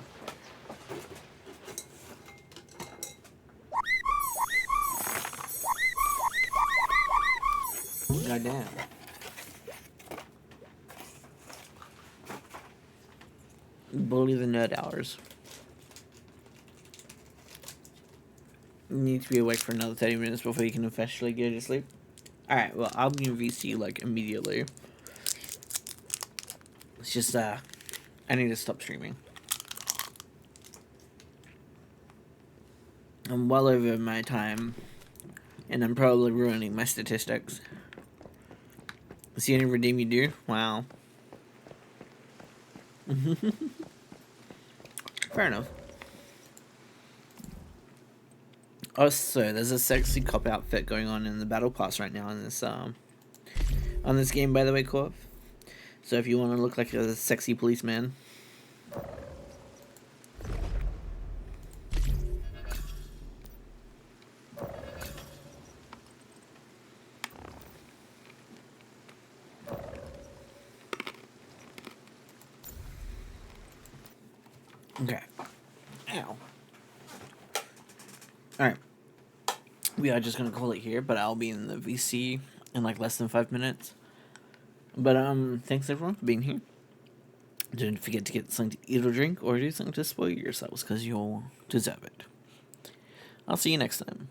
Goddamn. Bully the nerd hours. You need to be awake for another 30 minutes before you can officially go to sleep. Alright, well, I'll be in VC, like, immediately. It's just, I need to stop streaming. I'm well over my time, and I'm probably ruining my statistics. See any redeem you do? Wow. Fair enough. Oh, so there's a sexy cop outfit going on in the battle pass right now on this game, by the way, Corp. So if you want to look like a sexy policeman. Okay. Ow. Alright. We are just going to call it here, but I'll be in the VC in like less than 5 minutes. But thanks everyone for being here. Don't forget to get something to eat or drink, or do something to spoil yourselves, because you'll deserve it. I'll see you next time.